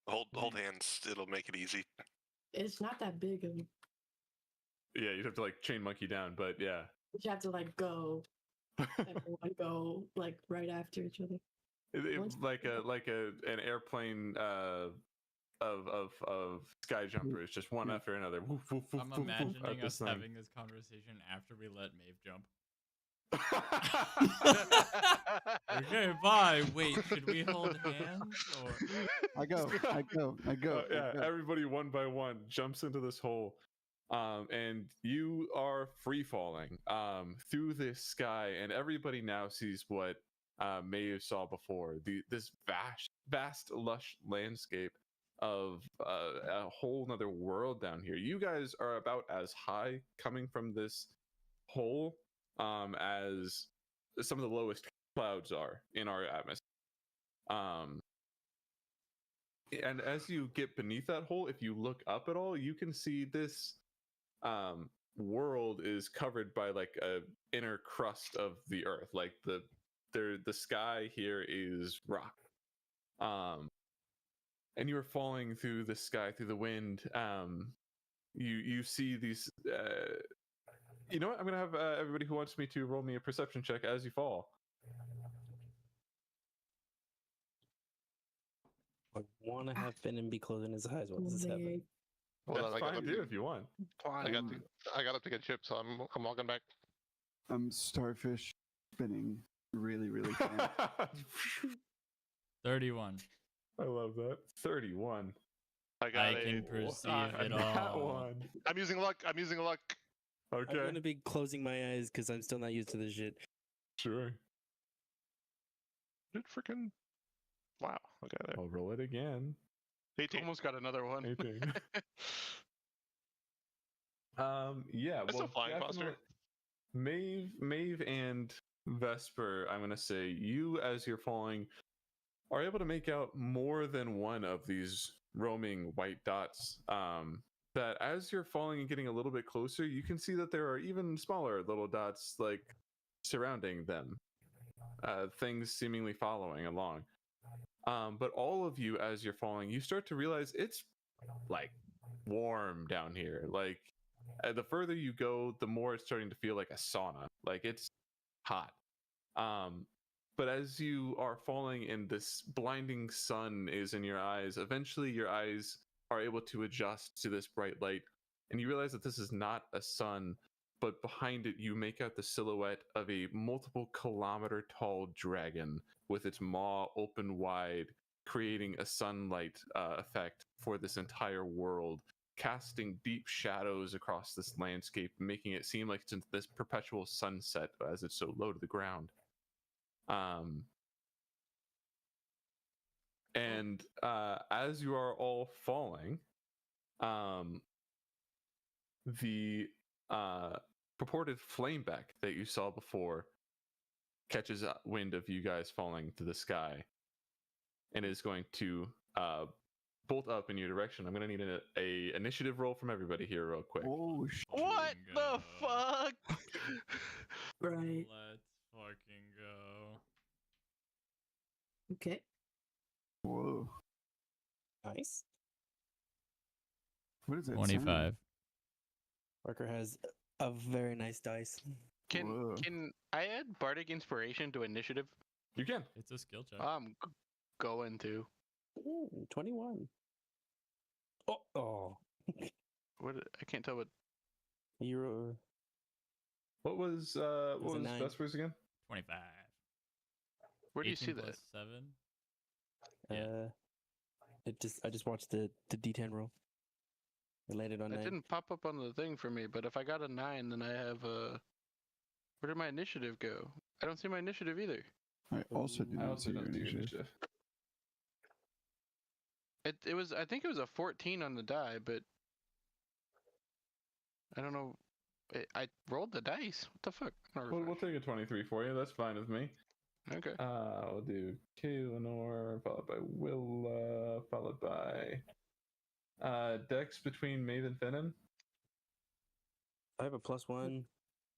Hold hands. It'll make it easy. It's not that big of a. Yeah, you'd have to like chain monkey down, but yeah. You have to like go. Everyone go like right after each other. Once- Like an airplane of sky jumpers, just one after another. Woof, woof, woof, I'm woof, woof, imagining at this us thing. having this conversation after we let Maeve jump. Okay, bye. Wait, should we hold hands or? I go. Yeah, everybody one by one jumps into this hole, and you are free falling through this sky, and everybody now sees what Maeve saw before. This vast, lush landscape of a whole nother world down here. You guys are about as high coming from this hole as some of the lowest clouds are in our atmosphere. And as you get beneath that hole, if you look up at all, you can see this world is covered by like a inner crust of the earth. Like the sky here is rock. And you are falling through the sky, through the wind. You see these. You know what? I'm gonna have everybody who wants me to roll me a perception check as you fall. I want to have Finn and be closing his eyes while this is happening. Hold That's on, I got fine up too to, if you want. I got up to get chips, so I'm walking back. I'm starfish spinning really, really fast. 31. I love that. 31. I got I can perceive it That all. one. I'm using luck. I'm using luck. I'm Okay. gonna be closing my eyes because I'm still not used to this shit. Sure. It freaking. Wow. Okay. There. I'll roll it again. 18. Almost got another one. 18. Yeah. That's well, a flying definitely- foster. Maeve and Vesper, I'm gonna say, you as you're falling are able to make out more than one of these roaming white dots. That as you're falling and getting a little bit closer, you can see that there are even smaller little dots like surrounding them. Things seemingly following along. But all of you, as you're falling, you start to realize it's like warm down here. Like the further you go, the more it's starting to feel like a sauna. Like it's hot. But as you are falling and this blinding sun is in your eyes, eventually your eyes are able to adjust to this bright light, and you realize that this is not a sun, but behind it you make out the silhouette of a multiple kilometer tall dragon with its maw open wide, creating a sunlight effect for this entire world, casting deep shadows across this landscape, making it seem like it's in this perpetual sunset as it's so low to the ground. And as you are all falling, the purported flameback that you saw before catches wind of you guys falling to the sky and is going to bolt up in your direction. I'm going to need a initiative roll from everybody here real quick. Oh, sh- What the fuck? Right. Let's fucking go. Okay. whoa. Nice. What is that? 25. Parker has a very nice dice. Whoa. Can I add bardic inspiration to initiative? You can. It's a skill check. I'm going to. Ooh, 21. Oh. What? I can't tell what. You're What was a nine. Vesper's again? 25. Where do you 18 see plus that? 7. Yeah. I just watched the D10 roll. It landed on It 9. didn't pop up on the thing for me, but if I got a 9, then I have a. Where did my initiative go? I don't see my initiative either. I also do I not also see your don't see your initiative. It was. I think it was a 14 on the die, but I don't know. I rolled the dice. What the fuck? We'll take a 23 for you. That's fine with me. Okay. We'll do Kaelinor, followed by Willa, followed by Dex between Maeve and Finnan. I have a +1.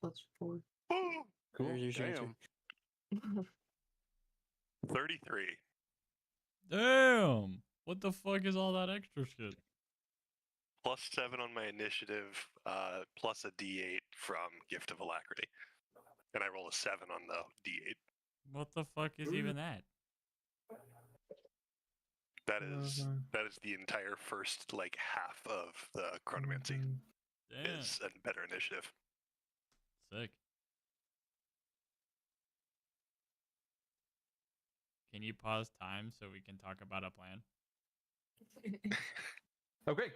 +4. Cool. There's your answer. Damn. 33. Damn! What the fuck is all that extra shit? +7 on my initiative, plus a D8 from Gift of Alacrity. And I roll a 7 on the D8. What the fuck is even that? That is the entire first like half of the chronomancy Damn. is a better initiative. Sick. Can you pause time so we can talk about a plan? Okay,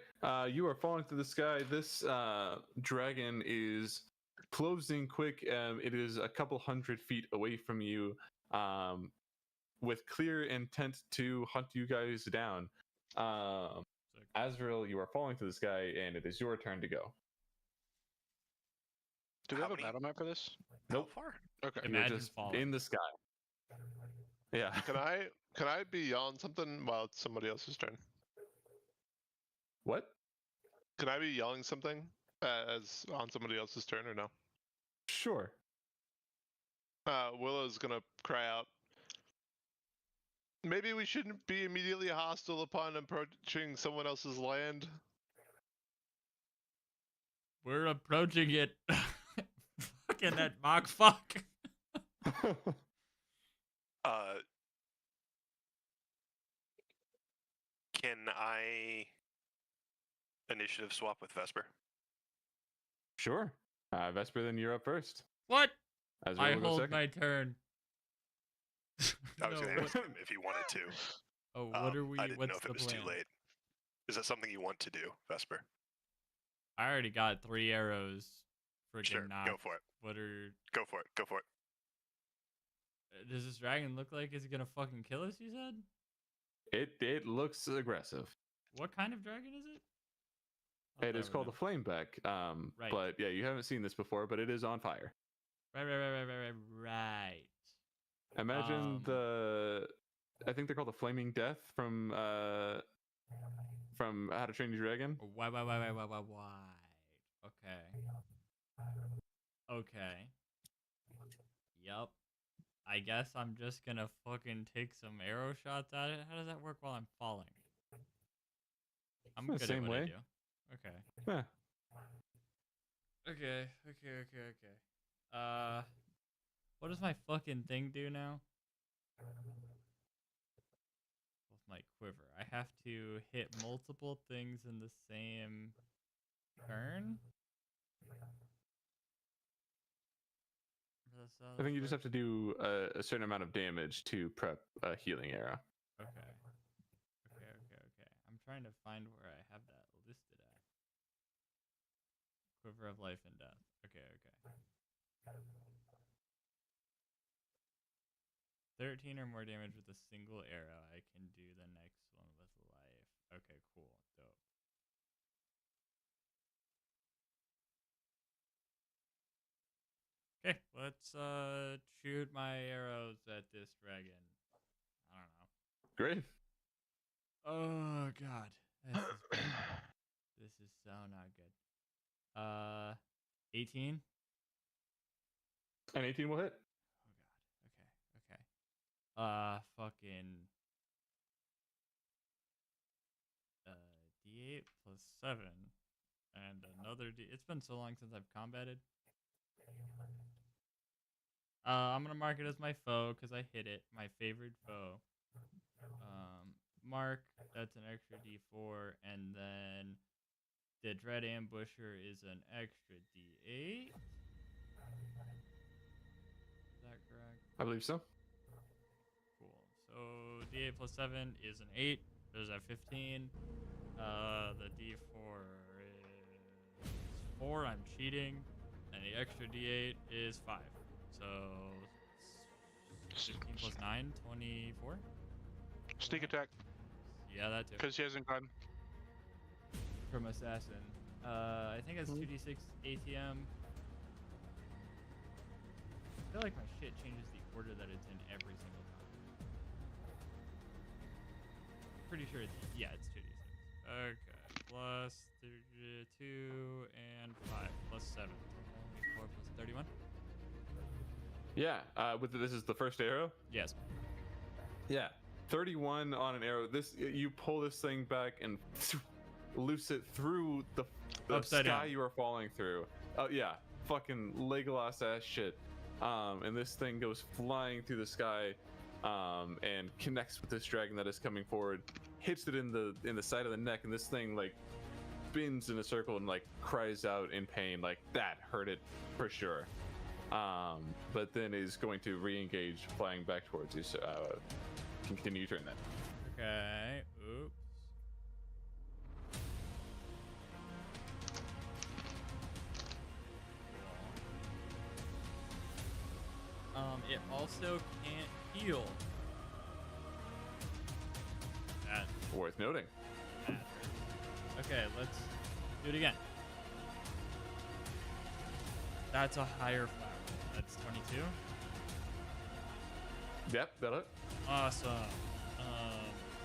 you are falling through the sky. This dragon is closing quick. It is a couple hundred feet away from you, with clear intent to hunt you guys down. Azrael, you are falling through the sky, and it is your turn to go. Do we How have a many- battle map for this? Nope. How far? Okay. You're Imagine just falling. in the sky. Yeah. Can I be yelling something while it's somebody else's turn? What? Can I be yelling something as on somebody else's turn or no? Sure. Willow's gonna cry out. Maybe we shouldn't be immediately hostile upon approaching someone else's land. We're approaching it. Fucking that mock fuck. Can I initiative swap with Vesper? Sure. Vesper, then you're up first. What? Azrael I will go hold second. my turn. I was No, going to what- ask him if he wanted to. Oh, what are we? I didn't What's know if the it was plan? too late. Is that something you want to do, Vesper? I already got 3 arrows. Freaking Sure, knocked. go for it. What are? Go for it. Go for it. Does this dragon look like it's gonna fucking kill us? You said. It looks aggressive. What kind of dragon is it? I'll It is never called know. a flameback. Right. But yeah, you haven't seen this before, but it is on fire. Right. Imagine I think they're called the Flaming Death from How to Train Your Dragon. Why? Okay. Okay. Yup. I guess I'm just gonna fucking take some arrow shots at it. How does that work while I'm falling? I'm The good at same what I way. do. Okay. Yeah. Okay. What does my fucking thing do now? With my quiver, I have to hit multiple things in the same turn. I think you just have to do a certain amount of damage to prep a healing arrow. Okay. I'm trying to find where I have that listed at. Quiver of life and death. Okay. 13 or more damage with a single arrow. I can do the next one with life. Okay, cool. Dope. Okay, let's shoot my arrows at this dragon. I don't know. Great. Oh god. This is so not good. 18? An 18 will hit. Oh god. Okay. Fucking D8 plus 7 and another D. It's been so long since I've combated. I'm gonna mark it as my foe because I hit it. My favorite foe. mark, that's an extra D4, and then the Dread Ambusher is an extra D8. Is that correct? I believe so. Cool. So D8 plus 7 is an 8. There's a 15. The D4 is 4. I'm cheating. And the extra D8 is 5. So 16 plus 9, 24. Sneak attack, Yeah, that too. because she hasn't gone. From Assassin. I think it's 2d6 ATM. I feel like my shit changes the order that it's in every single time. Pretty sure it's, yeah, it's 2d6. Okay, plus 2 and 5 plus 7. 4 plus 31. Yeah. This is the first arrow. Yes. Yeah. 31 on an arrow. You pull this thing back and loose it through the Upside sky down. you are falling through. Oh yeah, fucking Legolas ass shit. And this thing goes flying through the sky, and connects with this dragon that is coming forward, hits it in the side of the neck, and this thing like spins in a circle and like cries out in pain, like that hurt it for sure. But then is going to re-engage, flying back towards you. So continue your turn then. Okay. Oops. It also can't heal. That Worth noting. matters. Okay, let's do it again. That's a higher flower. That's 22. Yep, got it. Awesome.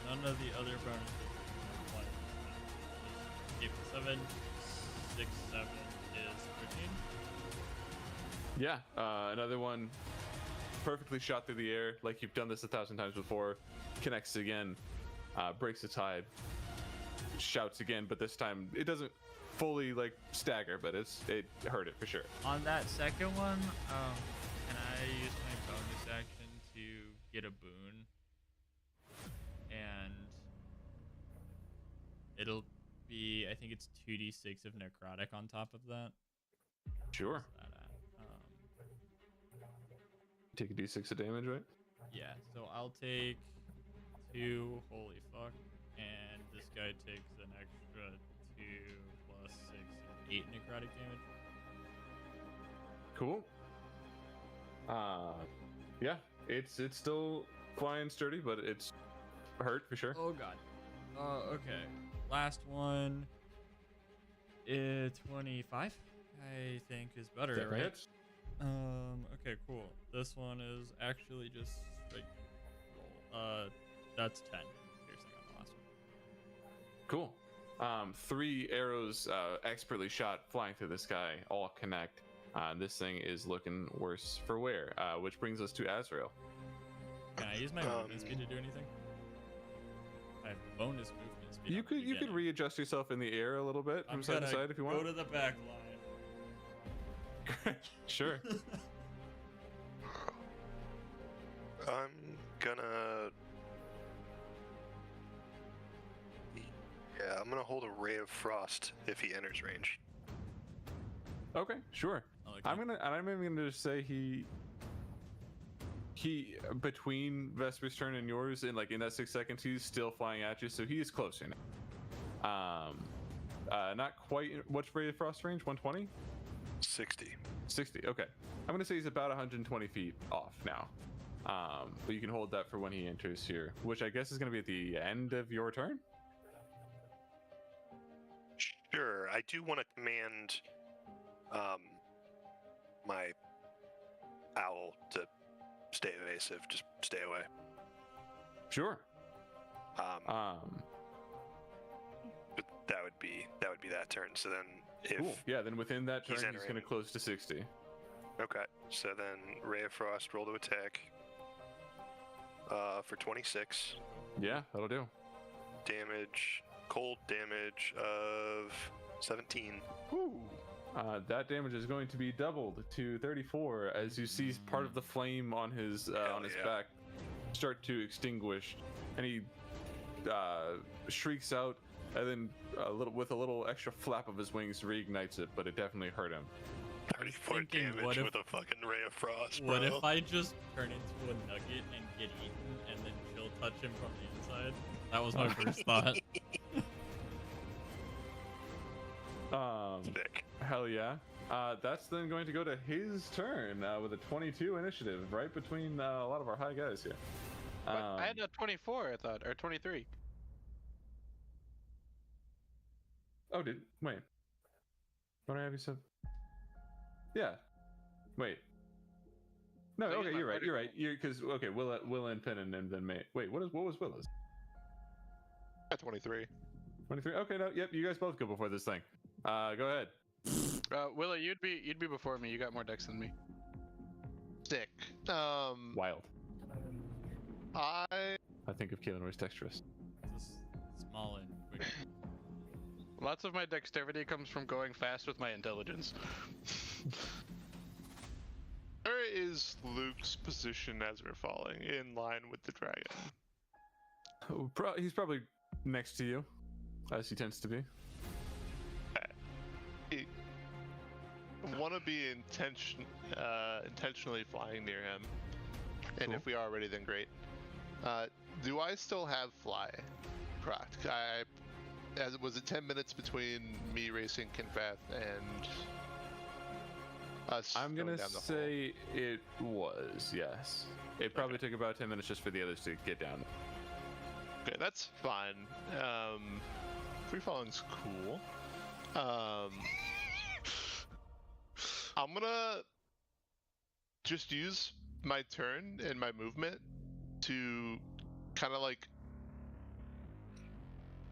None of the other bonuses. 8 plus 7, 6, 7 is 13. Yeah, another one perfectly shot through the air, like you've done this 1,000 times before. Connects again, breaks its hide, shouts again, but this time it doesn't fully like stagger, but it hurt it for sure. On that second one, can I use my bonus action to get a boon? And it'll be, I think it's 2d6 of necrotic on top of that. Sure. What's that at? Take a d6 of damage, right? Yeah, so I'll take 2, holy fuck, and this guy takes an extra 2 plus 6 is 8 necrotic damage. Cool. Yeah, it's still flying sturdy, but it's hurt for sure. Oh god. Okay. Last one. 25, I think is better, That right? hits. Okay, cool. This one is actually just straight roll. That's 10. Piercing on the last one. Cool. 3 arrows expertly shot flying through the sky, all connect. This thing is looking worse for wear, which brings us to Azrael. Can I use my movement speed to do anything? I have bonus movement speed. You on the could beginning. readjust yourself in the air a little bit from I'm side to gonna side if you want. Go to the back line. Sure. I'm gonna. Yeah, I'm gonna hold a ray of frost if he enters range. Okay, sure. Okay. I'm even gonna just say he between Vesper's turn and yours, in that 6 seconds, he's still flying at you, so he is closer now. Not quite. What's Ray of Frost range? 120? 60. 60. Okay. I'm gonna say he's about 120 feet off now. But you can hold that for when he enters here, which I guess is gonna be at the end of your turn. Sure, I do want to command my owl to stay evasive. Just stay away. Sure. But that would be that turn. So then, if Cool. Yeah. Then within that turn, he's he's gonna entering- close to 60. okay, so then Ray of Frost, roll to attack. For 26 Yeah, that'll do. damage, cold damage of 17. Woo. That damage is going to be doubled to 34 as you see part of the flame on his Hell on his yeah. back start to extinguish, and he shrieks out, and then with a little extra flap of his wings reignites it, but it definitely hurt him. 34 thinking, damage what if- with a fucking ray of frost, bro. What if I just turn into a nugget and get eaten, and then she'll touch him from the inside? That was my first thought. Sick. Hell yeah. That's then going to go to his turn with a 22 initiative, right between a lot of our high guys here. But I had a 24, I thought, or 23. Oh, wait. What did I have you said? Yeah. Wait. No, So okay, he's you're not right. Because Willa and Penn and then May. Wait, what was Willa's? At 23. 23. Okay, no, yep, you guys both go before this thing. Go ahead. Willa, you'd be before me. You got more decks than me. Sick. Wild. I I think of Keelan dexterous. Just small and quick. Lots of my dexterity comes from going fast with my intelligence. Where is Luke's position as we're falling in line with the dragon? He's probably next to you, as he tends to be. I want to be intentionally flying near him, and Cool. if we are already, then great. Do I still have fly? Correct. Was it 10 minutes between me racing Kinfath and us? I'm gonna going down the hole? say it was, yes. It probably took about 10 minutes just for the others to get down. Okay, that's fine. Free falling's cool. I'm gonna just use my turn and my movement to kind of like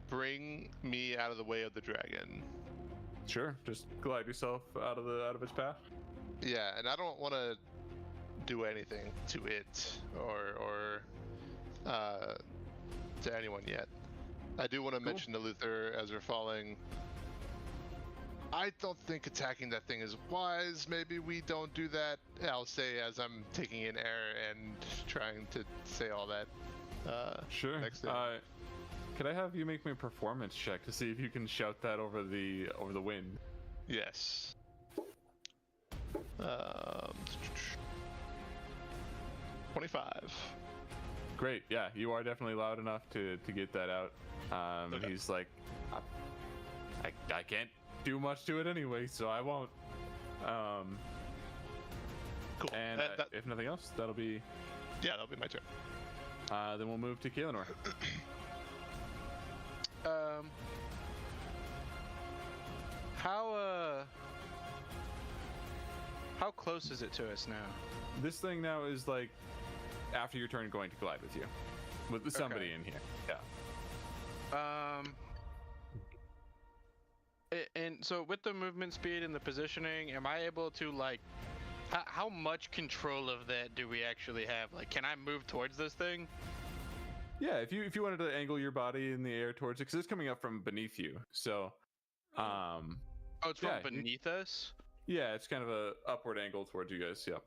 bring me out of the way of the dragon. Sure, just glide yourself out of its path. Yeah, and I don't want to do anything to it or to anyone yet. I do want to mention to Luther as we're falling, I don't think attacking that thing is wise. Maybe we don't do that. I'll say as I'm taking in air and trying to say all that. Sure. Next thing. Could I have you make me a performance check to see if you can shout that over the wind? Yes. 25. Great. Yeah, you are definitely loud enough to get that out. Okay. He's like, I can't do much to it anyway, so I won't. Cool. And if nothing else, that'll be. Yeah, that'll be my turn. Then we'll move to Kaelinor. How close is it to us now? This thing now is like after your turn going to collide with you, with somebody in here. Yeah. And so with the movement speed and the positioning, am I able to like, how much control of that do we actually have? Like, can I move towards this thing? Yeah, if you wanted to angle your body in the air towards it, because it's coming up from beneath you. So, Oh, it's from yeah, beneath us? yeah, it's kind of a upward angle towards you guys. Yeah.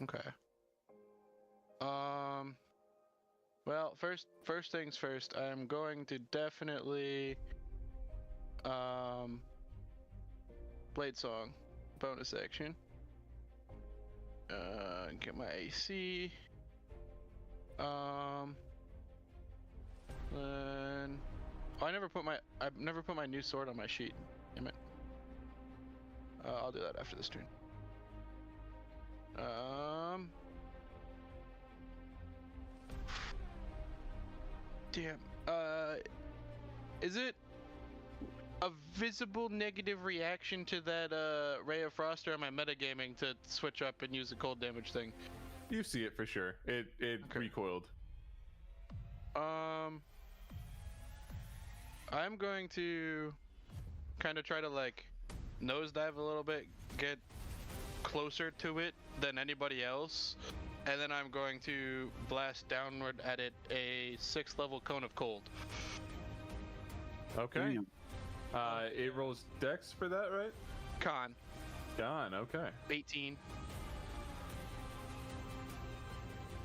Okay. Well, first things first, I'm going to definitely Blade Song bonus action. Get my AC. Then I never put my new sword on my sheet. Damn it. I'll do that after this turn. Damn. Is it a visible negative reaction to that Ray of Frost, or am I metagaming to switch up and use the cold damage thing? You see it for sure. It recoiled. I'm going to kind of try to like nosedive a little bit, get closer to it than anybody else, and then I'm going to blast downward at it a 6th level cone of cold. Okay. It rolls dex for that, right? Con. Okay. 18.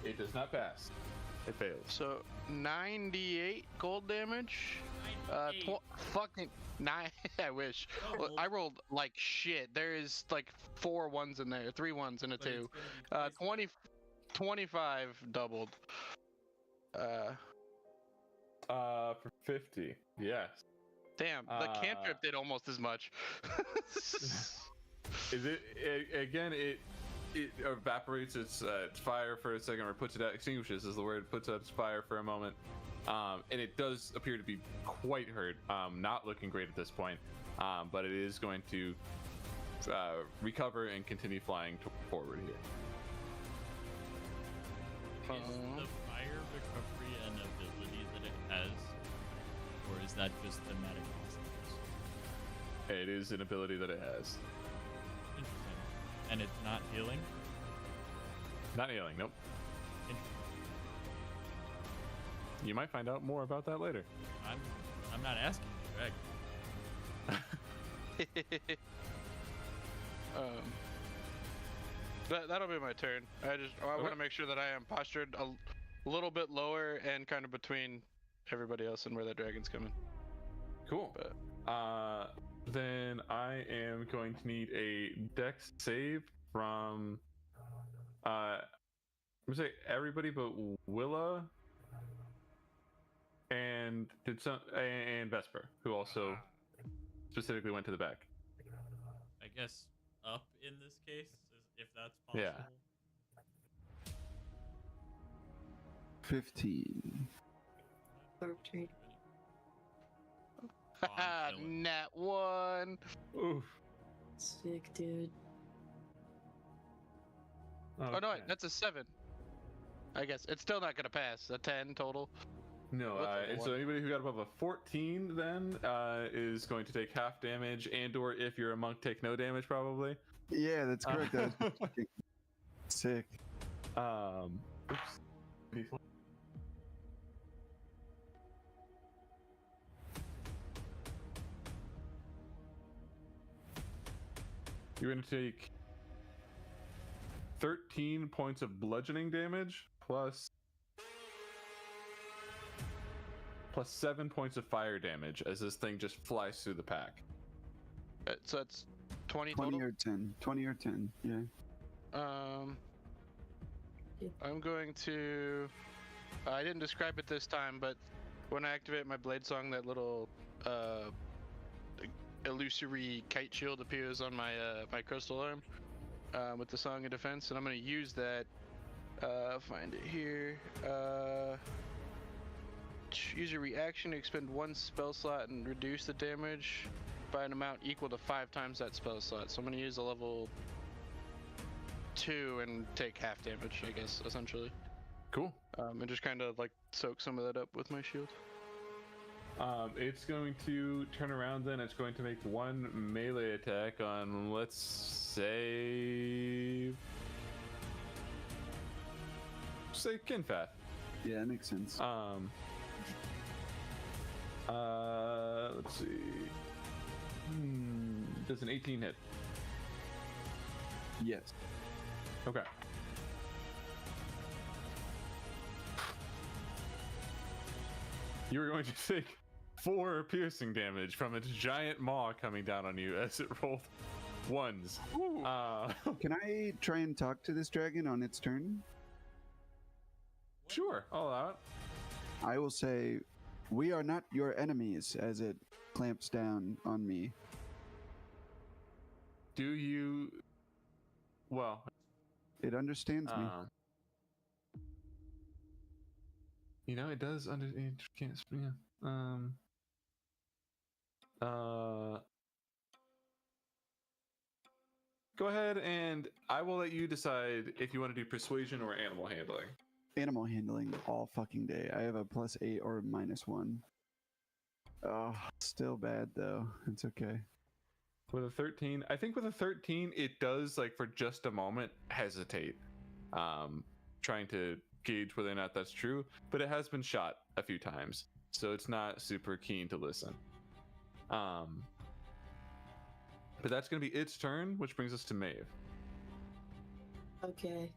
It does not pass. It fails. So 98 gold damage. 98. Fucking 9. I wish. Well, Doubled. I rolled like shit. There is like 4 ones in there, 3 ones and a But 2. it's gonna be twice 25 doubled. For 50. Yes. Damn, the cantrip did almost as much. Is it again? It evaporates its fire for a second, or puts it out. Extinguishes is the word. Puts out its fire for a moment, and it does appear to be quite hurt. Not looking great at this point, but it is going to recover and continue flying forward here. Is the fire recovery an ability that it has, or is that just thematic awesomeness? It is an ability that it has. Interesting. And it's not healing? Not healing. Nope. Interesting. You might find out more about that later. I'm not asking you, Greg. That'll be my turn. I want to make sure that I am postured a little bit lower and kind of between everybody else and where that dragon's coming. Cool. But then I am going to need a dex save from I'm gonna say everybody but Willa and Vesper, who also specifically went to the back. I guess up in this case, if that's possible. Yeah. 15. 13. Oh, I'm feeling- Nat 1. Oof. Sick, dude. Oh no, Okay. that's a 7. I guess it's still not gonna pass. A 10 total. No, What's a so one? anybody who got above a 14 then is going to take half damage, and or if you're a monk, take no damage probably. Yeah, that's correct. I was just checking. Sick. Oops. You're going to take 13 points of bludgeoning damage plus 7 points of fire damage as this thing just flies through the pack. So that's 20 20 total. or 10. 20 or 10. Yeah. I'm going to. I didn't describe it this time, but when I activate my blade song, that little illusory kite shield appears on my my crystal arm with the Song of Defense, and I'm going to use that. Find it here. Use a reaction to expend 1 spell slot and reduce the damage by an amount equal to 5 times that spell slot. So I'm going to use a level 2 and take half damage, I guess, essentially. Cool. And just kind of like soak some of that up with my shield. It's going to turn around then. It's going to make 1 melee attack on, let's say Kinfath. Yeah, that makes sense. Let's see. Does an 18 hit? Yes. Okay. You're going to take 4 piercing damage from its giant maw coming down on you as it rolled ones. Can I try and talk to this dragon on its turn? Sure, I'll allow it. I will say, "We are not your enemies," as it clamps down on me. Do you? Well, It understands me. You know, it does under. It can't. Yeah. Go ahead, and I will let you decide if you want to do persuasion or animal handling. Animal handling all fucking day. I have a +8 or -1. Oh, still bad though. It's okay. With a 13, I think with a 13, it does, like, for just a moment, hesitate. Trying to gauge whether or not that's true, but it has been shot a few times, so it's not super keen to listen. But that's going to be its turn, which brings us to Maeve. Okay.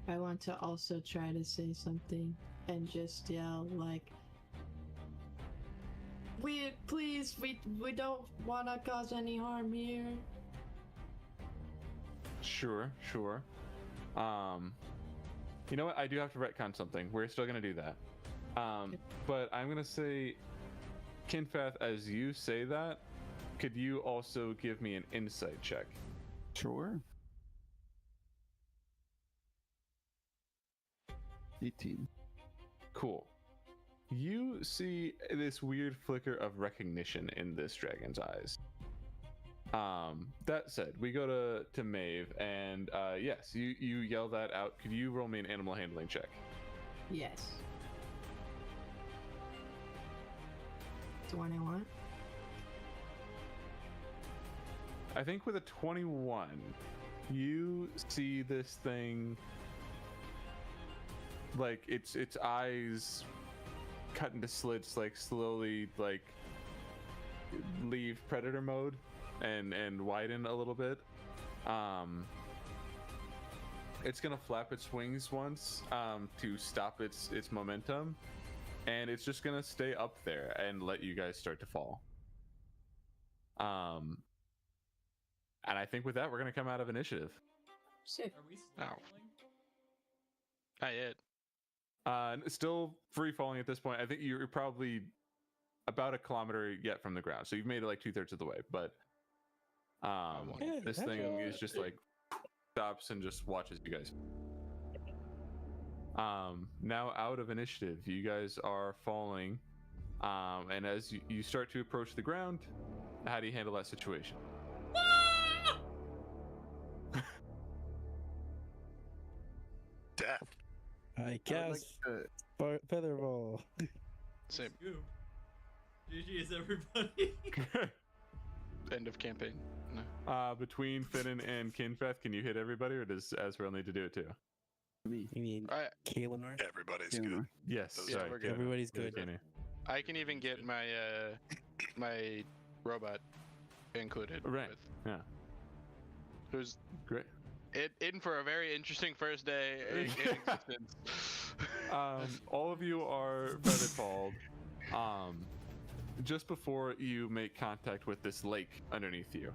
I want to also try to say something and just yell like, we don't want to cause any harm here. Sure. You know what? I do have to retcon something. We're still gonna do that. But I'm gonna say, Kinfath, as you say that, could you also give me an insight check? Sure. 18. Cool. You see this weird flicker of recognition in this dragon's eyes. That said, we go to Maeve, and yes, you yell that out. Could you roll me an animal handling check? Yes. 21. I think with a 21, you see this thing, like its eyes cut into slits, like slowly like leave predator mode and widen a little bit. It's gonna flap its wings once to stop its momentum, and it's just gonna stay up there and let you guys start to fall. And I think with that, we're gonna come out of initiative. Sick. Are we still Ow. rolling? Not yet. Still free falling at this point. I think you're probably about a kilometer yet from the ground, so you've made it like 2/3 of the way. But this thing is just like stops and just watches you guys. Now out of initiative, you guys are falling, and as you start to approach the ground, how do you handle that situation? Death. I I would like cast to- feather ball. Same. Scoop. GG's everybody. End of campaign. No. Between Finnan and Kinfeth, can you hit everybody, or does Azrael need to do it too? Me. You mean I Kaelinor? Everybody's Yeah, good. Yes. Yeah, Sorry, we're good. Everybody's Kenny. good. Kenny. I can even get my my robot included. Right. With, Yeah. who's Great. in for a very interesting first day in existence. All of you are feather falled. Just before you make contact with this lake underneath you,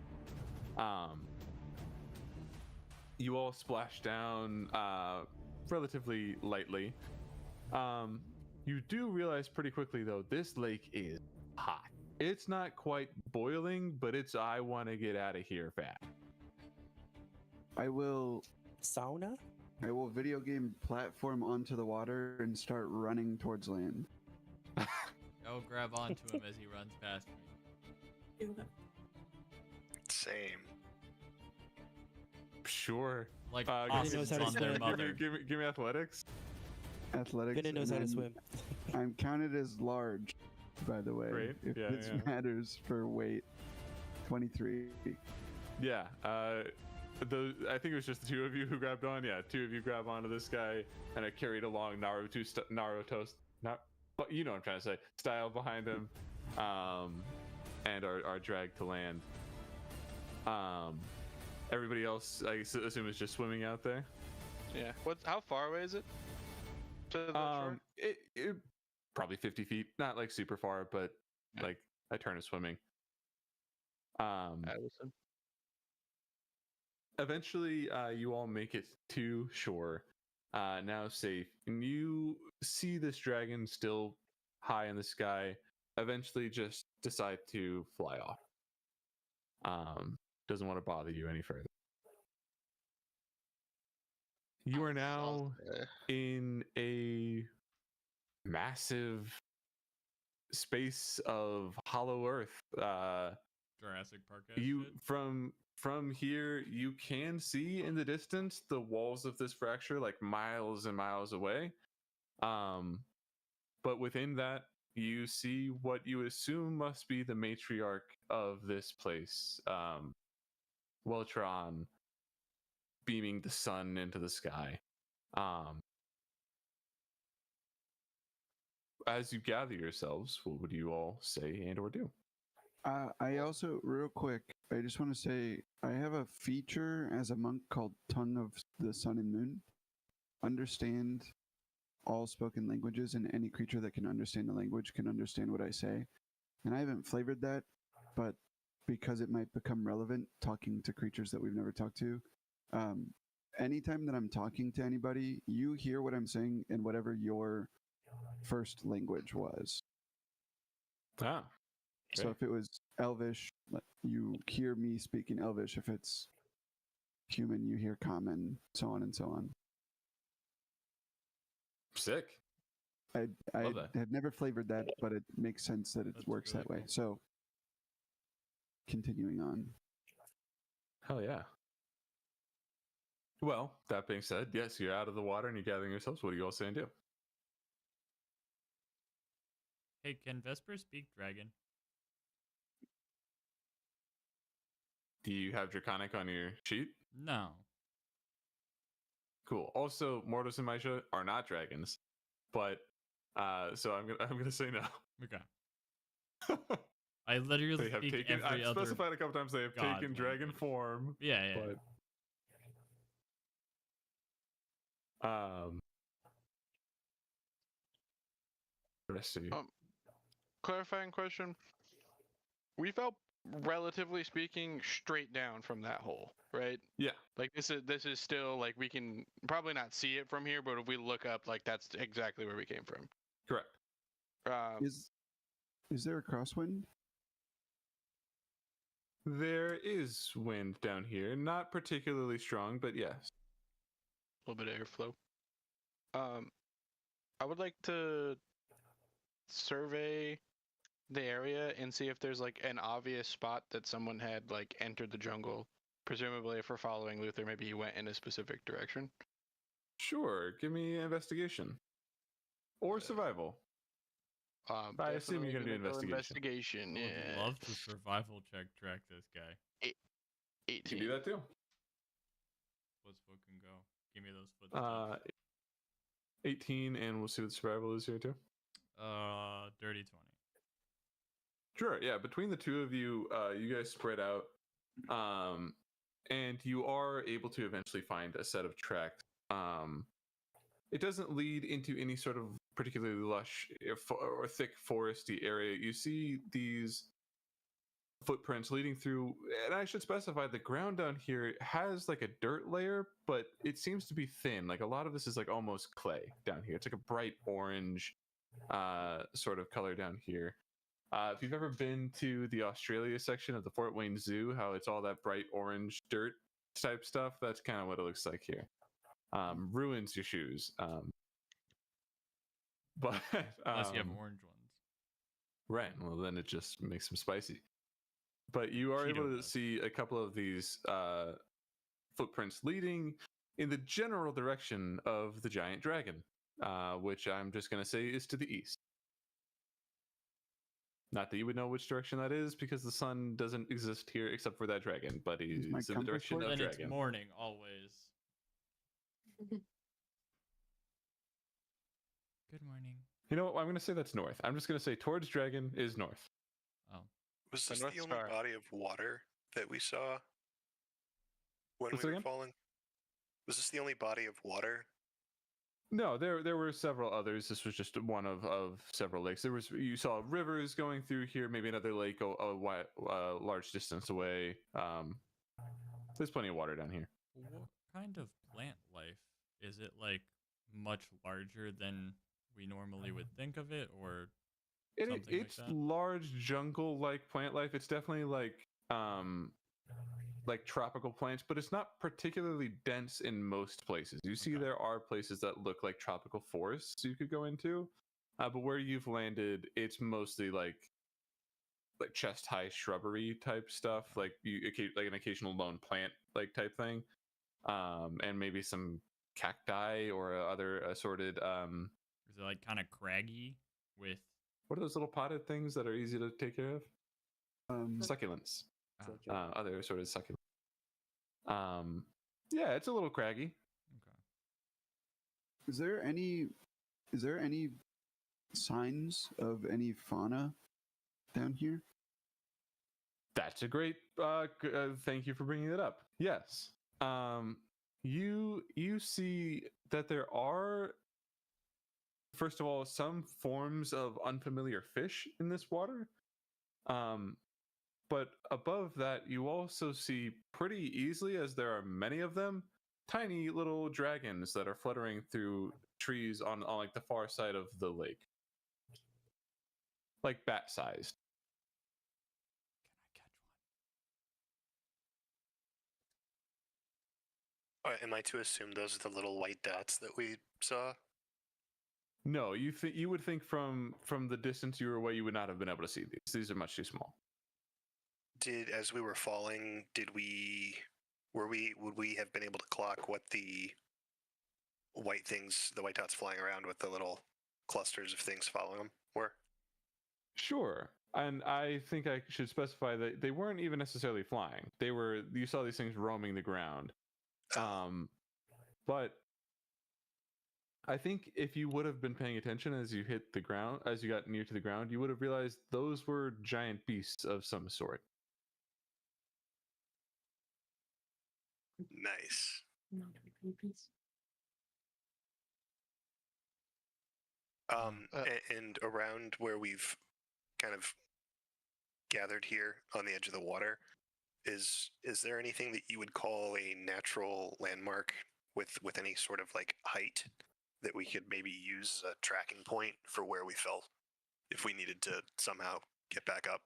you all splash down relatively lightly. You do realize pretty quickly, though, this lake is hot. It's not quite boiling, but it's I want to get out of here fast. I will Sauna? video game platform onto the water and start running towards land. I'll grab onto him as he runs past me. Same. Sure. Like Give me- knows how to on their swim. mother. Give me athletics. Athletics. Finnan knows and how to I'm- swim. I'm counted as large, by the way. Great. If Yeah, this yeah. matters for weight. 23. Yeah. I think it was just the two of you who grabbed on. Yeah, two of you grab onto this guy and are carried along Naruto, but you know what I'm trying to say, style behind him, and are dragged to land. Everybody else, I assume, is just swimming out there. Yeah. How far away is it? To the shore? It probably 50 feet, not like super far, but Yeah. like a turn of swimming. Allison. Eventually, you all make it to shore, now safe, and you see this dragon still high in the sky. Eventually, just decide to fly off. Doesn't want to bother you any further. You are now in a massive space of hollow earth. Jurassic Park. You Shit. from here, you can see in the distance the walls of this fracture, like miles and miles away. But within that, you see what you assume must be the matriarch of this place, Weltron, beaming the sun into the sky. As you gather yourselves, what would you all say and or do? I also, real quick, I just want to say I have a feature as a monk called Tongue of the Sun and Moon. understand all spoken languages, and any creature that can understand the language can understand what I say. And I haven't flavored that, but because it might become relevant talking to creatures that we've never talked to, anytime that I'm talking to anybody, you hear what I'm saying in whatever your first language was. Ah. So Okay. if it was Elvish, you hear me speaking Elvish. If it's human, you hear Common, so on and so on. Sick. I Love that. had never flavored that, but it makes sense that it That's works really that way. cool. So, continuing on. Hell yeah. Well, that being said, yes, you're out of the water and you're gathering yourselves. What do you all say and do? Hey, can Vesper speak dragon? Do you have Draconic on your sheet? No. Cool. Also, Mortals and Misha are not dragons, but so I'm gonna say no. Okay. I literally They have speak taken. every I've other. specified a couple times they have god taken dragon language. form, Yeah, yeah. but the rest of you. Clarifying question. We fell, relatively speaking, straight down from that hole, right? Yeah. Like this is still like we can probably not see it from here, but if we look up, like that's exactly where we came from. Correct. Is there a crosswind? There is wind down here, not particularly strong, but yes. A little bit of airflow. I would like to survey the area and see if there's like an obvious spot that someone had like entered the jungle. Presumably, if we're following Luther, maybe he went in a specific direction. Sure. Give me investigation or survival. I assume you're gonna do investigation. I would Yeah. love to survival track this guy. 18. You can do that too. Let's fucking go. Give me those footsteps. 18, and we'll see what survival is here too. Dirty 20. Sure. Yeah. Between the two of you, you guys spread out, and you are able to eventually find a set of tracks. It doesn't lead into any sort of particularly lush or thick foresty area. You see these footprints leading through, and I should specify the ground down here has like a dirt layer, but it seems to be thin. Like a lot of this is like almost clay down here. It's like a bright orange sort of color down here. If you've ever been to the Australia section of the Fort Wayne Zoo, how it's all that bright orange dirt type stuff, that's kind of what it looks like here. Ruins your shoes. But Unless you have orange ones. right, well then it just makes them spicy. But you are able to see a couple of these footprints leading in the general direction of the giant dragon, which I'm just going to say is to the east. Not that you would know which direction that is, because the sun doesn't exist here except for that dragon, but he's in the direction of then dragon. It's morning, always. Good morning. You know what? I'm going to say that's north. I'm just going to say towards dragon is north. Oh. Was this North the only Star. body of water that we saw when What's we it were again? falling? Was this the only body of water? No, there were several others. This was just one of several lakes. You saw rivers going through here, maybe another lake a large distance away. There's plenty of water down here. What kind of plant life? Is it like much larger than we normally would think of it, or something It's like that? large jungle-like plant life. It's definitely like tropical plants, but it's not particularly dense in most places. You see, there are places that look like tropical forests you could go into, but where you've landed, it's mostly like chest-high shrubbery type stuff, like an occasional lone plant like type thing, and maybe some cacti or other assorted. Is it like kind of craggy with? What are those little potted things that are easy to take care of? Succulents. Other sort of succulents. Yeah, it's a little craggy. Okay. Is there any signs of any fauna down here? That's a great. Thank you for bringing it up. Yes. you see that there are, first of all, some forms of unfamiliar fish in this water. But above that, you also see pretty easily, as there are many of them, tiny little dragons that are fluttering through trees on like the far side of the lake, like bat-sized. Can I catch one? Am I to assume those are the little white dots that we saw? No, you would think from the distance you were away, you would not have been able to see these. These are much too small. As we were falling, would we have been able to clock what the white dots flying around with the little clusters of things following them were? Sure. And I think I should specify that they weren't even necessarily flying. You saw these things roaming the ground. But I think if you would have been paying attention as you hit the ground, as you got near to the ground, you would have realized those were giant beasts of some sort. Nice. And around where we've kind of gathered here on the edge of the water, is there anything that you would call a natural landmark with any sort of like height that we could maybe use as a tracking point for where we fell if we needed to somehow get back up?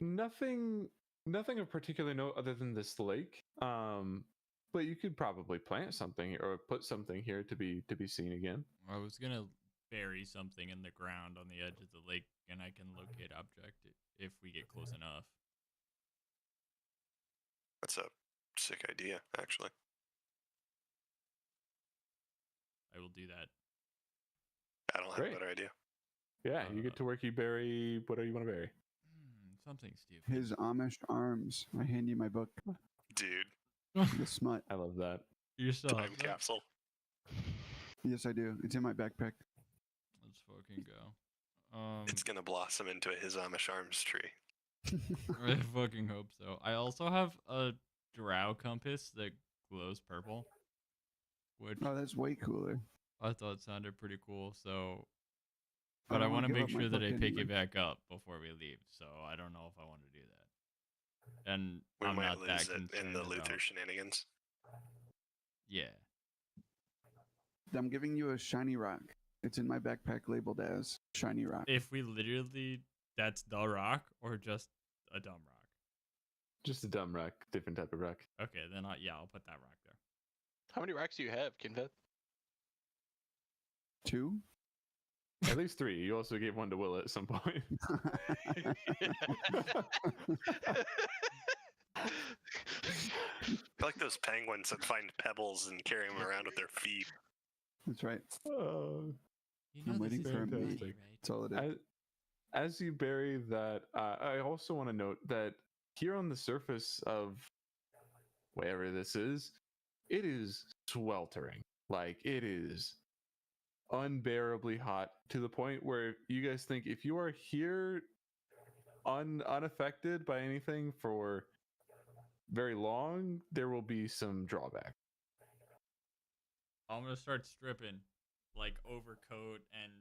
Nothing of particular note other than this lake. But you could probably plant something or put something here to be seen again. I was gonna bury something in the ground on the edge of the lake, and I can locate object if we get close enough. That's a sick idea, actually. I will do that. I don't have Great. a better idea. Yeah, you get to work. You bury whatever you want to bury. Something stupid. His Amish arms. I hand you my book. Dude, The smut. I love that. You still time have that? capsule. Yes, I do. It's in my backpack. Let's fucking go. It's gonna blossom into his Amish arms tree. I fucking hope so. I also have a drow compass that glows purple, which Oh, that's way cooler. I thought sounded pretty cool. So, but don't I wanna want to give make up my sure that I book pick it anyway. back up before we leave. So I don't know if I want to do that. And We I'm might not that lose it in concerned the about. Luther shenanigans. Yeah. I'm giving you a shiny rock. It's in my backpack labeled as shiny rock. If we literally, that's the rock or just a dumb rock. Just a dumb rock, different type of rock. Okay, then I'll put that rock there. How many rocks do you have, Kinvet? 2? At least 3. You also gave one to Will at some point. I feel like those penguins that find pebbles and carry them around with their feet. That's right. Oh. You I'm know waiting this for a is mate. fantastic, right? That's all it is. As you bury that, I also want to note that here on the surface of wherever this is, it is sweltering. Like, it is unbearably hot to the point where you guys think if you are here unaffected by anything for very long, there will be some drawback. I'm gonna start stripping, like overcoat and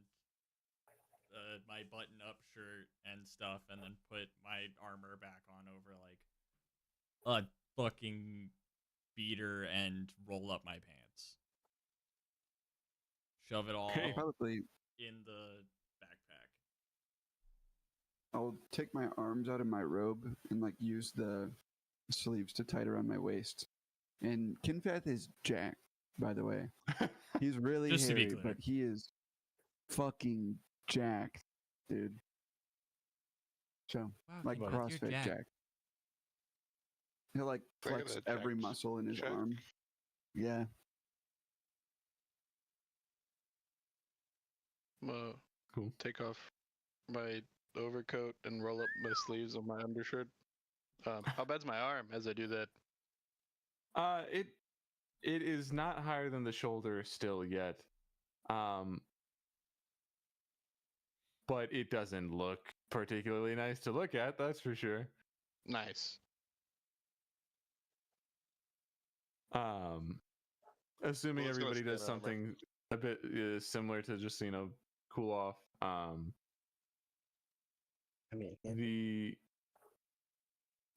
my button-up shirt and stuff, and then put my armor back on over like a fucking beater and roll up my pants. Shove it all Probably in the backpack. I'll take my arms out of my robe and like use the sleeves to tie it around my waist. And Kinfath is jacked, by the way. He's really Just to be hairy, clear. but he is fucking jacked, dude. So, Wow, like Kincaid, you're CrossFit jacked. jacked. He'll like Look at flex that every jacked muscle in his jack. arm. Yeah. I'm gonna Cool. take off my overcoat and roll up my sleeves on my undershirt. How bad's my arm as I do that? It is not higher than the shoulder still yet. But it doesn't look particularly nice to look at, that's for sure. Nice. Assuming Well, let's go everybody does scan armor. something a bit similar to just cool off. I mean,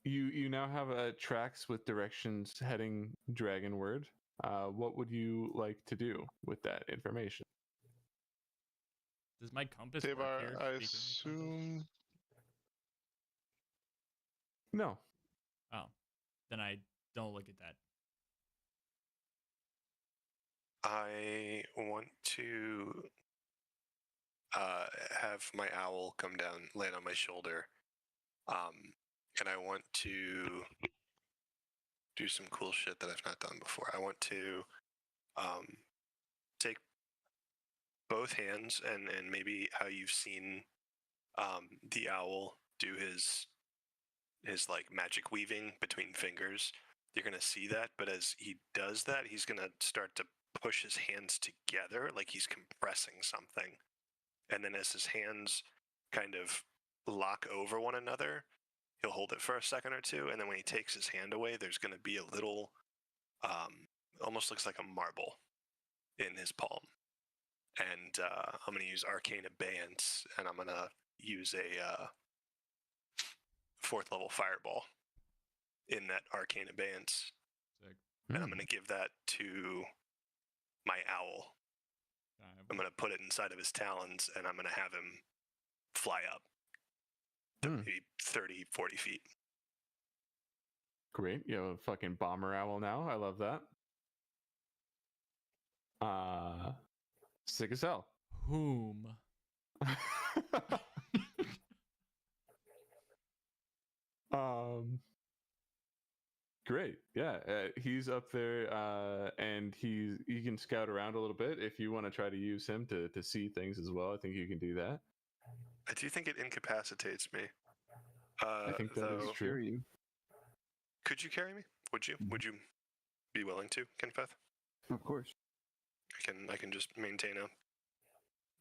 You now have tracks with directions heading dragonward. What would you like to do with that information? Does my compass work Tabar, here? I Speaking of compass? assume. No. Oh, then I don't look at that. I want to have my owl come down, land on my shoulder, and I want to do some cool shit that I've not done before. I want to take both hands and maybe how you've seen the owl do his like magic weaving between fingers. You're gonna see that, but as he does that, he's gonna start to push his hands together like he's compressing something. And then as his hands kind of lock over one another, he'll hold it for a second or two, and then when he takes his hand away, there's going to be a little, almost looks like a marble in his palm. And I'm going to use Arcane Abeyance, and I'm going to use a 4th level Fireball in that Arcane Abeyance. Sick. And I'm going to give that to my owl. I'm going to put it inside of his talons, and I'm going to have him fly up to maybe 30, 40 feet. Great. You have a fucking bomber owl now. I love that. Sick as hell. Whom? Great. Yeah, he's up there, and he can scout around a little bit. If you want to try to use him to see things as well, I think you can do that. I do think it incapacitates me. I think that is true. You. Could you carry me? Would you? Would you be willing to, Kenfeth? Of course. I can just maintain a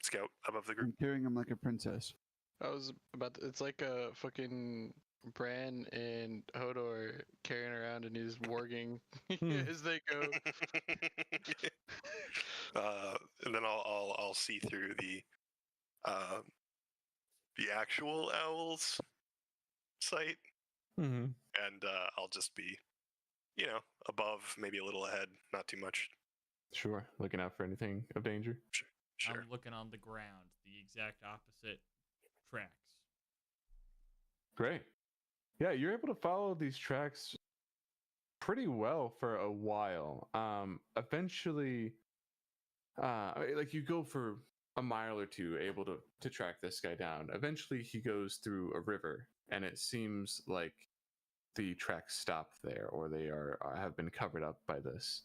scout above the group. I'm carrying him like a princess. I was about to, it's like a fucking Bran and Hodor carrying around and he's warging as they go. And then I'll see through the actual owl's sight, and I'll just be, above, maybe a little ahead, not too much. Sure, looking out for anything of danger. Sure. I'm looking on the ground, the exact opposite tracks. Great. Yeah, you're able to follow these tracks pretty well for a while. Eventually, like you go for a mile or two, able to track this guy down. Eventually, he goes through a river, and it seems like the tracks stop there, or they have been covered up by this.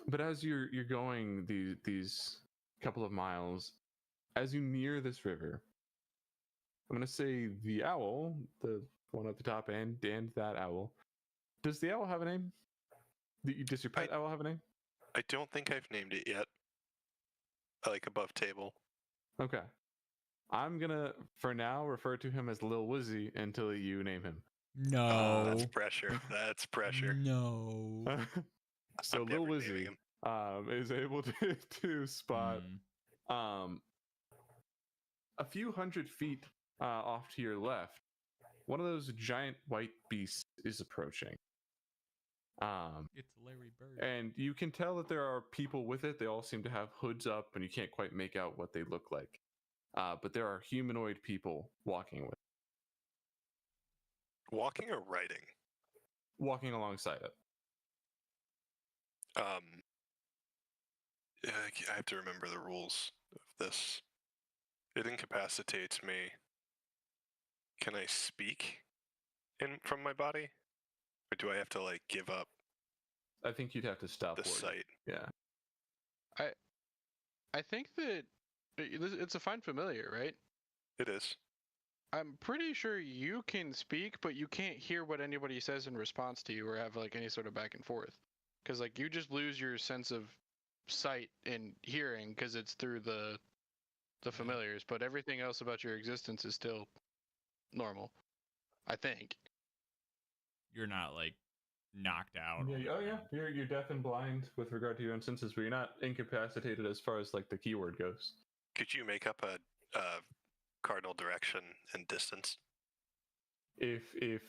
But as you're going these couple of miles, as you near this river, I'm going to say the owl, the one at the top end, and that owl. Does the owl have a name? Does your pet owl have a name? I don't think I've named it yet. Like above table. Okay. I'm going to, for now, refer to him as Lil Wizzy until you name him. No. That's pressure. That's pressure. No. So Lil Wizzy is able to spot a few hundred feet off to your left. One of those giant white beasts is approaching. It's Larry Bird. And you can tell that there are people with it. They all seem to have hoods up, and you can't quite make out what they look like. But there are humanoid people walking with it. Walking or riding? Walking alongside it. Yeah, I have to remember the rules of this. It incapacitates me. Can I speak from my body? Or do I have to, like, give up I think you'd have to stop the sight? Yeah. I think that it's a fine familiar, right? It is. I'm pretty sure you can speak, but you can't hear what anybody says in response to you or have like any sort of back and forth. Because like you just lose your sense of sight and hearing because it's through the familiars, but everything else about your existence is still normal. I think. You're not like knocked out. Yeah, on the oh yeah, ground. you're deaf and blind with regard to your own senses, but you're not incapacitated as far as like the keyword goes. Could you make up a cardinal direction and distance? If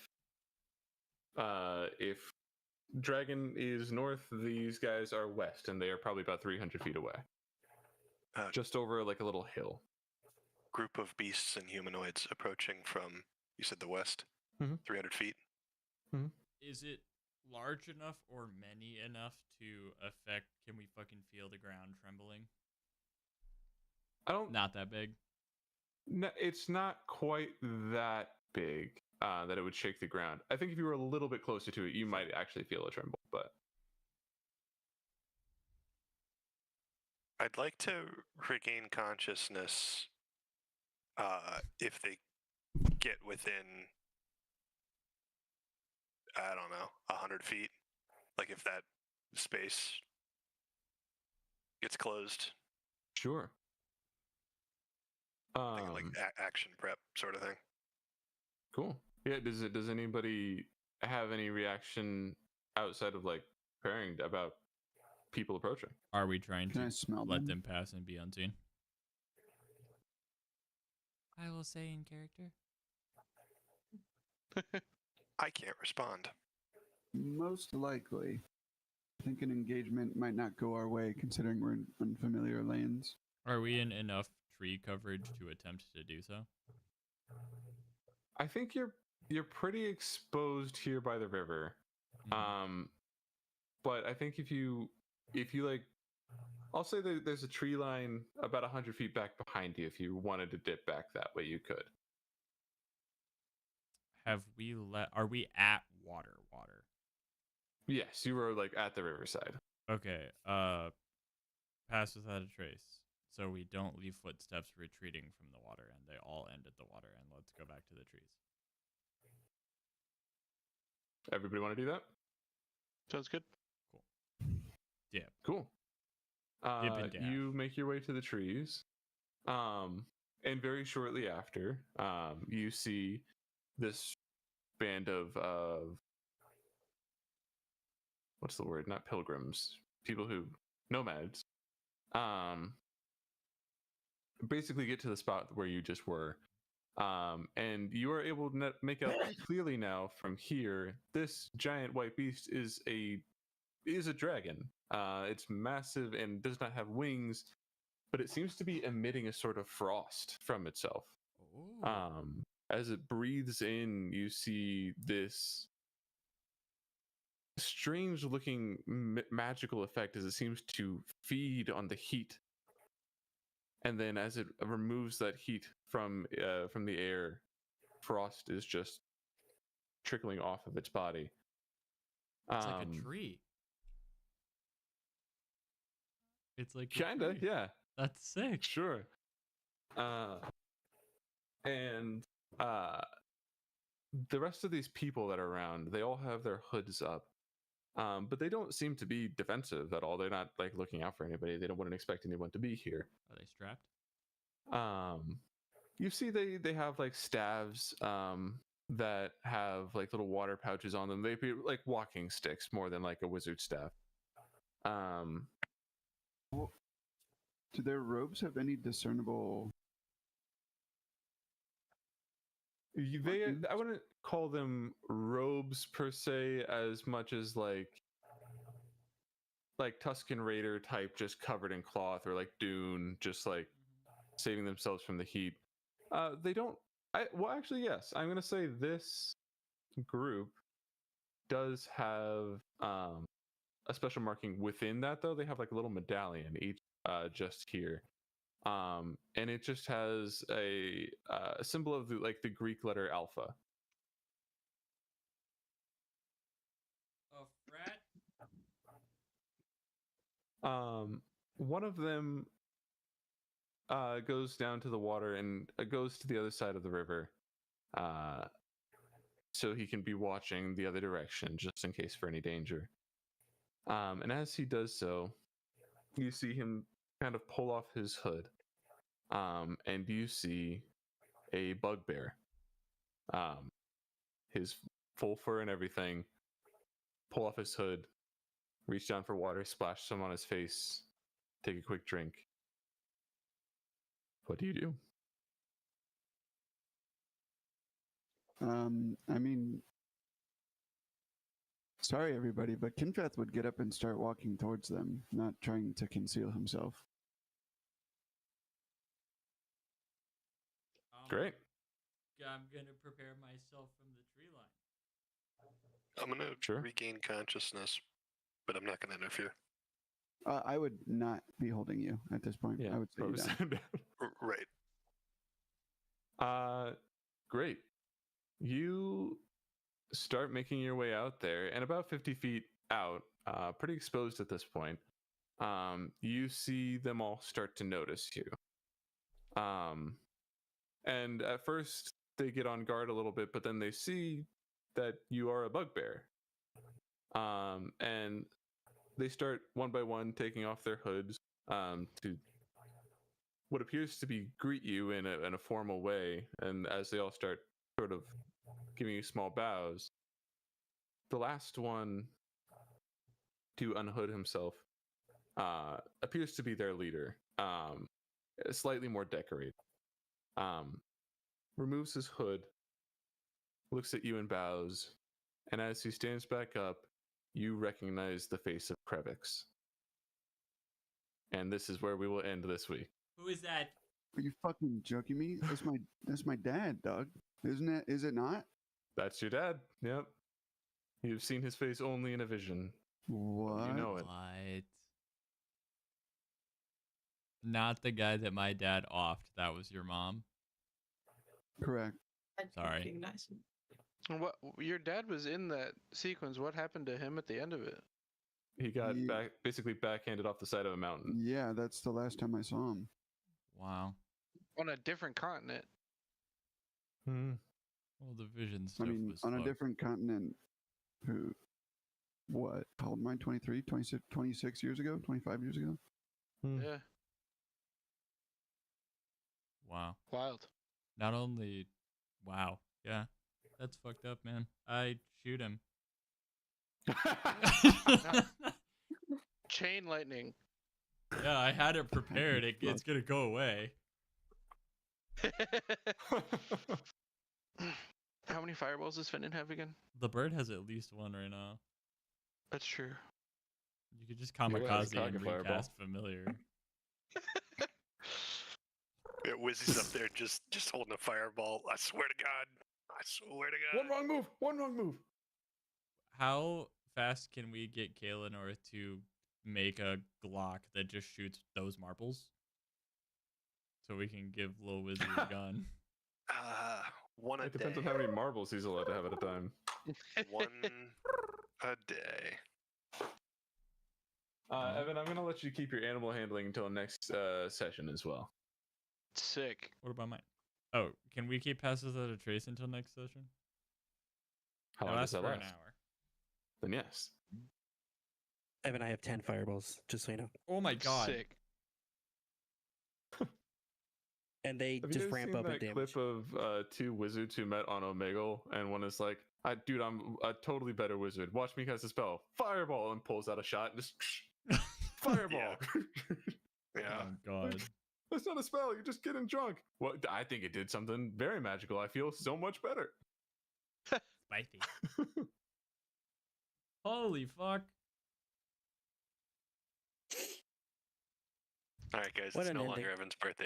Dragon is north, these guys are west, and they are probably about 300 feet away, just over like a little hill. Group of beasts and humanoids approaching from, you said the west, 300 feet. Is it large enough or many enough to affect? Can we fucking feel the ground trembling? I don't. Not that big. No, it's not quite that big that it would shake the ground. I think if you were a little bit closer to it, you might actually feel a tremble. But I'd like to regain consciousness if they get within, I don't know, 100 feet. Like if that space gets closed. sure. Thinking like action prep sort of thing. Cool. Yeah. Does anybody have any reaction outside of like preparing about people approaching? Are we trying Can I to smell let them? them pass and be unseen? I will say in character. I can't respond. Most likely. I think an engagement might not go our way considering we're in unfamiliar lanes. Are we in enough tree coverage to attempt to do so? I think you're pretty exposed here by the river. But I think if you like, I'll say that there's a tree line about 100 feet back behind you. If you wanted to dip back that way, you could. Are we at water? Yes, you were like at the riverside. Okay. Pass without a trace. So we don't leave footsteps retreating from the water end. They all end at the water end. Let's go back to the trees. Everybody want to do that? Sounds good. Yeah. Cool. Dip and dash. You make your way to the trees. And very shortly after, you see this band of what's the word? Not pilgrims. People who nomads. Basically get to the spot where you just were. And you are able to make out clearly now from here, this giant white beast is a dragon. It's massive and does not have wings, but it seems to be emitting a sort of frost from itself. As it breathes in, you see this strange looking magical effect as it seems to feed on the heat. And then as it removes that heat from the air, frost is just trickling off of its body. It's like a tree. It's like kinda, yeah. That's sick. Sure. And the rest of these people that are around, they all have their hoods up. But they don't seem to be defensive at all. They're not like looking out for anybody. They wouldn't expect anyone to be here. Are they strapped? You see they have like staves that have like little water pouches on them. They be like walking sticks more than like a wizard staff. Do their robes have any discernible? I wouldn't call them robes per se as much as like Tusken Raider type, just covered in cloth, or like Dune, just like saving themselves from the heat. They don't. Well, actually, yes. I'm gonna say this group does have a special marking within that, though. They have like a little medallion each, just here. And it just has a symbol of the Greek letter alpha. A frat? One of them goes down to the water and goes to the other side of the river, so he can be watching the other direction just in case for any danger. And as he does so, you see him kind of pull off his hood, and you see a bugbear, his full fur and everything, pull off his hood, reach down for water, splash some on his face, take a quick drink. What do you do? I mean, sorry everybody, but Kinfeth would get up and start walking towards them, not trying to conceal himself. Great. I'm gonna prepare myself from the tree line. I'm gonna Sure. regain consciousness, but I'm not gonna interfere. I would not be holding you at this point. Yeah, I would say you down. Right. Great. You start making your way out there, and about 50 feet out, pretty exposed at this point, you see them all start to notice you. And at first, they get on guard a little bit, but then they see that you are a bugbear. And they start one by one taking off their hoods to what appears to be greet you in a formal way. And as they all start sort of giving you small bows, the last one to unhood himself appears to be their leader, slightly more decorated. Removes his hood, looks at you and bows, and as he stands back up, you recognize the face of Krevix. And this is where we will end this week. Who is that? Are you fucking joking me? That's my dad, dog. Isn't it? Is it not? That's your dad. Yep. You've seen his face only in a vision. What? You know it. What? Not the guy that my dad offed. That was your mom. Correct. I Sorry. recognize him. What? Your dad was in that sequence. What happened to him at the end of it? He got basically backhanded off the side of a mountain. Yeah, that's the last time I saw him. Wow. On a different continent. Hmm. Well, the vision stuff I mean, was on a fucked. different continent. Who? What? How old am I? 23, 26 years ago? 25 years ago? Yeah. Wow. Wild. Not only, wow. Yeah. That's fucked up, man. I'd shoot him. Chain lightning. Yeah, I had it prepared. It's gonna go away. How many fireballs does Fenton have again? The bird has at least one right now. That's true. You could just Yeah, well, that's kamikaze and a fireball. recast familiar. Yeah, Wizzy's up there just holding a fireball. I swear to God. I swear to God. One wrong move. One wrong move. How fast can we get Kaelinor to make a Glock that just shoots those marbles? So we can give Lil Wizzy a gun. One a It day. depends on how many marbles he's allowed to have at a time. One a day. Evan, I'm going to let you keep your animal handling until next session as well. Sick. What about mine? Oh, can we keep passes out of trace until next session? How It long does lasts that for last? an hour. Then yes. Evan, I have 10 fireballs, just so you know. Oh my god. Sick. And they Have you just guys ramp seen up in that damage. clip of two wizards who met on Omegle, and one is like, dude, I'm a totally better wizard. Watch me cast a spell. Fireball! And pulls out a shot and just fireball! Yeah. Oh god. That's not a spell, you're just getting drunk. Well, I think it did something very magical. I feel so much better. Spicy. Holy fuck. All right, guys. What It's an no ending. longer Evan's birthday.